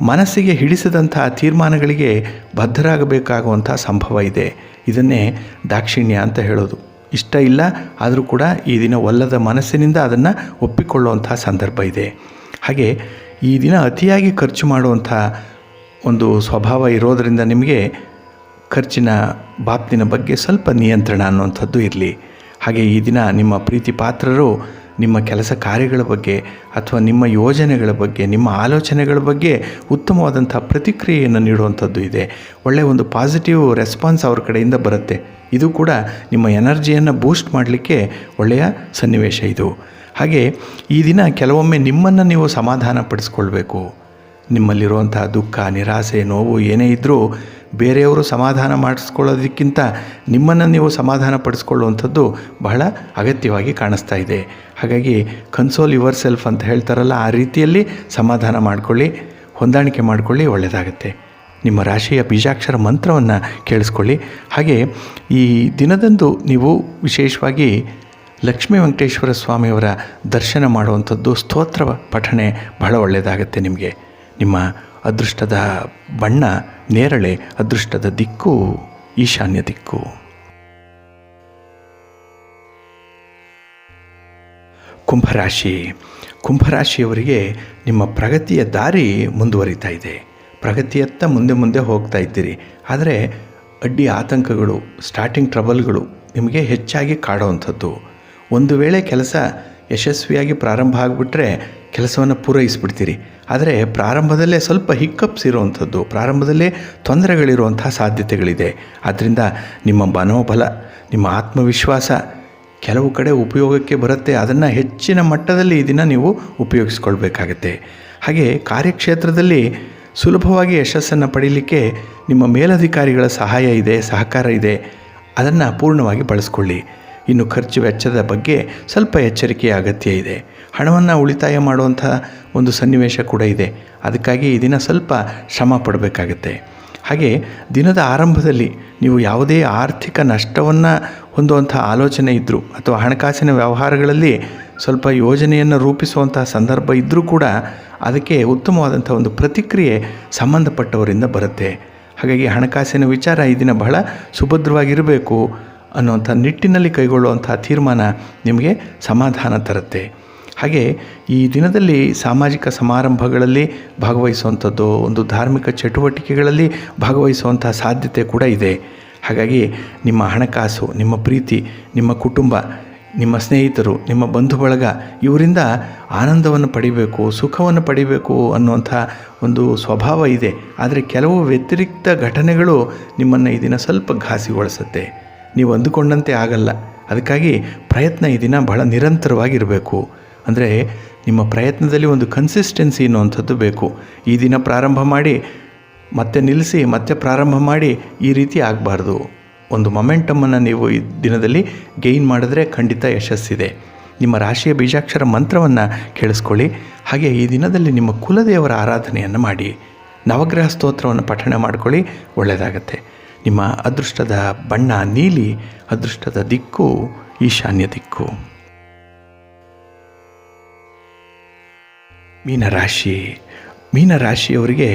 [SPEAKER 1] ಮನಸ್ಸಿಗೆ ಹಿಡಿಸಿದಂಥ ತೀರ್ಮಾನಗಳಿಗೆ ಬದ್ಧರಾಗಬೇಕಾಗುವಂಥ ಸಂಭವ ಇದೆ. ಇದನ್ನೇ ದಾಕ್ಷಿಣ್ಯ ಅಂತ ಹೇಳೋದು. ಇಷ್ಟ ಇಲ್ಲ ಆದರೂ ಕೂಡ ಈ ದಿನ ಒಲ್ಲದ ಮನಸ್ಸಿನಿಂದ ಅದನ್ನು ಒಪ್ಪಿಕೊಳ್ಳುವಂಥ ಸಂದರ್ಭ ಇದೆ. ಹಾಗೆ ಈ ದಿನ ಅತಿಯಾಗಿ ಖರ್ಚು ಮಾಡುವಂಥ ಒಂದು ಸ್ವಭಾವ ಇರೋದರಿಂದ ನಿಮಗೆ ಖರ್ಚಿನ ಬಾಬ್ತಿನ ಬಗ್ಗೆ ಸ್ವಲ್ಪ ನಿಯಂತ್ರಣ ಅನ್ನುವಂಥದ್ದು ಇರಲಿ. ಹಾಗೆ ಈ ದಿನ ನಿಮ್ಮ ಪ್ರೀತಿ ಪಾತ್ರರು ನಿಮ್ಮ ಕೆಲಸ ಕಾರ್ಯಗಳ ಬಗ್ಗೆ ಅಥವಾ ನಿಮ್ಮ ಯೋಜನೆಗಳ ಬಗ್ಗೆ, ನಿಮ್ಮ ಆಲೋಚನೆಗಳ ಬಗ್ಗೆ ಉತ್ತಮವಾದಂಥ ಪ್ರತಿಕ್ರಿಯೆಯನ್ನು ನೀಡುವಂಥದ್ದು ಇದೆ. ಒಳ್ಳೆಯ ಒಂದು ಪಾಸಿಟಿವ್ ರೆಸ್ಪಾನ್ಸ್ ಅವ್ರ ಕಡೆಯಿಂದ ಬರುತ್ತೆ. ಇದು ಕೂಡ ನಿಮ್ಮ ಎನರ್ಜಿಯನ್ನು ಬೂಸ್ಟ್ ಮಾಡಲಿಕ್ಕೆ ಒಳ್ಳೆಯ ಸನ್ನಿವೇಶ ಇದು. ಹಾಗೆ ಈ ದಿನ ಕೆಲವೊಮ್ಮೆ ನಿಮ್ಮನ್ನು ನೀವು ಸಮಾಧಾನ ಪಡಿಸ್ಕೊಳ್ಬೇಕು. ನಿಮ್ಮಲ್ಲಿರುವಂಥ ದುಃಖ, ನಿರಾಸೆ, ನೋವು ಏನೇ ಇದ್ದರೂ ಬೇರೆಯವರು ಸಮಾಧಾನ ಮಾಡಿಸ್ಕೊಳ್ಳೋದಕ್ಕಿಂತ ನಿಮ್ಮನ್ನು ನೀವು ಸಮಾಧಾನ ಪಡಿಸ್ಕೊಳ್ಳುವಂಥದ್ದು ಬಹಳ ಅಗತ್ಯವಾಗಿ ಕಾಣಿಸ್ತಾ ಇದೆ. ಹಾಗಾಗಿ ಕನ್ಸೋಲ್ ಯುವರ್ ಸೆಲ್ಫ್ ಅಂತ ಹೇಳ್ತಾರಲ್ಲ, ಆ ರೀತಿಯಲ್ಲಿ ಸಮಾಧಾನ ಮಾಡಿಕೊಳ್ಳಿ, ಹೊಂದಾಣಿಕೆ ಮಾಡಿಕೊಳ್ಳಿ, ಒಳ್ಳೆಯದಾಗತ್ತೆ. ನಿಮ್ಮ ರಾಶಿಯ ಬೀಜಾಕ್ಷರ ಮಂತ್ರವನ್ನು ಕೇಳಿಸ್ಕೊಳ್ಳಿ. ಹಾಗೆ ಈ ದಿನದಂದು ನೀವು ವಿಶೇಷವಾಗಿ ಲಕ್ಷ್ಮೀ ವೆಂಕಟೇಶ್ವರ ಸ್ವಾಮಿಯವರ ದರ್ಶನ ಮಾಡುವಂಥದ್ದು, ಸ್ತೋತ್ರ ಪಠಣೆ ಬಹಳ ಒಳ್ಳೆಯದಾಗತ್ತೆ ನಿಮಗೆ. ನಿಮ್ಮ ಅದೃಷ್ಟದ ಬಣ್ಣ ನೇರಳೆ, ಅದೃಷ್ಟದ ದಿಕ್ಕು ಈಶಾನ್ಯ ದಿಕ್ಕು. ಕುಂಭರಾಶಿಯವರಿಗೆ ನಿಮ್ಮ ಪ್ರಗತಿಯ ದಾರಿ ಮುಂದುವರಿತಾ ಇದೆ. ಪ್ರಗತಿಯತ್ತ ಮುಂದೆ ಹೋಗ್ತಾ ಇದ್ದೀರಿ. ಆದರೆ ಅಡ್ಡಿ ಆತಂಕಗಳು, ಸ್ಟಾರ್ಟಿಂಗ್ ಟ್ರಬಲ್ಗಳು ನಿಮಗೆ ಹೆಚ್ಚಾಗಿ ಕಾಡುವಂಥದ್ದು. ಒಂದು ವೇಳೆ ಕೆಲಸ ಯಶಸ್ವಿಯಾಗಿ ಪ್ರಾರಂಭ ಆಗಿಬಿಟ್ರೆ ಕೆಲಸವನ್ನು ಪೂರೈಸಿಬಿಡ್ತೀರಿ. ಆದರೆ ಪ್ರಾರಂಭದಲ್ಲೇ ಸ್ವಲ್ಪ ಹಿಕ್ಕಪ್ಸ್ ಇರುವಂಥದ್ದು, ಪ್ರಾರಂಭದಲ್ಲೇ ತೊಂದರೆಗಳಿರುವಂಥ ಸಾಧ್ಯತೆಗಳಿದೆ. ಆದ್ದರಿಂದ ನಿಮ್ಮ ಮನೋಬಲ, ನಿಮ್ಮ ಆತ್ಮವಿಶ್ವಾಸ ಕೆಲವು ಕಡೆ ಉಪಯೋಗಕ್ಕೆ ಬರುತ್ತೆ. ಅದನ್ನು ಹೆಚ್ಚಿನ ಮಟ್ಟದಲ್ಲಿ ಈ ದಿನ ನೀವು ಉಪಯೋಗಿಸ್ಕೊಳ್ಬೇಕಾಗತ್ತೆ. ಹಾಗೆ ಕಾರ್ಯಕ್ಷೇತ್ರದಲ್ಲಿ ಸುಲಭವಾಗಿ ಯಶಸ್ಸನ್ನು ಪಡೀಲಿಕ್ಕೆ ನಿಮ್ಮ ಮೇಲಧಿಕಾರಿಗಳ ಸಹಾಯ ಇದೆ, ಸಹಕಾರ ಇದೆ. ಅದನ್ನು ಪೂರ್ಣವಾಗಿ ಬಳಸ್ಕೊಳ್ಳಿ. ಇನ್ನು ಖರ್ಚು ವೆಚ್ಚದ ಬಗ್ಗೆ ಸ್ವಲ್ಪ ಎಚ್ಚರಿಕೆಯ ಅಗತ್ಯ ಇದೆ. ಹಣವನ್ನು ಉಳಿತಾಯ ಮಾಡುವಂಥ ಒಂದು ಸನ್ನಿವೇಶ ಕೂಡ ಇದೆ. ಅದಕ್ಕಾಗಿ ಈ ದಿನ ಸ್ವಲ್ಪ ಶ್ರಮ ಪಡಬೇಕಾಗತ್ತೆ. ಹಾಗೆ ದಿನದ ಆರಂಭದಲ್ಲಿ ನೀವು ಯಾವುದೇ ಆರ್ಥಿಕ ನಷ್ಟವನ್ನು ಹೊಂದುವಂಥ ಆಲೋಚನೆ ಇದ್ದರೂ ಅಥವಾ ಹಣಕಾಸಿನ ವ್ಯವಹಾರಗಳಲ್ಲಿ ಸ್ವಲ್ಪ ಯೋಜನೆಯನ್ನು ರೂಪಿಸುವಂಥ ಸಂದರ್ಭ ಇದ್ದರೂ ಕೂಡ ಅದಕ್ಕೆ ಉತ್ತಮವಾದಂಥ ಒಂದು ಪ್ರತಿಕ್ರಿಯೆ ಸಂಬಂಧಪಟ್ಟವರಿಂದ ಬರುತ್ತೆ. ಹಾಗಾಗಿ ಹಣಕಾಸಿನ ವಿಚಾರ ಈ ದಿನ ಬಹಳ ಸುಭದ್ರವಾಗಿರಬೇಕು ಅನ್ನುವಂಥ ನಿಟ್ಟಿನಲ್ಲಿ ಕೈಗೊಳ್ಳುವಂಥ ತೀರ್ಮಾನ ನಿಮಗೆ ಸಮಾಧಾನ ತರುತ್ತೆ. ಹಾಗೆ ಈ ದಿನದಲ್ಲಿ ಸಾಮಾಜಿಕ ಸಮಾರಂಭಗಳಲ್ಲಿ ಭಾಗವಹಿಸುವಂಥದ್ದು, ಒಂದು ಧಾರ್ಮಿಕ ಚಟುವಟಿಕೆಗಳಲ್ಲಿ ಭಾಗವಹಿಸುವಂಥ ಸಾಧ್ಯತೆ ಕೂಡ ಇದೆ. ಹಾಗಾಗಿ ನಿಮ್ಮ ಹಣಕಾಸು, ನಿಮ್ಮ ಪ್ರೀತಿ, ನಿಮ್ಮ ಕುಟುಂಬ, ನಿಮ್ಮ ಸ್ನೇಹಿತರು, ನಿಮ್ಮ ಬಂಧು ಬಳಗ ಇವರಿಂದ ಆನಂದವನ್ನು ಪಡಿಬೇಕು, ಸುಖವನ್ನು ಪಡಿಬೇಕು ಅನ್ನುವಂಥ ಒಂದು ಸ್ವಭಾವ ಇದೆ. ಆದರೆ ಕೆಲವು ವ್ಯತಿರಿಕ್ತ ಘಟನೆಗಳು ನಿಮ್ಮನ್ನು ಈ ದಿನ ಸ್ವಲ್ಪ ಘಾಸಿಗೊಳಿಸುತ್ತೆ. ನೀವು ಅಂದುಕೊಂಡಂತೆ ಆಗಲ್ಲ. ಅದಕ್ಕಾಗಿ ಪ್ರಯತ್ನ ಈ ದಿನ ಬಹಳ ನಿರಂತರವಾಗಿರಬೇಕು. ಅಂದರೆ ನಿಮ್ಮ ಪ್ರಯತ್ನದಲ್ಲಿ ಒಂದು ಕನ್ಸಿಸ್ಟೆನ್ಸಿ ಅನ್ನುವಂಥದ್ದು ಬೇಕು. ಈ ದಿನ ಪ್ರಾರಂಭ ಮಾಡಿ ಮತ್ತೆ ನಿಲ್ಲಿಸಿ ಮತ್ತೆ ಪ್ರಾರಂಭ ಮಾಡಿ ಈ ರೀತಿ ಆಗಬಾರ್ದು. ಒಂದು ಮೊಮೆಂಟಮನ್ನು ನೀವು ಈ ದಿನದಲ್ಲಿ ಗೈನ್ ಮಾಡಿದ್ರೆ ಖಂಡಿತ ಯಶಸ್ಸಿದೆ. ನಿಮ್ಮ ರಾಶಿಯ ಬೀಜಾಕ್ಷರ ಮಂತ್ರವನ್ನು ಕೇಳಿಸ್ಕೊಳ್ಳಿ. ಹಾಗೆ ಈ ದಿನದಲ್ಲಿ ನಿಮ್ಮ ಕುಲದೇವರ ಆರಾಧನೆಯನ್ನು ಮಾಡಿ, ನವಗ್ರಹ ಸ್ತೋತ್ರವನ್ನು ಪಠಣ ಮಾಡ್ಕೊಳ್ಳಿ, ಒಳ್ಳೆಯದಾಗತ್ತೆ. ನಿಮ್ಮ ಅದೃಷ್ಟದ ಬಣ್ಣ ನೀಲಿ, ಅದೃಷ್ಟದ ದಿಕ್ಕು ಈಶಾನ್ಯ ದಿಕ್ಕು. ಮೀನರಾಶಿಯವರಿಗೆ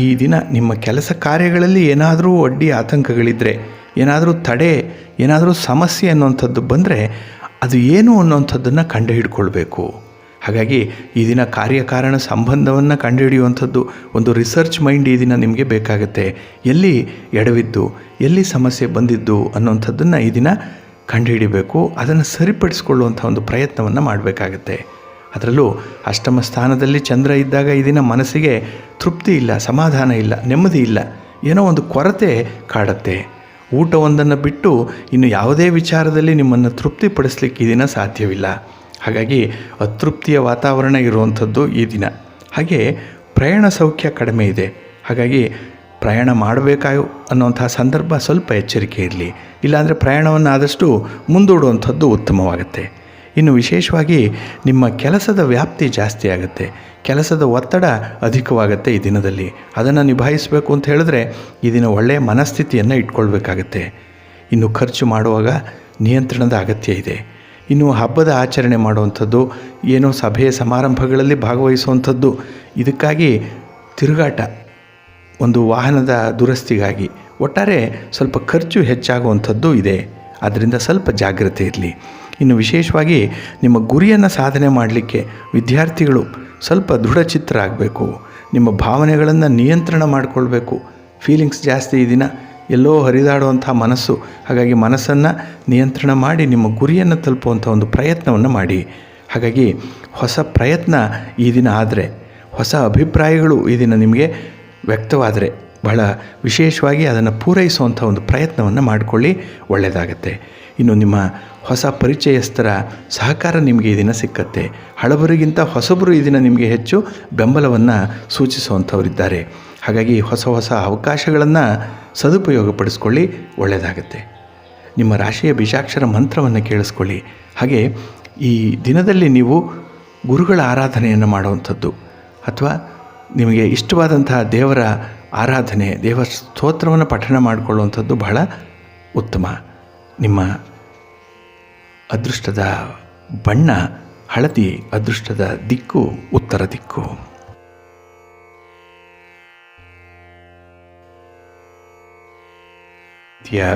[SPEAKER 1] ಈ ದಿನ ನಿಮ್ಮ ಕೆಲಸ ಕಾರ್ಯಗಳಲ್ಲಿ ಏನಾದರೂ ಅಡ್ಡಿ ಆತಂಕಗಳಿದ್ದರೆ, ಏನಾದರೂ ತಡೆ, ಏನಾದರೂ ಸಮಸ್ಯೆ ಅನ್ನುವಂಥದ್ದು ಬಂದರೆ ಅದು ಏನು ಅನ್ನುವಂಥದ್ದನ್ನು ಕಂಡುಹಿಡ್ಕೊಳ್ಬೇಕು. ಹಾಗಾಗಿ ಈ ದಿನ ಕಾರ್ಯಕಾರಣ ಸಂಬಂಧವನ್ನು ಕಂಡುಹಿಡಿಯುವಂಥದ್ದು ಒಂದು ರಿಸರ್ಚ್ ಮೈಂಡ್ ಈ ದಿನ ನಿಮಗೆ ಬೇಕಾಗುತ್ತೆ. ಎಲ್ಲಿ ಎಡವಿದ್ದು, ಎಲ್ಲಿ ಸಮಸ್ಯೆ ಬಂದಿದ್ದು ಅನ್ನುವಂಥದ್ದನ್ನು ಈ ದಿನ ಕಂಡುಹಿಡಿಬೇಕು. ಅದನ್ನು ಸರಿಪಡಿಸ್ಕೊಳ್ಳುವಂಥ ಒಂದು ಪ್ರಯತ್ನವನ್ನು ಮಾಡಬೇಕಾಗತ್ತೆ. ಅದರಲ್ಲೂ ಅಷ್ಟಮ ಸ್ಥಾನದಲ್ಲಿ ಚಂದ್ರ ಇದ್ದಾಗ ಈ ದಿನ ಮನಸ್ಸಿಗೆ ತೃಪ್ತಿ ಇಲ್ಲ, ಸಮಾಧಾನ ಇಲ್ಲ, ನೆಮ್ಮದಿ ಇಲ್ಲ, ಏನೋ ಒಂದು ಕೊರತೆ ಕಾಡುತ್ತೆ. ಊಟವೊಂದನ್ನು ಬಿಟ್ಟು ಇನ್ನು ಯಾವುದೇ ವಿಚಾರದಲ್ಲಿ ನಿಮ್ಮನ್ನು ತೃಪ್ತಿಪಡಿಸಲಿಕ್ಕೆ ಈ ದಿನ ಸಾಧ್ಯವಿಲ್ಲ. ಹಾಗಾಗಿ ಅತೃಪ್ತಿಯ ವಾತಾವರಣ ಇರುವಂಥದ್ದು ಈ ದಿನ. ಹಾಗೆ ಪ್ರಯಾಣ ಸೌಖ್ಯ ಕಡಿಮೆ ಇದೆ. ಹಾಗಾಗಿ ಪ್ರಯಾಣ ಮಾಡಬೇಕಾಯೋ ಅನ್ನೋಂಥ ಸಂದರ್ಭ ಸ್ವಲ್ಪ ಎಚ್ಚರಿಕೆ ಇರಲಿ. ಇಲ್ಲಾಂದರೆ ಪ್ರಯಾಣವನ್ನು ಆದಷ್ಟು ಮುಂದೂಡುವಂಥದ್ದು ಉತ್ತಮವಾಗುತ್ತೆ. ಇನ್ನು ವಿಶೇಷವಾಗಿ ನಿಮ್ಮ ಕೆಲಸದ ವ್ಯಾಪ್ತಿ ಜಾಸ್ತಿ ಆಗುತ್ತೆ, ಕೆಲಸದ ಒತ್ತಡ ಅಧಿಕವಾಗುತ್ತೆ ಈ ದಿನದಲ್ಲಿ. ಅದನ್ನು ನಿಭಾಯಿಸಬೇಕು ಅಂತ ಹೇಳಿದ್ರೆ ಈ ದಿನ ಒಳ್ಳೆಯ ಮನಸ್ಥಿತಿಯನ್ನು ಇಟ್ಕೊಳ್ಬೇಕಾಗತ್ತೆ. ಇನ್ನು ಖರ್ಚು ಮಾಡುವಾಗ ನಿಯಂತ್ರಣದ ಅಗತ್ಯ ಇದೆ. ಇನ್ನು ಹಬ್ಬದ ಆಚರಣೆ ಮಾಡುವಂಥದ್ದು, ಏನೋ ಸಭೆ ಸಮಾರಂಭಗಳಲ್ಲಿ ಭಾಗವಹಿಸುವಂಥದ್ದು, ಇದಕ್ಕಾಗಿ ತಿರುಗಾಟ, ಒಂದು ವಾಹನದ ದುರಸ್ತಿಗಾಗಿ ಒಟ್ಟಾರೆ ಸ್ವಲ್ಪ ಖರ್ಚು ಹೆಚ್ಚಾಗುವಂಥದ್ದು ಇದೆ. ಅದರಿಂದ ಸ್ವಲ್ಪ ಜಾಗ್ರತೆ ಇರಲಿ. ಇನ್ನು ವಿಶೇಷವಾಗಿ ನಿಮ್ಮ ಗುರಿಯನ್ನು ಸಾಧನೆ ಮಾಡಲಿಕ್ಕೆ ವಿದ್ಯಾರ್ಥಿಗಳು ಸ್ವಲ್ಪ ದೃಢಚಿತ್ತರಾಗಬೇಕು. ನಿಮ್ಮ ಭಾವನೆಗಳನ್ನು ನಿಯಂತ್ರಣ ಮಾಡಿಕೊಳ್ಬೇಕು. ಫೀಲಿಂಗ್ಸ್ ಜಾಸ್ತಿ ಈ ದಿನ, ಎಲ್ಲೋ ಹರಿದಾಡುವಂಥ ಮನಸ್ಸು. ಹಾಗಾಗಿ ಮನಸ್ಸನ್ನು ನಿಯಂತ್ರಣ ಮಾಡಿ ನಿಮ್ಮ ಗುರಿಯನ್ನು ತಲುಪುವಂಥ ಒಂದು ಪ್ರಯತ್ನವನ್ನು ಮಾಡಿ. ಹಾಗಾಗಿ ಹೊಸ ಪ್ರಯತ್ನ ಈ ದಿನ ಆದರೆ, ಹೊಸ ಅಭಿಪ್ರಾಯಗಳು ಈ ದಿನ ನಿಮಗೆ ವ್ಯಕ್ತವಾದರೆ ಬಹಳ ವಿಶೇಷವಾಗಿ ಅದನ್ನು ಪೂರೈಸುವಂಥ ಒಂದು ಪ್ರಯತ್ನವನ್ನು ಮಾಡಿಕೊಳ್ಳಿ, ಒಳ್ಳೆಯದಾಗತ್ತೆ. ಇನ್ನು ನಿಮ್ಮ ಹೊಸ ಪರಿಚಯಸ್ಥರ ಸಹಕಾರ ನಿಮಗೆ ಈ ದಿನ ಸಿಕ್ಕತ್ತೆ. ಹಳಬರಿಗಿಂತ ಹೊಸಬರು ಈ ದಿನ ನಿಮಗೆ ಹೆಚ್ಚು ಬೆಂಬಲವನ್ನು ಸೂಚಿಸುವಂಥವರಿದ್ದಾರೆ. ಹಾಗಾಗಿ ಹೊಸ ಹೊಸ ಅವಕಾಶಗಳನ್ನು ಸದುಪಯೋಗಪಡಿಸ್ಕೊಳ್ಳಿ, ಒಳ್ಳೆಯದಾಗತ್ತೆ. ನಿಮ್ಮ ರಾಶಿಯ ಬೀಜಾಕ್ಷರ ಮಂತ್ರವನ್ನು ಕೇಳಿಸ್ಕೊಳ್ಳಿ. ಹಾಗೆ ಈ ದಿನದಲ್ಲಿ ನೀವು ಗುರುಗಳ ಆರಾಧನೆಯನ್ನು ಮಾಡುವಂಥದ್ದು ಅಥವಾ ನಿಮಗೆ ಇಷ್ಟವಾದಂತಹ ದೇವರ ಆರಾಧನೆ, ದೇವರ ಸ್ತೋತ್ರವನ್ನು ಪಠಣ ಮಾಡಿಕೊಳ್ಳುವಂಥದ್ದು ಬಹಳ ಉತ್ತಮ. ನಿಮ್ಮ ಅದೃಷ್ಟದ ಬಣ್ಣ ಹಳದಿ, ಅದೃಷ್ಟದ ದಿಕ್ಕು ಉತ್ತರ ದಿಕ್ಕು.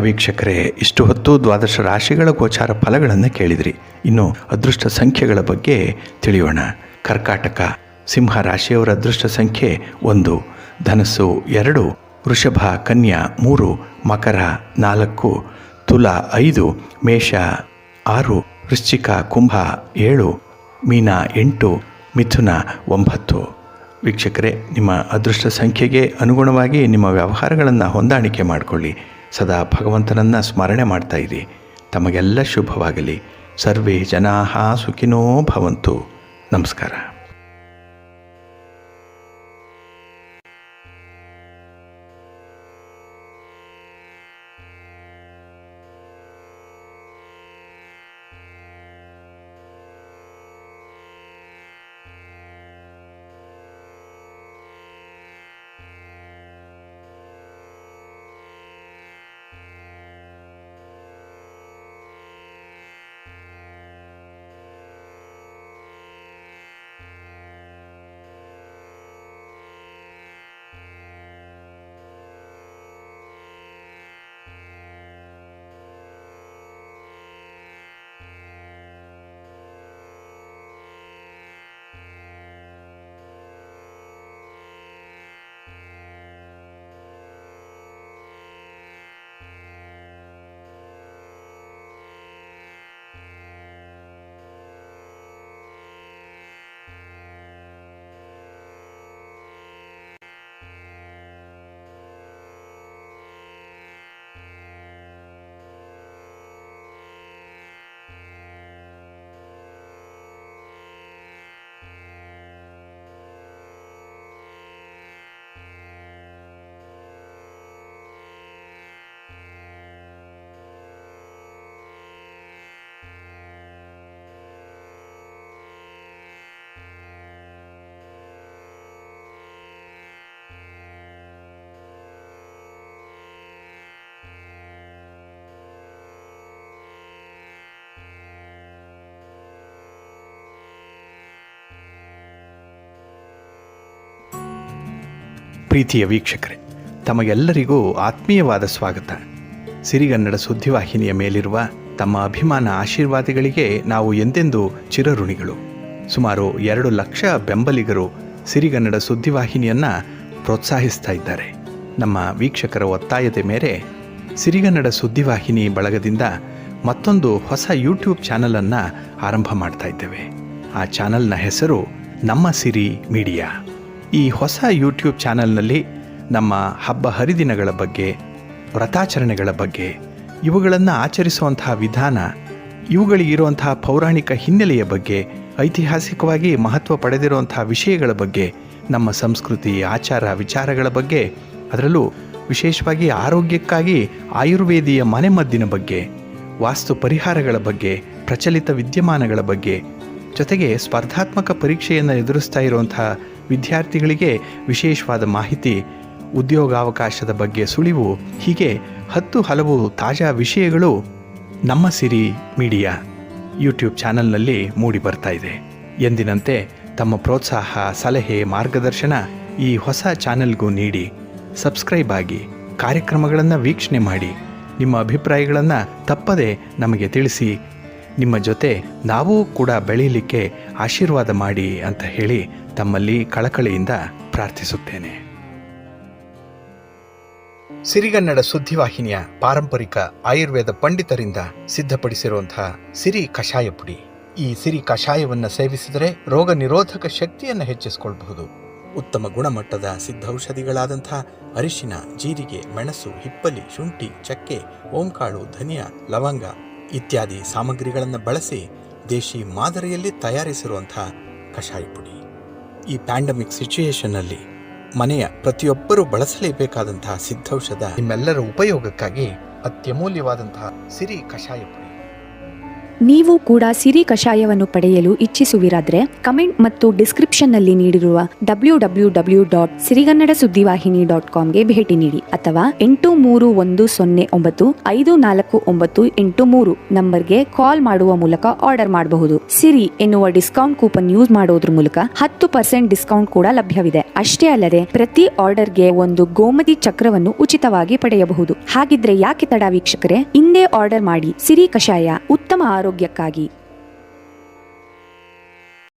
[SPEAKER 1] ವೀಕ್ಷಕರೇ, ಇಷ್ಟು ಹೊತ್ತು ದ್ವಾದಶ ರಾಶಿಗಳ ಗೋಚಾರ ಫಲಗಳನ್ನು ಕೇಳಿದ್ರಿ. ಇನ್ನು ಅದೃಷ್ಟ ಸಂಖ್ಯೆಗಳ ಬಗ್ಗೆ ತಿಳಿಯೋಣ. ಕರ್ಕಾಟಕ ಸಿಂಹ ರಾಶಿಯವರ ಅದೃಷ್ಟ ಸಂಖ್ಯೆ 1, ಧನಸ್ಸು 2, ವೃಷಭ ಕನ್ಯಾ 3, ಮಕರ 4, ತುಲಾ 5, ಮೇಷ 6, ವೃಶ್ಚಿಕ ಕುಂಭ 7, ಮೀನ 8, ಮಿಥುನ 9. ವೀಕ್ಷಕರೇ, ನಿಮ್ಮ ಅದೃಷ್ಟ ಸಂಖ್ಯೆಗೆ ಅನುಗುಣವಾಗಿ ನಿಮ್ಮ ವ್ಯವಹಾರಗಳನ್ನು ಹೊಂದಾಣಿಕೆ ಮಾಡಿಕೊಳ್ಳಿ. ಸದಾ ಭಗವಂತನನ್ನು ಸ್ಮರಣೆ ಮಾಡ್ತಾ ಇರಿ. ತಮಗೆಲ್ಲ ಶುಭವಾಗಲಿ. ಸರ್ವೇ ಜನಾಃ ಸುಖಿನೋ ಭವಂತು. ನಮಸ್ಕಾರ. ಪ್ರೀತಿಯ ವೀಕ್ಷಕರೇ, ತಮಗೆಲ್ಲರಿಗೂ ಆತ್ಮೀಯವಾದ ಸ್ವಾಗತ. ಸಿರಿಗನ್ನಡ ಸುದ್ದಿವಾಹಿನಿಯ ಮೇಲಿರುವ ತಮ್ಮ ಅಭಿಮಾನ ಆಶೀರ್ವಾದಗಳಿಗೆ ನಾವು ಎಂದೆಂದೂ ಚಿರಋಣಿಗಳು. ಸುಮಾರು 2 ಲಕ್ಷ ಬೆಂಬಲಿಗರು ಸಿರಿಗನ್ನಡ ಸುದ್ದಿವಾಹಿನಿಯನ್ನು ಪ್ರೋತ್ಸಾಹಿಸ್ತಾ ಇದ್ದಾರೆ. ನಮ್ಮ ವೀಕ್ಷಕರ ಒತ್ತಾಯದ ಮೇರೆ ಸಿರಿಗನ್ನಡ ಸುದ್ದಿವಾಹಿನಿ ಬಳಗದಿಂದ ಮತ್ತೊಂದು ಹೊಸ ಯೂಟ್ಯೂಬ್ ಚಾನಲನ್ನು ಆರಂಭ ಮಾಡ್ತಾ ಇದ್ದೇವೆ. ಆ ಚಾನಲ್ನ ಹೆಸರು ನಮ್ಮ ಸಿರಿ ಮೀಡಿಯಾ. ಈ ಹೊಸ ಯೂಟ್ಯೂಬ್ ಚಾನಲ್ನಲ್ಲಿ ನಮ್ಮ ಹಬ್ಬ ಹರಿದಿನಗಳ ಬಗ್ಗೆ, ವ್ರತಾಚರಣೆಗಳ ಬಗ್ಗೆ, ಇವುಗಳನ್ನು ಆಚರಿಸುವಂತಹ ವಿಧಾನ, ಇವುಗಳಿಗಿರುವಂತಹ ಪೌರಾಣಿಕ ಹಿನ್ನೆಲೆಯ ಬಗ್ಗೆ, ಐತಿಹಾಸಿಕವಾಗಿ ಮಹತ್ವ ಪಡೆದಿರುವಂತಹ ವಿಷಯಗಳ ಬಗ್ಗೆ, ನಮ್ಮ ಸಂಸ್ಕೃತಿ ಆಚಾರ ವಿಚಾರಗಳ ಬಗ್ಗೆ, ಅದರಲ್ಲೂ ವಿಶೇಷವಾಗಿ ಆರೋಗ್ಯಕ್ಕಾಗಿ ಆಯುರ್ವೇದಿಯ ಮನೆಮದ್ದಿನ ಬಗ್ಗೆ, ವಾಸ್ತು ಪರಿಹಾರಗಳ ಬಗ್ಗೆ, ಪ್ರಚಲಿತ ವಿದ್ಯಮಾನಗಳ ಬಗ್ಗೆ, ಜೊತೆಗೆ ಸ್ಪರ್ಧಾತ್ಮಕ ಪರೀಕ್ಷೆಯನ್ನು ಎದುರಿಸ್ತಾ ಇರುವಂತಹ ವಿದ್ಯಾರ್ಥಿಗಳಿಗೆ ವಿಶೇಷವಾದ ಮಾಹಿತಿ, ಉದ್ಯೋಗಾವಕಾಶದ ಬಗ್ಗೆ ಸುಳಿವು, ಹೀಗೆ 10 ಹಲವು ತಾಜಾ ವಿಷಯಗಳು ನಮ್ಮ ಸಿರಿ ಮೀಡಿಯಾ ಯೂಟ್ಯೂಬ್ ಚಾನಲ್ನಲ್ಲಿ ಮೂಡಿ ಬರ್ತಾ ಇದೆ. ಎಂದಿನಂತೆ ತಮ್ಮ ಪ್ರೋತ್ಸಾಹ, ಸಲಹೆ, ಮಾರ್ಗದರ್ಶನ ಈ ಹೊಸ ಚಾನೆಲ್ಗೂ ನೀಡಿ ಸಬ್ಸ್ಕ್ರೈಬ್ ಆಗಿ ಕಾರ್ಯಕ್ರಮಗಳನ್ನು ವೀಕ್ಷಣೆ ಮಾಡಿ. ನಿಮ್ಮ ಅಭಿಪ್ರಾಯಗಳನ್ನು ತಪ್ಪದೆ ನಮಗೆ ತಿಳಿಸಿ. ನಿಮ್ಮ ಜೊತೆ ನಾವೂ ಕೂಡ ಬೆಳೀಲಿಕ್ಕೆ ಆಶೀರ್ವಾದ ಮಾಡಿ ಅಂತ ಹೇಳಿ ತಮ್ಮಲ್ಲಿ ಕಳಕಳಿಯಿಂದ ಪ್ರಾರ್ಥಿಸುತ್ತೇನೆ. ಸಿರಿಗನ್ನಡ ಸುದ್ದಿವಾಹಿನಿಯ ಪಾರಂಪರಿಕ ಆಯುರ್ವೇದ ಪಂಡಿತರಿಂದ ಸಿದ್ಧಪಡಿಸಿರುವಂತಹ ಸಿರಿ ಕಷಾಯ ಪುಡಿ. ಈ ಸಿರಿ ಕಷಾಯವನ್ನು ಸೇವಿಸಿದರೆ ರೋಗ ನಿರೋಧಕ ಶಕ್ತಿಯನ್ನು ಹೆಚ್ಚಿಸಿಕೊಳ್ಳಬಹುದು. ಉತ್ತಮ ಗುಣಮಟ್ಟದ ಸಿದ್ಧೌಷಧಿಗಳಾದಂಥ ಅರಿಶಿನ, ಜೀರಿಗೆ, ಮೆಣಸು, ಹಿಪ್ಪಲಿ, ಶುಂಠಿ, ಚಕ್ಕೆ, ಓಂಕಾಳು, ಧನಿಯಾ, ಲವಂಗ ಇತ್ಯಾದಿ ಸಾಮಗ್ರಿಗಳನ್ನು ಬಳಸಿ ದೇಶಿ ಮಾದರಿಯಲ್ಲಿ ತಯಾರಿಸಿರುವಂಥ ಕಷಾಯ ಪುಡಿ. ಈ ಪ್ಯಾಂಡಮಿಕ್ ಸಿಚುಯೇಷನ್ನಲ್ಲಿ ಮನೆಯ ಪ್ರತಿಯೊಬ್ಬರೂ ಬಳಸಲೇಬೇಕಾದಂತಹ ಸಿದ್ಧೌಷಧ ನಿಮ್ಮೆಲ್ಲರ ಉಪಯೋಗಕ್ಕಾಗಿ ಅತ್ಯಮೂಲ್ಯವಾದಂತಹ ಸಿರಿ ಕಷಾಯ ಪುಡಿ.
[SPEAKER 2] ನೀವು ಕೂಡ ಸಿರಿ ಕಷಾಯವನ್ನು ಪಡೆಯಲು ಇಚ್ಛಿಸುವಿರಾದ್ರೆ ಕಮೆಂಟ್ ಮತ್ತು ಡಿಸ್ಕ್ರಿಪ್ಷನ್ನಲ್ಲಿ ನೀಡಿರುವ www.sirigannadasuddivahini.comಗೆ ಭೇಟಿ ನೀಡಿ ಅಥವಾ 8310954983 ನಂಬರ್ಗೆ ಕಾಲ್ ಮಾಡುವ ಮೂಲಕ ಆರ್ಡರ್ ಮಾಡಬಹುದು. ಸಿರಿ ಎನ್ನುವ ಡಿಸ್ಕೌಂಟ್ ಕೂಪನ್ ಯೂಸ್ ಮಾಡೋದ್ರ ಮೂಲಕ 10% ಡಿಸ್ಕೌಂಟ್ ಕೂಡ ಲಭ್ಯವಿದೆ. ಅಷ್ಟೇ ಅಲ್ಲದೆ ಪ್ರತಿ ಆರ್ಡರ್ಗೆ ಒಂದು ಗೋಮತಿ ಚಕ್ರವನ್ನು ಉಚಿತವಾಗಿ ಪಡೆಯಬಹುದು. ಹಾಗಿದ್ರೆ ಯಾಕೆ ತಡ ವೀಕ್ಷಕರೇ, ಇಂದೇ ಆರ್ಡರ್ ಮಾಡಿ. ಸಿರಿ ಕಷಾಯ ಉತ್ತಮ ಆರೋಗ್ಯಕ್ಕಾಗಿ.